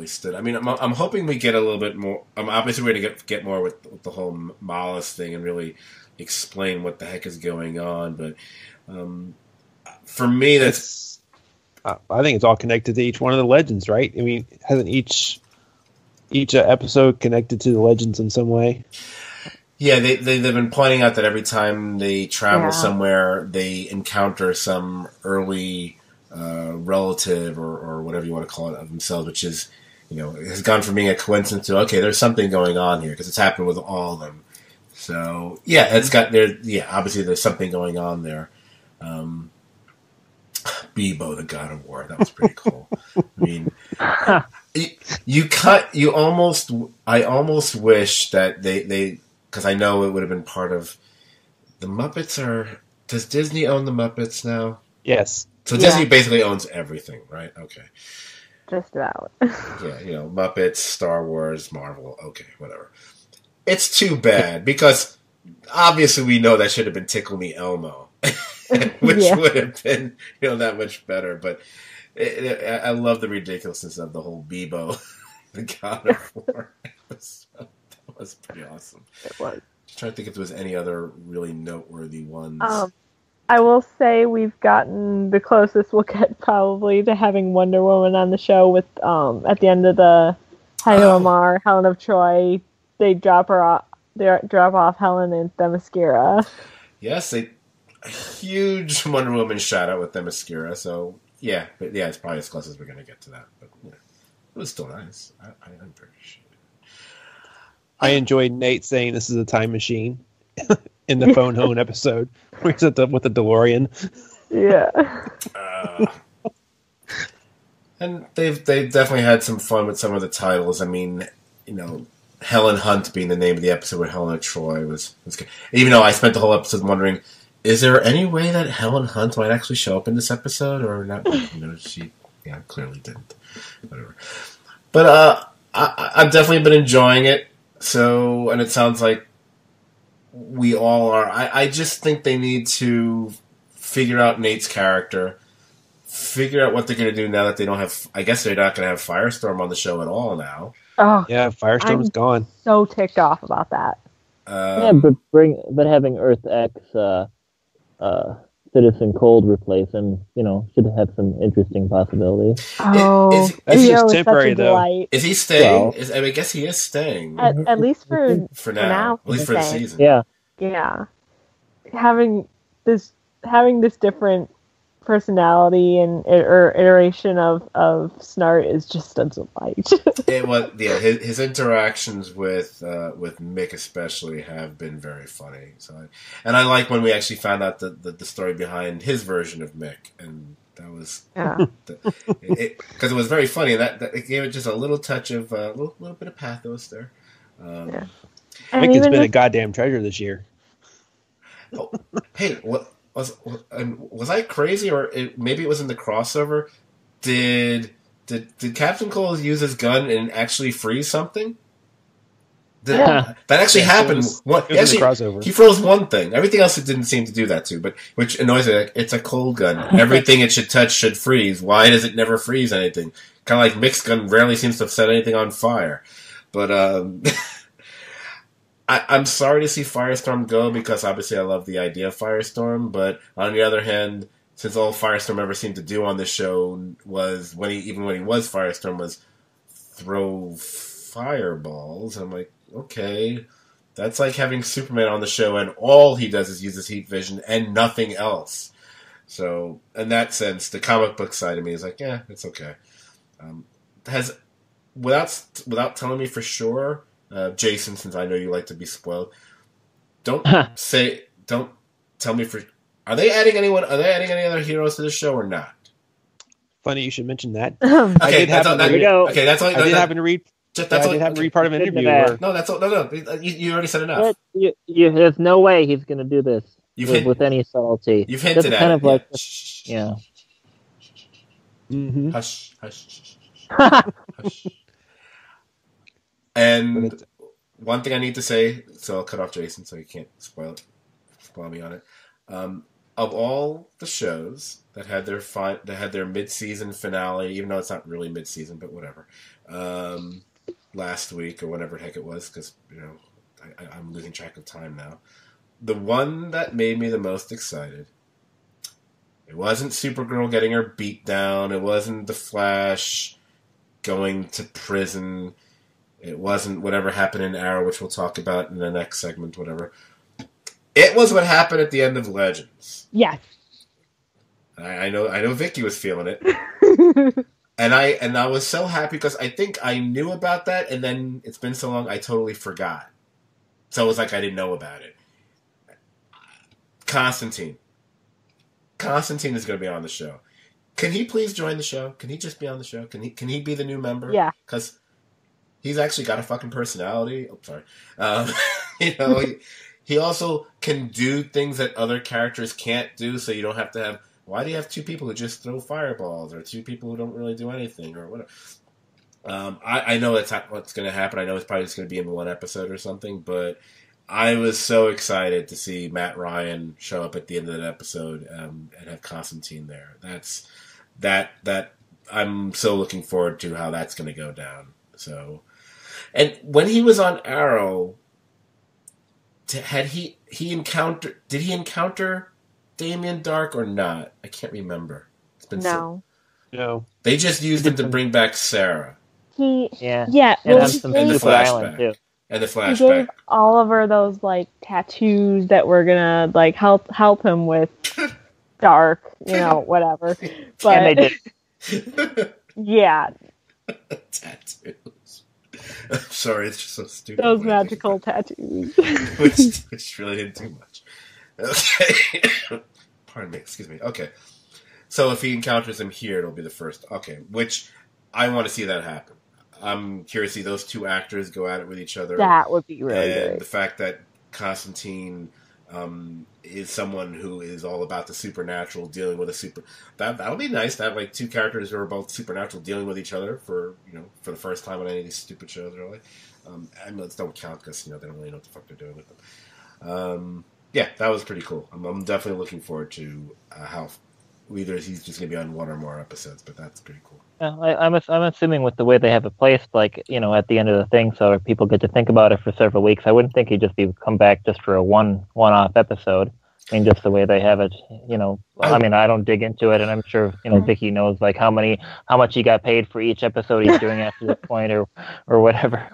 stood. I mean, I'm hoping we get a little bit more. Obviously, we're going to get more with the whole Mollis thing and really explain what the heck is going on. But for me, that's. I think it's all connected to each one of the legends, right? I mean, hasn't each episode connected to the legends in some way? Yeah, they've been pointing out that every time they travel somewhere, they encounter some early relative or whatever you want to call it of themselves, which is, has gone from being a coincidence to, okay, there's something going on here because it's happened with all of them. So, obviously there's something going on there. Bebo, the God of War, that was pretty cool. I mean, I almost wish that they because I know it would have been part of the Muppets. Does Disney own the Muppets now? Yes. So Disney basically owns everything, right? Okay. Just about. Yeah, Muppets, Star Wars, Marvel. Okay, whatever. It's too bad because obviously we know that should have been Tickle Me Elmo, which would have been that much better. But I love the ridiculousness of the whole Bebo, the God of War episode. That was pretty awesome. It was. Just trying to think if there was any other really noteworthy ones. I will say we've gotten the closest we'll get probably to having Wonder Woman on the show with at the end of the Heidi Lamar, Helen of Troy, they drop off Helen and Themyscira. Yes, a huge Wonder Woman shout out with Themyscira. So yeah, it's probably as close as we're gonna get to that. But yeah, it was still nice. I appreciate it. I enjoyed Nate saying this is a time machine in the Phone Home episode where he's with the DeLorean. Yeah. And they've definitely had some fun with some of the titles. I mean, Helen Hunt being the name of the episode with Helen of Troy was good. Even though I spent the whole episode wondering, is there any way that Helen Hunt might actually show up in this episode or not? She clearly didn't. Whatever. But I've definitely been enjoying it. So, and it sounds like we all are. I just think they need to figure out Nate's character, figure out what they're going to do now that they don't have. I guess they're not going to have Firestorm on the show at all now. Oh yeah, Firestorm's gone. So ticked off about that. But having Earth X Citizen Cold replace him, should have some interesting possibilities. Oh, that's just temporary though. Is he staying? I guess he is staying. At least for now. At least for the season. Yeah. Yeah. Having this different personality or iteration of Snart is just a delight. His interactions with Mick especially have been very funny. So, and I like when we actually found out the story behind his version of Mick, and that was because it was very funny. That it gave it just a little touch of a little bit of pathos there. Yeah. Mick has been a goddamn treasure this year. Oh, hey, what? Was I crazy, or maybe it was in the crossover? Did Captain Cole use his gun and actually freeze something? That actually happened. It was in the crossover. He froze one thing. Everything else it didn't seem to do that to, but which annoys me. Like, it's a cold gun. Everything it should touch should freeze. Why does it never freeze anything? Kind of like Mick's gun rarely seems to set anything on fire. But I'm sorry to see Firestorm go because obviously I love the idea of Firestorm, but on the other hand, since all Firestorm ever seemed to do on this show was when he was Firestorm was throw fireballs, I'm like, okay, that's like having Superman on the show and all he does is use his heat vision and nothing else. So in that sense, the comic book side of me is like, yeah, it's okay. Without telling me for sure. Jason, since I know you like to be spoiled, don't tell me for. Are they adding any other heroes to the show or not? Funny you should mention that. Okay, that's all. Okay, that's all. I did happen to read. I did happen to read part of an interview. No, that's all. No. You already said enough. There's no way he's going to do this with any subtlety. You've hinted at kind it. Of like, yeah. Mm-hmm. Hush, hush. And one thing I need to say, so I'll cut off Jason so you can't spoil me on it. Of all the shows that had their mid-season finale, even though it's not really mid-season, but whatever, last week or whatever the heck it was, because I'm losing track of time now. The one that made me the most excited, it wasn't Supergirl getting her beat down. It wasn't the Flash going to prison. It wasn't whatever happened in Arrow, which we'll talk about in the next segment, whatever. It was what happened at the end of Legends. Yes. I know Vicki was feeling it. and I was so happy because I think I knew about that, and then it's been so long I totally forgot. So it was like I didn't know about it. Constantine is going to be on the show. Can he please join the show? Can he just be on the show? Can he be the new member? Yeah. Because he's actually got a fucking personality. Oh, sorry. He also can do things that other characters can't do, so you don't have to have... Why do you have two people who just throw fireballs, or two people who don't really do anything, or whatever? I know that's not what's going to happen. I know it's probably just going to be in one episode or something, but I was so excited to see Matt Ryan show up at the end of that episode and have Constantine there. That I'm so looking forward to how that's going to go down. So, and when he was on Arrow, did he encounter Damien Dark or not? I can't remember. It's been No. No. They just used him to bring back Sarah. Yeah. And Well, on some Stupid Island too. And the he flashback. gave Oliver those like tattoos that were gonna like help him with Dark, whatever. But And they did. yeah, Tattoos. I'm sorry, it's just so stupid. those magical tattoos. which really didn't do much. Okay. Pardon me, excuse me. Okay. So if he encounters him here, it'll be the first. Okay, which I want to see that happen. I'm curious to see those two actors go at it with each other. That would be really and great. the fact that Constantine is someone who is all about the supernatural, dealing with a super. That'll be nice to have like two characters who are both supernatural dealing with each other for the first time on any of these stupid shows, really. And let's don't count because they don't really know what the fuck they're doing with them. Yeah, that was pretty cool. I'm definitely looking forward to how either he's just going to be on one or more episodes, but that's pretty cool. I'm assuming with the way they have it placed, like at the end of the thing, so people get to think about it for several weeks. I wouldn't think he'd just come back just for a one-off episode. I mean, just the way they have it, I mean, I don't dig into it, and I'm sure Vicki knows like how much he got paid for each episode he's doing after this point, or whatever.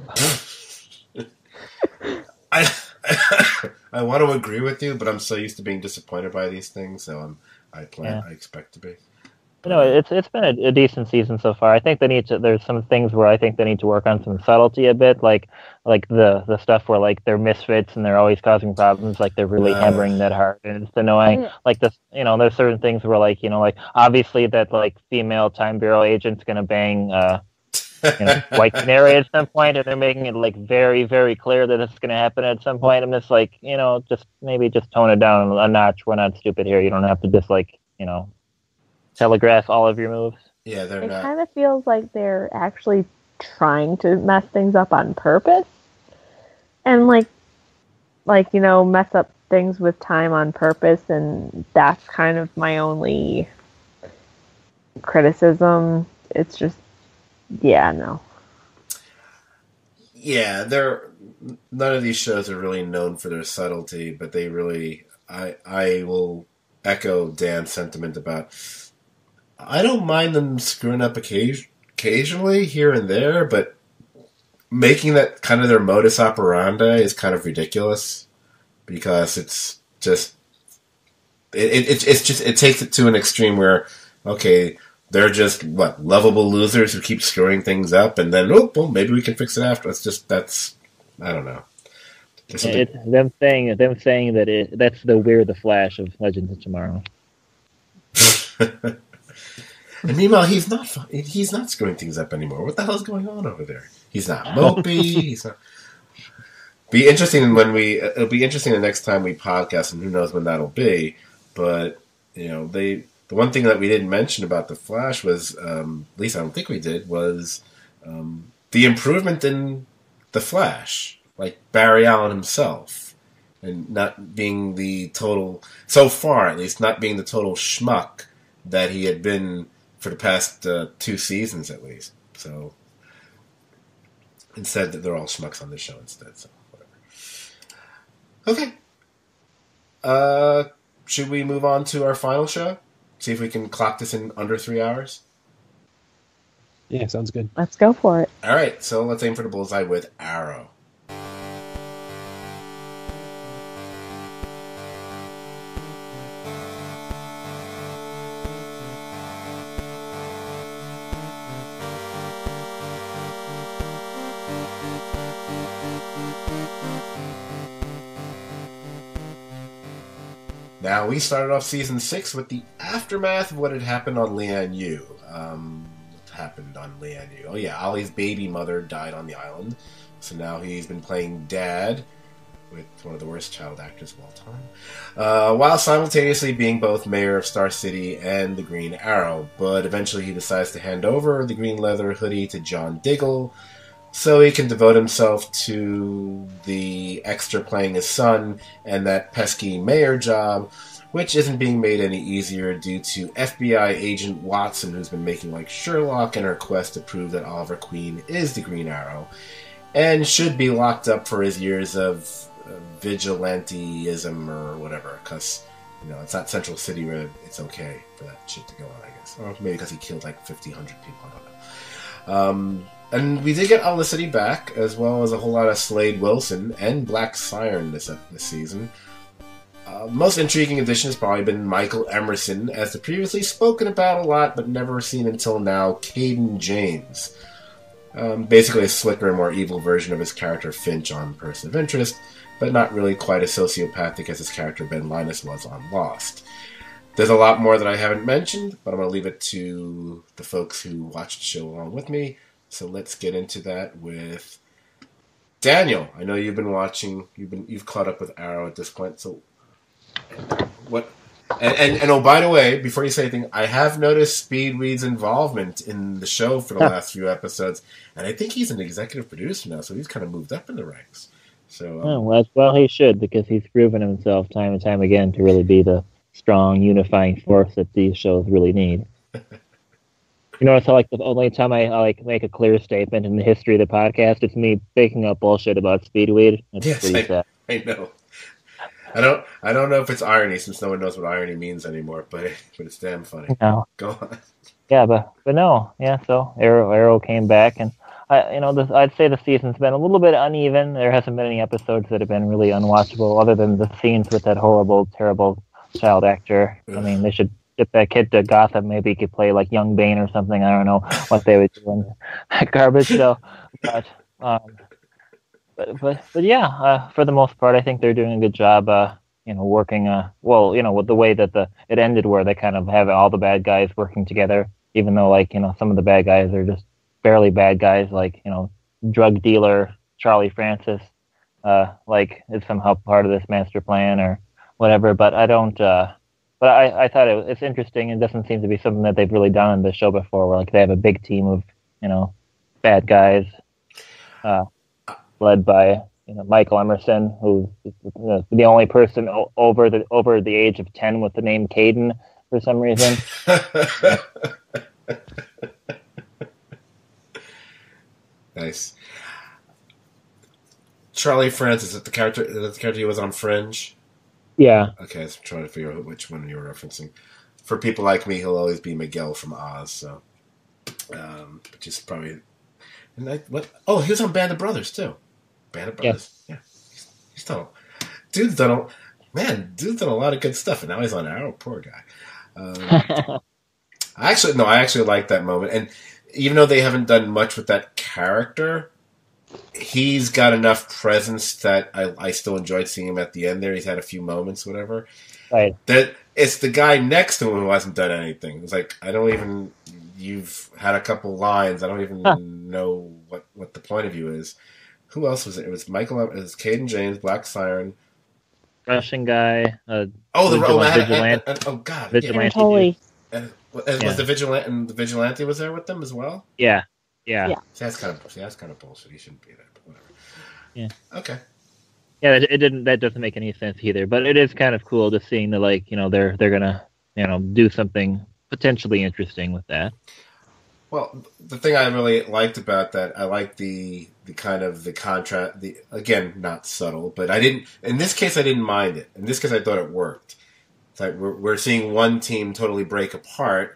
I want to agree with you, but I'm so used to being disappointed by these things, so I expect to be. It's been a decent season so far. I think there's some things where I think they need to work on some subtlety a bit, like the stuff where like they're misfits and they're always causing problems, like they're really hammering that hard and it's annoying. Like this, there's certain things where like obviously that like female Time Bureau agent's gonna bang White Canary at some point, and they're making it like very, very clear that it's gonna happen at some point. I'm just like, just tone it down a notch. We're not stupid here. You don't have to just like telegraph all of your moves. Yeah, they're not. It kind of feels like they're actually trying to mess things up on purpose, and like mess up things with time on purpose, and that's kind of my only criticism. It's just, no. Yeah, none of these shows are really known for their subtlety, but they really. I will echo Dan's sentiment about. I don't mind them screwing up occasionally here and there, but making that kind of their modus operandi is kind of ridiculous because it's just it takes it to an extreme where they're just lovable losers who keep screwing things up, and then maybe we can fix it after. That's I don't know. It's them saying that that's the We're the Flash of Legends of Tomorrow. And meanwhile, he's not screwing things up anymore. What the hell is going on over there? He's not mopey. He's not. It'll be interesting the next time we podcast, and who knows when that'll be. But the one thing that we didn't mention about the Flash was, at least I don't think we did, was the improvement in the Flash, like Barry Allen himself, and not being the total, so far at least, not being the total schmuck that he had been for the past 2 seasons at least. So instead, they're all schmucks on this show instead. So whatever. Okay. Should we move on to our final show? See if we can clock this in under 3 hours. Yeah, sounds good. Let's go for it. All right, so let's aim for the bullseye with Arrow. Now, we started off Season 6 with the aftermath of what had happened on Lian Yu. What happened on Lian Yu? Oh yeah, Ollie's baby mother died on the island. So now he's been playing dad with one of the worst child actors of all time. While simultaneously being both mayor of Star City and the Green Arrow. But eventually he decides to hand over the green leather hoodie to John Diggle, so he can devote himself to the extra playing his son and that pesky mayor job, which isn't being made any easier due to FBI agent Watson, who's been making like Sherlock in her quest to prove that Oliver Queen is the Green Arrow, and should be locked up for his years of vigilanteism or whatever, because it's not Central City where it's okay for that shit to go on, I guess. Or maybe because he killed like 50, 100 people, I don't know. And we did get Olicity back, as well as a whole lot of Slade Wilson and Black Siren this season. Most intriguing addition has probably been Michael Emerson, as the previously spoken about a lot, but never seen until now, Caden James. Basically a slicker and more evil version of his character Finch on Person of Interest, but not really quite as sociopathic as his character Ben Linus was on Lost. There's a lot more that I haven't mentioned, but I'm going to leave it to the folks who watched the show along with me. So let's get into that with Daniel. I know you've been watching. You've caught up with Arrow at this point. So what? And oh, by the way, before you say anything, I have noticed Speedweed's involvement in the show for the last few episodes, and I think he's an executive producer now, so he's kind of moved up in the ranks. So well, he should, because he's proven himself time and time again to really be the strong unifying force that these shows really need. You notice how, like, the only time I make a clear statement in the history of the podcast, it's me making up bullshit about Speedweed. Yes, I know. I don't know if it's irony, since no one knows what irony means anymore, but it's damn funny. No. Go on. Yeah, but no, yeah. So Arrow came back, and I'd say the season's been a little bit uneven. There hasn't been any episodes that have been really unwatchable, other than the scenes with that horrible, terrible child actor. Ugh. I mean, they should get that kid to Gotham. Maybe he could play like Young Bane or something. I don't know what they would do in that garbage show. But yeah, for the most part, I think they're doing a good job. Working with the way that it ended, where they kind of have all the bad guys working together, even though some of the bad guys are just barely bad guys, like drug dealer Charlie Francis, is somehow part of this master plan or whatever. But I don't. But I thought it's interesting. It doesn't seem to be something that they've really done in the show before, where they have a big team of bad guys, led by Michael Emerson, who's the only person over the age of 10 with the name Caden for some reason. Nice. Charlie Francis, is that the character he was on Fringe? Yeah. Okay, I'm trying to figure out which one you were referencing. For people like me, he'll always be Miguel from Oz. So, which is probably. Oh, he was on Band of Brothers too. Band of Brothers. Yeah. He's done. Dude's done a lot of good stuff, and now he's on Arrow. Poor guy. I actually like that moment, and even though they haven't done much with that character, he's got enough presence that I still enjoyed seeing him at the end there. He's had a few moments, whatever. Right. That it's the guy next to him who hasn't done anything. It's like, you've had a couple lines. I don't even know what the point of view is. Who else was it? It was Michael. It was Caden James, Black Siren. Russian guy. Vigilante. Vigilante. Was the Vigilante was there with them as well? Yeah. See, that's kind of bullshit. He shouldn't be there, but whatever. Yeah. Okay. Yeah, that doesn't make any sense either. But it is kind of cool to seeing that they're gonna do something potentially interesting with that. Well, the thing I really liked about that, I liked the kind of the contrast. Again, not subtle, but in this case I didn't mind it. In this case, I thought it worked. It's like we're seeing one team totally break apart.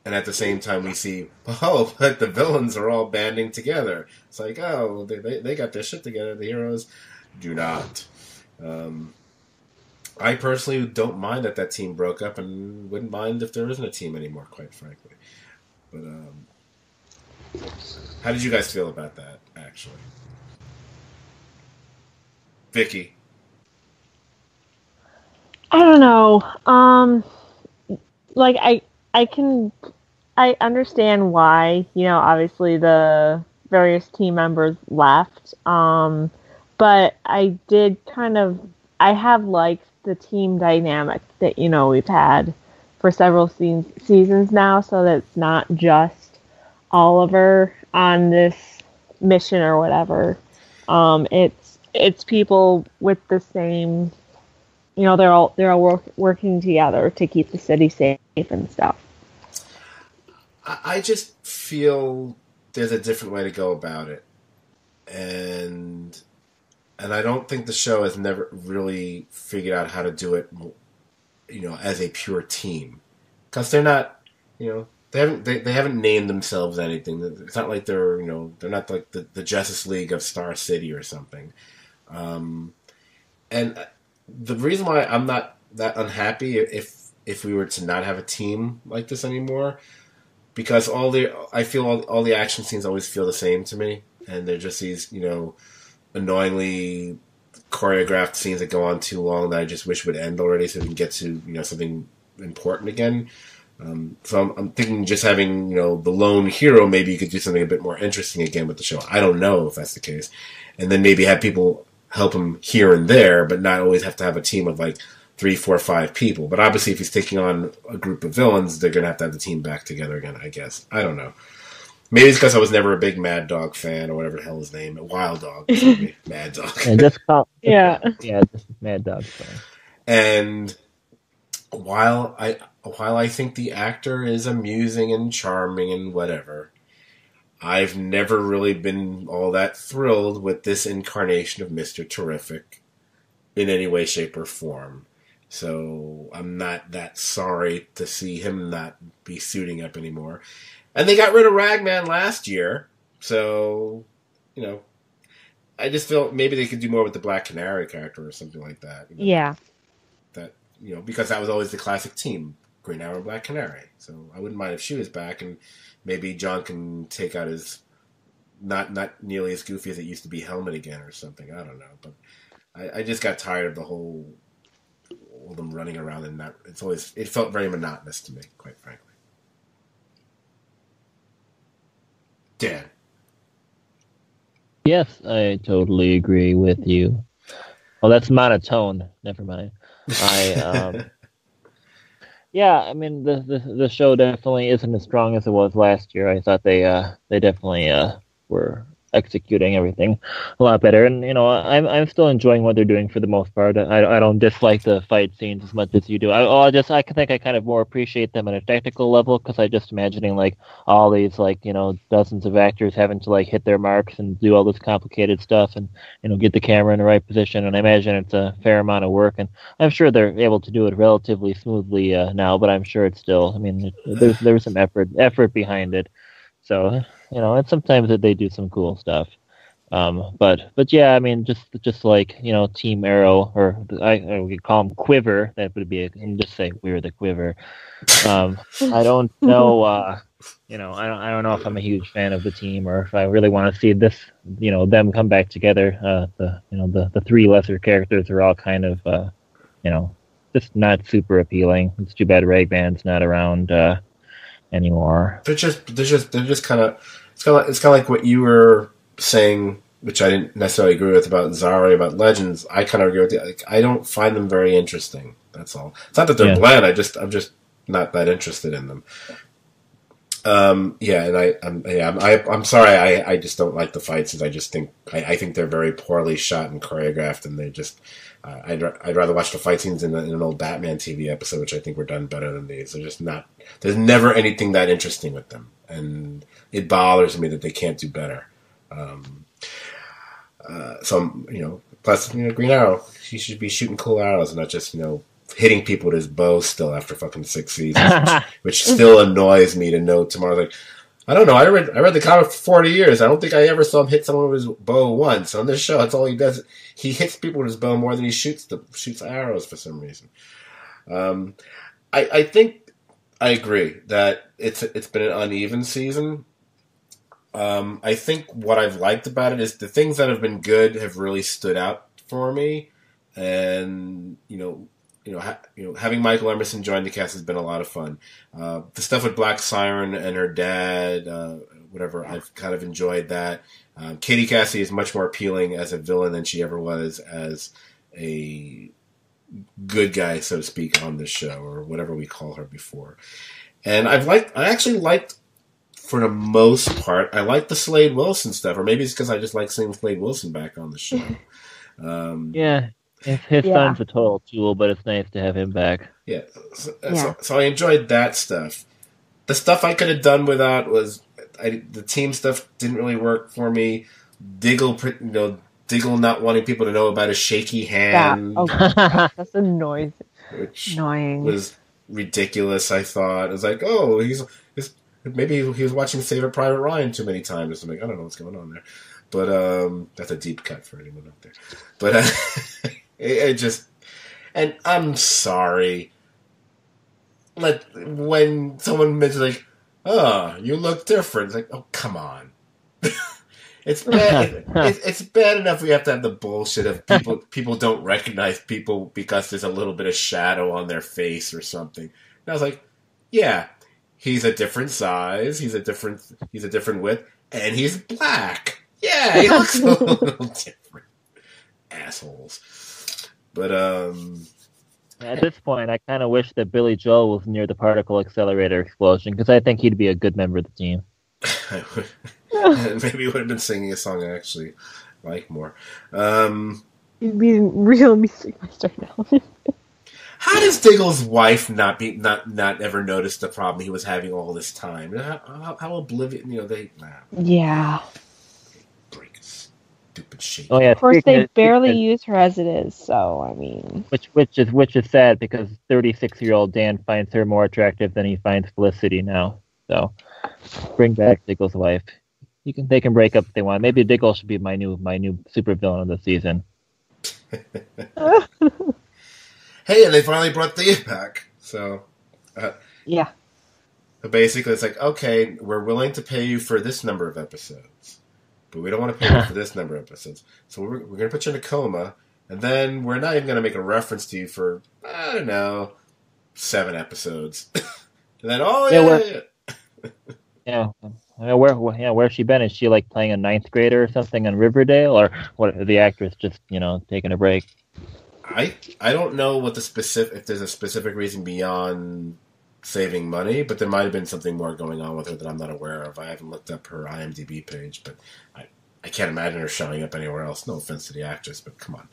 And at the same time, we see, but the villains are all banding together. It's like, they got their shit together. The heroes do not. I personally don't mind that team broke up, and wouldn't mind if there isn't a team anymore, quite frankly. But how did you guys feel about that, actually? Vicki? I don't know. I understand why, obviously the various team members left. But I have liked the team dynamic that, we've had for several seasons now, so that it's not just Oliver on this mission or whatever. It's people with the same, they're all working together to keep the city safe and stuff. I just feel there's a different way to go about it, and I don't think the show has never really figured out how to do it as a pure team, because they're not, they haven't named themselves anything. It's not like they're not like the Justice League of Star City or something. And the reason why I'm not that unhappy if we were to not have a team like this anymore, because I feel all the action scenes always feel the same to me, and they're just these annoyingly choreographed scenes that go on too long that I just wish would end already, so we can get to something important again. So I'm thinking just having the lone hero, maybe you could do something a bit more interesting again with the show. I don't know if that's the case, and then maybe have people help him here and there, but not always have to have a team of like 3, 4, 5 people. But obviously, if he's taking on a group of villains, they're gonna have to have the team back together again, I guess. I don't know. Maybe it's because I was never a big Mad Dog fan, or whatever the hell his name, Wild Dog, Mad Dog. And just Yeah. just Mad Dog. Sorry. And while I think the actor is amusing and charming and whatever, I've never really been all that thrilled with this incarnation of Mr. Terrific in any way, shape, or form. So I'm not that sorry to see him not be suiting up anymore. And they got rid of Ragman last year, so, I just feel maybe they could do more with the Black Canary character or something like that. Yeah. That, because that was always the classic team, Green Arrow and Black Canary. So I wouldn't mind if she was back, and maybe John can take out his not nearly as goofy as it used to be helmet again or something. I don't know, but I just got tired of all them running around, and it felt very monotonous to me, quite frankly. Dan. Yes, I totally agree with you. Oh, that's monotone. Never mind. Yeah, I mean the show definitely isn't as strong as it was last year. I thought they definitely were executing everything a lot better, and I'm still enjoying what they're doing for the most part. I don't dislike the fight scenes as much as you do. I think I kind of more appreciate them at a technical level, because I just imagining like all these dozens of actors having to like hit their marks and do all this complicated stuff and get the camera in the right position, and I imagine it's a fair amount of work, and I'm sure they're able to do it relatively smoothly now, but I'm sure it's still, there's some effort behind it. So, and sometimes they do some cool stuff. But yeah, I mean, just like, Team Arrow, or we call them Quiver, that would be, and just say we're the Quiver. I don't know, I don't know if I'm a huge fan of the team, or if I really want to see this, them come back together. The 3 lesser characters are all kind of, just not super appealing. It's too bad Ragman's not around anymore. They're just kind of, it's kind of like what you were saying, which I didn't necessarily agree with about Zari, about Legends. I kind of agree with you. Like, I don't find them very interesting. That's all. It's not that they're bland. I'm just not that interested in them. I'm sorry. I just don't like the fight scenes. I think they're very poorly shot and choreographed, and they just. I'd rather watch the fight scenes in an old Batman TV episode, which I think were done better than these. They're just not. There's never anything that interesting with them, and it bothers me that they can't do better. Plus, Green Arrow, he should be shooting cool arrows and not just, hitting people with his bow still after fucking 6 seasons, which still annoys me to know tomorrow. Like, I don't know. I read the comic for 40 years. I don't think I ever saw him hit someone with his bow once. On this show, that's all he does. He hits people with his bow more than he shoots arrows for some reason. I think I agree that it's been an uneven season. I think what I've liked about it is the things that have been good have really stood out for me, and having Michael Emerson join the cast has been a lot of fun. The stuff with Black Siren and her dad, whatever, I've kind of enjoyed that. Katie Cassidy is much more appealing as a villain than she ever was as a good guy, so to speak, on this show, or whatever we call her before. And I actually liked, for the most part, I like the Slade Wilson stuff, or maybe it's because I just like seeing Slade Wilson back on the show. Yeah. His son's a total tool, but it's nice to have him back. Yeah. So I enjoyed that stuff. The stuff I could have done without was the team stuff didn't really work for me. Diggle not wanting people to know about his shaky hand. Oh, gosh, that's annoying. which Annoying. was ridiculous. I thought it was like, oh, maybe he was watching Saving Private Ryan too many times. I'm like, I don't know what's going on there, but that's a deep cut for anyone out there. But it just, and I'm sorry. When someone mentions like, oh, you look different, it's like, oh, come on. It's bad. It's bad enough we have to have the bullshit of people don't recognize people because there's a little bit of shadow on their face or something. And I was like, yeah, he's a different size, he's a different width, and he's black. Yeah, he looks a little different. Assholes. But At this point, I kind of wish that Billy Joel was near the particle accelerator explosion because I think he'd be a good member of the team. Maybe he would have been singing a song I actually like more. He'd be real music master now. How does Diggle's wife not ever notice the problem he was having all this time? How oblivious, they Yeah. break stupid shit. Oh yeah, Of course, they barely use her as it is, so I mean. Which is sad because 36-year-old Dan finds her more attractive than he finds Felicity now. So bring back Diggle's wife. They can break up if they want. Maybe Diggle should be my new supervillain of the season. Hey, and they finally brought Thea back. So Yeah. basically, it's like, okay, we're willing to pay you for this number of episodes, but we don't want to pay you for this number of episodes. So we're going to put you in a coma, and then we're not even going to make a reference to you for, I don't know, 7 episodes. And then, where's she been? Is she like playing a 9th grader or something on Riverdale, or what? The actress just taking a break? I don't know what if there's a specific reason beyond saving money, but there might have been something more going on with her that I'm not aware of. I haven't looked up her IMDb page, but I can't imagine her showing up anywhere else. No offense to the actress, but come on.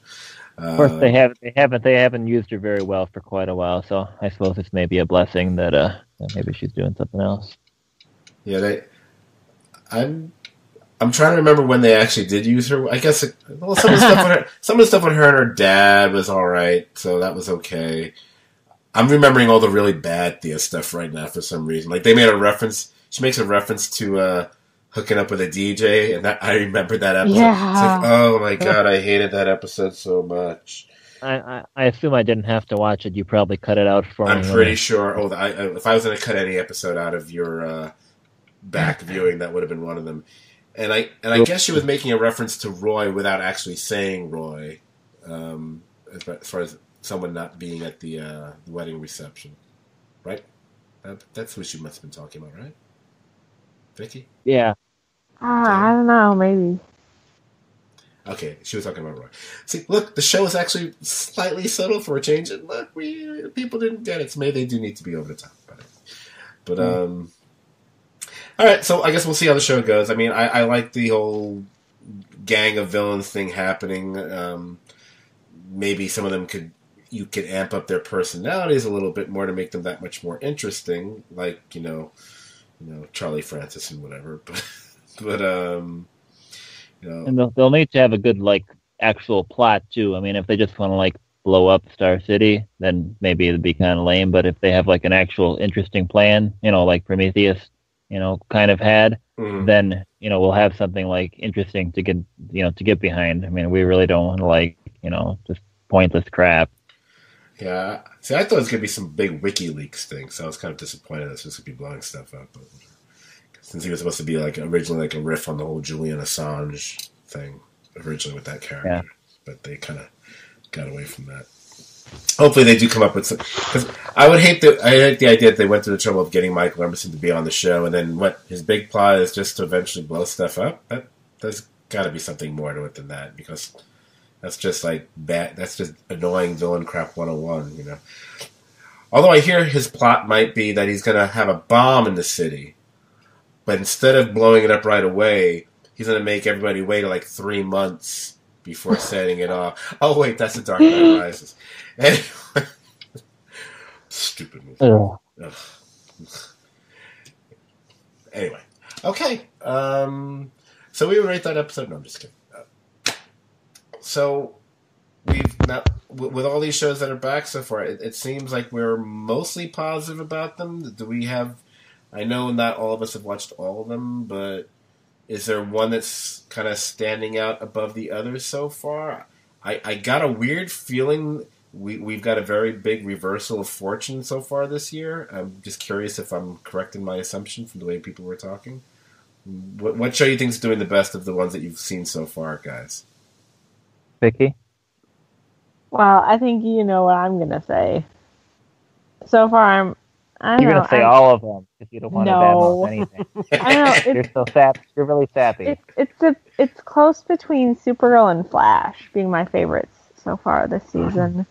Of course, they haven't used her very well for quite a while, so I suppose it's maybe a blessing that maybe she's doing something else. Yeah, I'm trying to remember when they actually did use her. I guess some of the stuff with her and her dad was all right, so that was okay. I'm remembering all the really bad Thea stuff right now for some reason. Like they made a reference. She makes a reference to hooking up with a DJ, and I remember that episode. Yeah. It's like, oh my god, I hated that episode so much. I assume I didn't have to watch it. You probably cut it out for me. I'm pretty sure. Oh, if I was going to cut any episode out of your back viewing, that would have been one of them. And I guess she was making a reference to Roy without actually saying Roy, as far as someone not being at the wedding reception, right? That's who she must have been talking about, right? Vicki? Yeah. I don't know, maybe. Okay, she was talking about Roy. See, look, the show is actually slightly subtle for a change, and look, people didn't get it, so maybe they do need to be over the top about it. But all right, so I guess we'll see how the show goes. I mean, I like the whole gang of villains thing happening. Maybe some of them you could amp up their personalities a little bit more to make them that much more interesting, like Charlie Francis and whatever. But and they'll need to have a good actual plot too. I mean, if they just want to blow up Star City, then maybe it'd be kind of lame. But if they have an actual interesting plan, like Prometheus, kind of had, then we'll have something interesting to get behind. I mean, we really don't want to just pointless crap. Yeah, see, I thought it was gonna be some big WikiLeaks thing, so I was kind of disappointed that this would be blowing stuff up. But since he was supposed to be originally a riff on the whole Julian Assange thing originally with that character, but they kind of got away from that. Hopefully they do come up with some, because I hate the idea that they went to the trouble of getting Michael Emerson to be on the show, and then his big plot is just to eventually blow stuff up. There's got to be something more to it than that, because that's just bad. That's just annoying villain crap 101, Although I hear his plot might be that he's going to have a bomb in the city, but instead of blowing it up right away, he's going to make everybody wait 3 months before setting it off. Oh wait, that's The Dark Knight Rises. Anyway, stupid movie. Anyway, okay. So we would rate that episode. No, I'm just kidding. So we've not with all these shows that are back so far. It seems like we're mostly positive about them. Do we have? I know not all of us have watched all of them, but is there one that's kind of standing out above the others so far? I got a weird feeling we've got a very big reversal of fortune so far this year. I'm just curious if I'm correct in my assumption from the way people were talking. What show you think is doing the best of the ones that you've seen so far, guys? Vicki? Well, I think you know what I'm gonna say. So far, You're gonna say all of them because you don't want to badmouth anything. I know You're so sappy. You're really sappy. It's close between Supergirl and Flash being my favorites so far this season.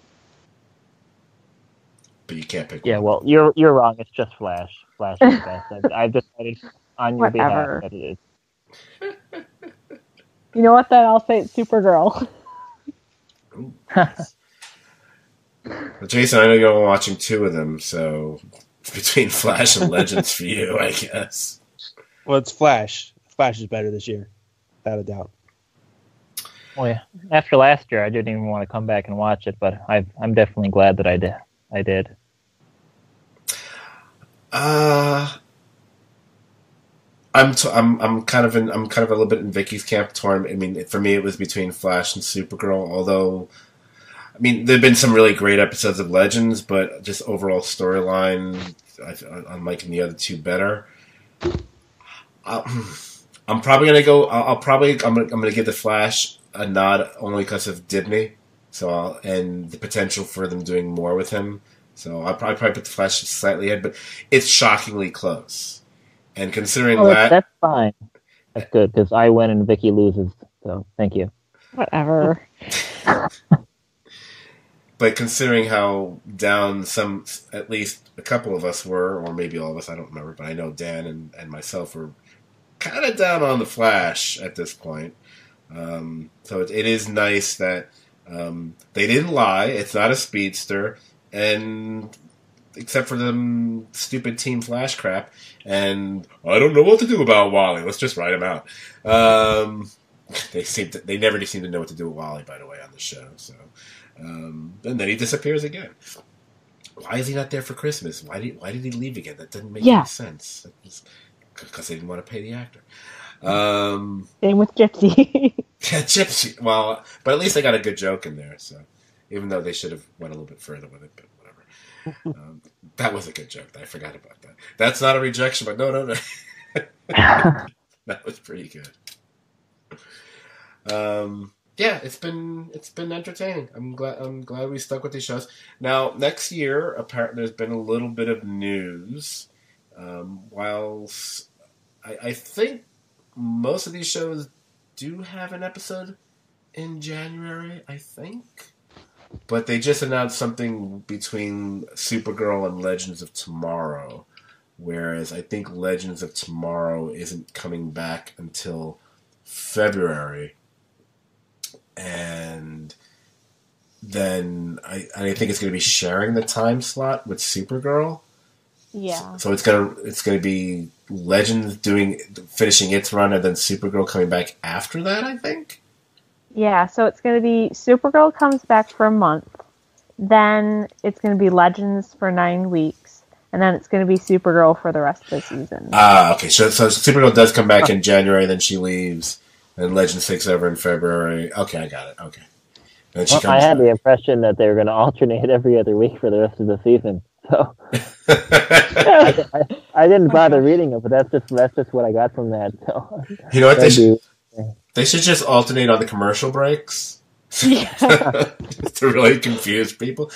But you can't pick. Yeah, one. well, you're wrong. It's just Flash. Flash is the best. I've decided on your Whatever. behalf that it is. You know what? Then I'll say it's Supergirl. Well, Jason, I know you're only watching 2 of them, so it's between Flash and Legends for you, I guess. Well, it's Flash. Flash is better this year, without a doubt. Oh yeah. After last year, I didn't even want to come back and watch it, but I'm definitely glad that I did. I'm kind of a little bit in Vicky's camp torn. I mean, for me, it was between Flash and Supergirl. Although, I mean, there've been some really great episodes of Legends, but just overall storyline, I'm liking the other 2 better. I'm probably gonna go. I'm gonna give the Flash a nod only because of Dibney, and the potential for them doing more with him. So I'll probably put the Flash slightly ahead, but it's shockingly close. And considering that's fine. That's good because I win and Vicki loses. So thank you. Whatever. But considering how down at least a couple of us were, or maybe all of us, I don't remember, but I know Dan and myself were kind of down on the Flash at this point. So it is nice that they didn't lie. It's not a speedster, and except for the stupid Team Flash crap, and I don't know what to do about Wally. Let's just write him out. They never seem to know what to do with Wally, by the way, on the show. So, and then he disappears again. Why is he not there for Christmas? Why did he leave again? That doesn't make any sense. Because they didn't want to pay the actor. Same with Gypsy. Yeah, Gypsy. Well, but at least they got a good joke in there. So, even though they should have went a little bit further with it, but whatever. That was a good joke. I forgot about that. That's not a rejection, but no. That was pretty good. Yeah, it's been entertaining. I'm glad we stuck with these shows. Now, next year, apparently, there's been a little bit of news. While I think most of these shows do have an episode in January, I think. But they just announced something between Supergirl and Legends of Tomorrow, whereas I think Legends of Tomorrow isn't coming back until February. And then I think it's going to be sharing the time slot with Supergirl. Yeah. So it's gonna be Legends finishing its run, and then Supergirl coming back after that, I think. Yeah, so it's going to be Supergirl comes back for a month, then it's going to be Legends for 9 weeks, and then it's going to be Supergirl for the rest of the season. Okay. So Supergirl does come back in January, then she leaves, and Legends takes over in February. Okay, I got it. Okay. And she I had the impression that they were going to alternate every other week for the rest of the season. So I didn't bother reading it, but that's just what I got from that. So you know what they should just alternate on the commercial breaks. Yeah. To really confuse people.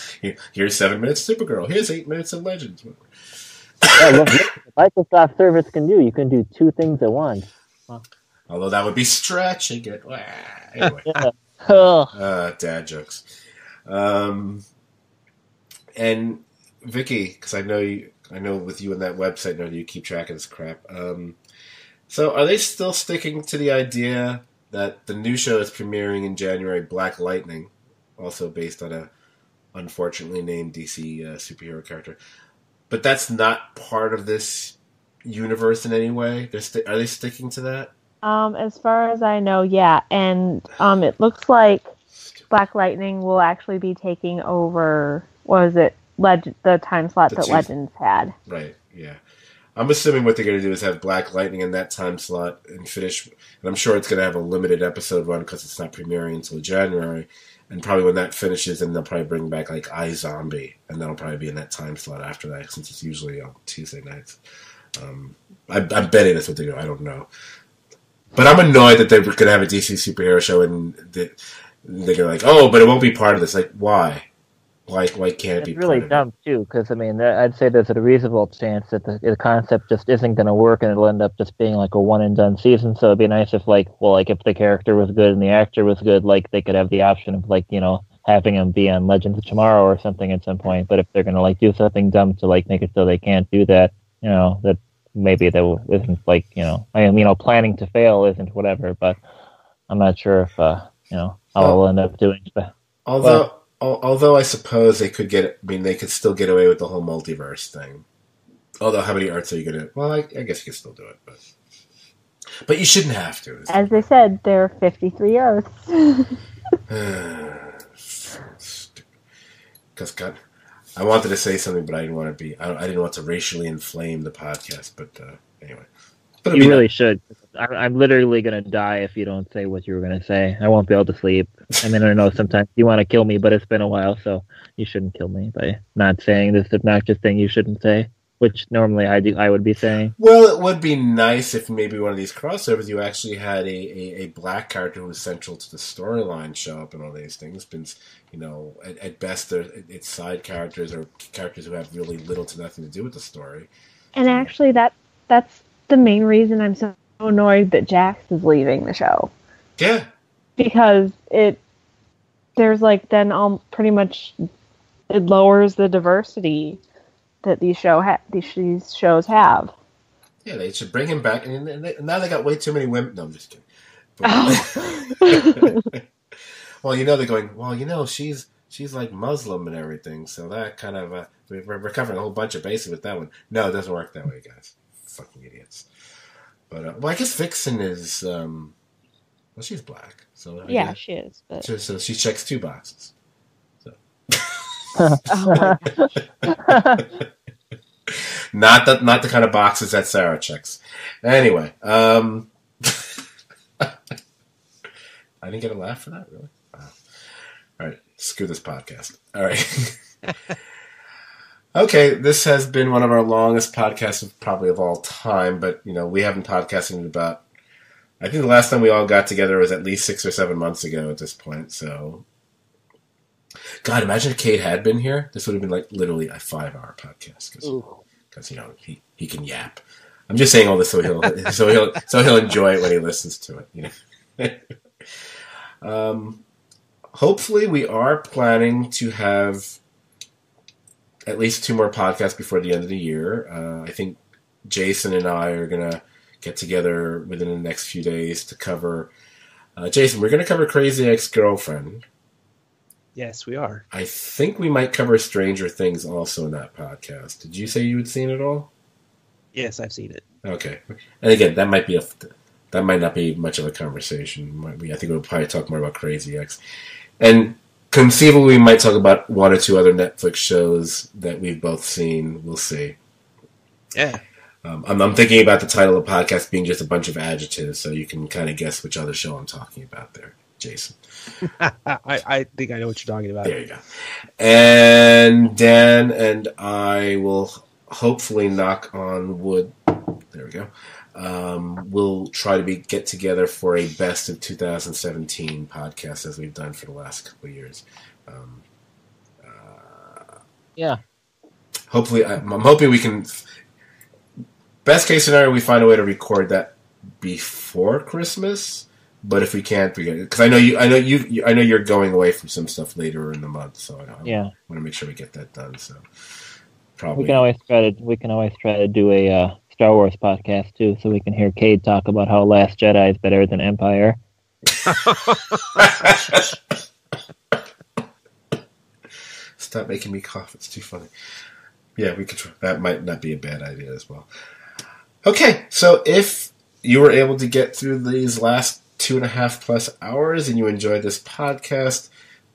Here's 7 minutes of Supergirl. Here's 8 minutes of Legends. Yeah, look, Microsoft service can do. You can do 2 things at once. Although that would be stretching it. Anyway. Yeah. Dad jokes. And Vicki, because I know with you and that website, you keep track of this crap. So are they still sticking to the idea that the new show is premiering in January, Black Lightning, also based on a unfortunately named DC superhero character, but that's not part of this universe in any way? Are they sticking to that? As far as I know, yeah, and it looks like Black Lightning will actually be taking over, what was it, the time slot that Legends had. Right, yeah. I'm assuming what they're going to do is have Black Lightning in that time slot and finish, and I'm sure it's going to have a limited episode run because it's not premiering until January, and probably when that finishes, then they'll probably bring back like iZombie, and that'll probably be in that time slot after that, since it's usually on Tuesday nights. I'm betting that's what they do. I don't know. But I'm annoyed that they're going to have a DC superhero show, and they're like, oh, but it won't be part of this. Like, why? Why can't it be? It's really dumb too, because I mean, I'd say there's a reasonable chance that the concept just isn't going to work, and it'll end up just being like a one and done season. So it'd be nice if, like, if the character was good and the actor was good, like they could have the option of having him be on Legends of Tomorrow or something at some point. But if they're going to do something dumb to make it so they can't do that, that maybe that isn't planning to fail isn't whatever. But I'm not sure if how we'll end up doing. Although I suppose they could they could still get away with the whole multiverse thing. Although, how many arts are you going to... Well, I guess you can still do it, but you shouldn't have to. As they said, there are 53 Earths. Because, God, I wanted to say something, but I didn't want to racially inflame the podcast, but anyway. But you really should. I'm literally going to die if you don't say what you were going to say. I won't be able to sleep. I mean, I know sometimes you want to kill me, but it's been a while, so you shouldn't kill me by not saying this obnoxious thing you shouldn't say, which normally I would be saying. Well, it would be nice if maybe one of these crossovers you actually had a black character who was central to the storyline show up in all these things. But, at best, it's side characters or characters who have really little to nothing to do with the story. And actually, that's the main reason I'm so annoyed that Jax is leaving the show. Yeah. Because there's pretty much it lowers the diversity that these shows have. Yeah, they should bring him back, and now they got way too many women. No, I'm just kidding. Well, they're going. Well, she's like Muslim and everything, so that kind of we're covering a whole bunch of bases with that one. No, it doesn't work that way, guys. Fucking idiots. But I guess Vixen is she's black, so yeah, she is. But... So she checks two boxes. So. Not the kind of boxes that Sarah checks. Anyway, I didn't get a laugh for that, really. Wow. All right, screw this podcast. All right. Okay, this has been one of our longest podcasts of all time, but, we haven't podcasted in about... I think the last time we all got together was at least 6 or 7 months ago at this point, so... God, imagine if Kate had been here. This would have been, literally a 5-hour podcast, because he can yap. I'm just saying all this so he'll enjoy it when he listens to it, Hopefully we are planning to have... at least 2 more podcasts before the end of the year. I think Jason and I are going to get together within the next few days to cover... Jason, we're going to cover Crazy Ex-Girlfriend. Yes, we are. I think we might cover Stranger Things also in that podcast. Did you say you had seen it all? Yes, I've seen it. Okay. And again, that might not be much of a conversation. I think we'll probably talk more about Crazy Ex. And... conceivably, we might talk about 1 or 2 other Netflix shows that we've both seen. We'll see. Yeah. I'm thinking about the title of the podcast being just a bunch of adjectives, so you can kind of guess which other show I'm talking about there, Jason. I think I know what you're talking about. There you go. And Dan and I will hopefully, knock on wood, there we go, we'll try to get together for a best of 2017 podcast as we've done for the last couple of years. Yeah. Hopefully, I'm hoping we can. Best case scenario, we find a way to record that before Christmas. But if we can't, because I know you're going away from some stuff later in the month, so I want to make sure we get that done. So probably we can always try to do a Star Wars podcast too, so we can hear Cade talk about how Last Jedi is better than Empire. Stop making me cough. It's too funny. Yeah, we could try. That might not be a bad idea as well. Okay, so if you were able to get through these last 2.5+ hours and you enjoyed this podcast,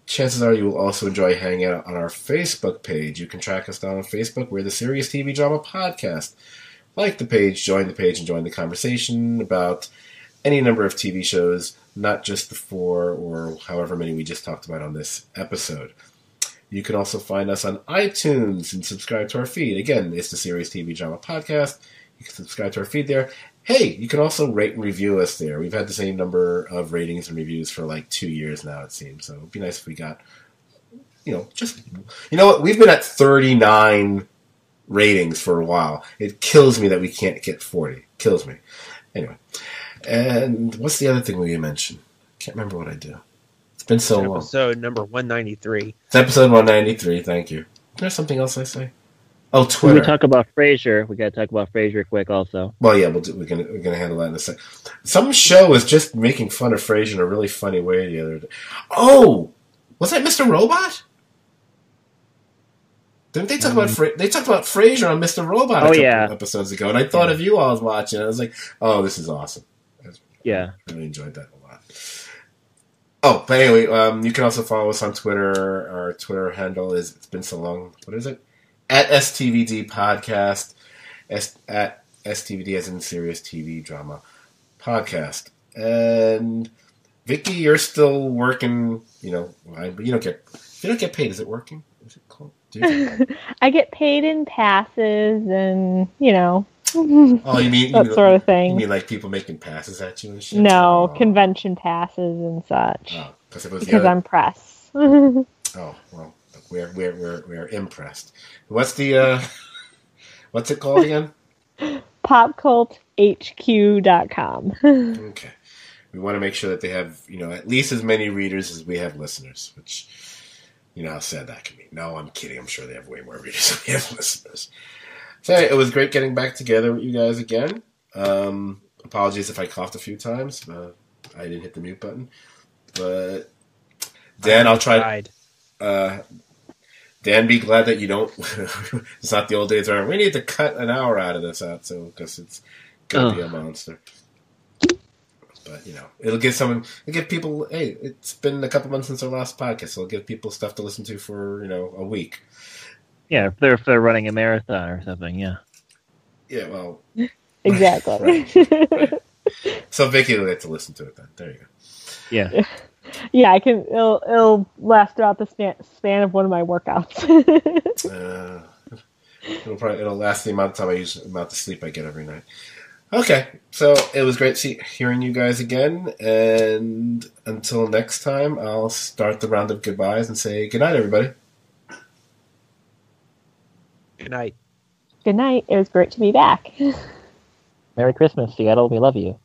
chances are you will also enjoy hanging out on our Facebook page. You can track us down on Facebook. We're the Serious TV Drama Podcast. Like the page, join the page, and join the conversation about any number of TV shows, not just the 4 or however many we just talked about on this episode. You can also find us on iTunes and subscribe to our feed. Again, it's the Serious TV Drama Podcast. You can subscribe to our feed there. Hey, you can also rate and review us there. We've had the same number of ratings and reviews for like 2 years now, it seems. So it'd be nice if we got, what? We've been at 39 ratings for a while. It kills me that we can't get 40. Kills me. Anyway. And what's the other thing we mentioned? Can't remember what I do. It's been so long. Episode number 193. It's episode 193, thank you. Is there something else I say? Oh, Twitter. We talk about Frasier. We got to talk about Frasier quick also. Well, yeah, we're gonna handle that in a sec. Some show was just making fun of Frasier in a really funny way the other day. Oh! Was that Mr. Robot? Didn't they talk about they talked about Frasier on Mr. Robot a couple episodes ago, and I thought of you while I was watching it. I was like, oh, this is awesome. Yeah. I really enjoyed that a lot. Oh, but anyway, you can also follow us on Twitter. Our Twitter handle is, it's been so long, what is it? At STVD Podcast. At STVD as in Serious TV Drama Podcast. And Vicki, you're still working, but you don't get paid. Is it working? Is it called? I get paid in passes and, Oh, you mean that sort of thing. You mean like people making passes at you and shit? No, convention passes and such. Oh, because I'm press. Oh, well, we're impressed. What's the what's it called again? PopCultHQ.com. Okay. We want to make sure that they have, at least as many readers as we have listeners, which, how sad that can be. No, I'm kidding. I'm sure they have way more readers than we have listeners. So it was great getting back together with you guys again. Apologies if I coughed a few times. I didn't hit the mute button. But Dan, I'll try. Dan, be glad that you don't. It's not the old days where we need to cut an hour out of this out, because it's gonna be a monster. But it'll give people. Hey, it's been a couple months since our last podcast, so it'll give people stuff to listen to for a week. Yeah, if they're running a marathon or something, yeah. Yeah, well. Exactly. Right. So Vicki will get to listen to it then. There you go. Yeah. Yeah, I can. It'll last throughout the span of one of my workouts. It'll last the amount of time the amount of sleep I get every night. Okay, so it was great hearing you guys again, and until next time, I'll start the round of goodbyes and say good night, everybody. Good night. Good night. It was great to be back. Merry Christmas, Seattle. We love you.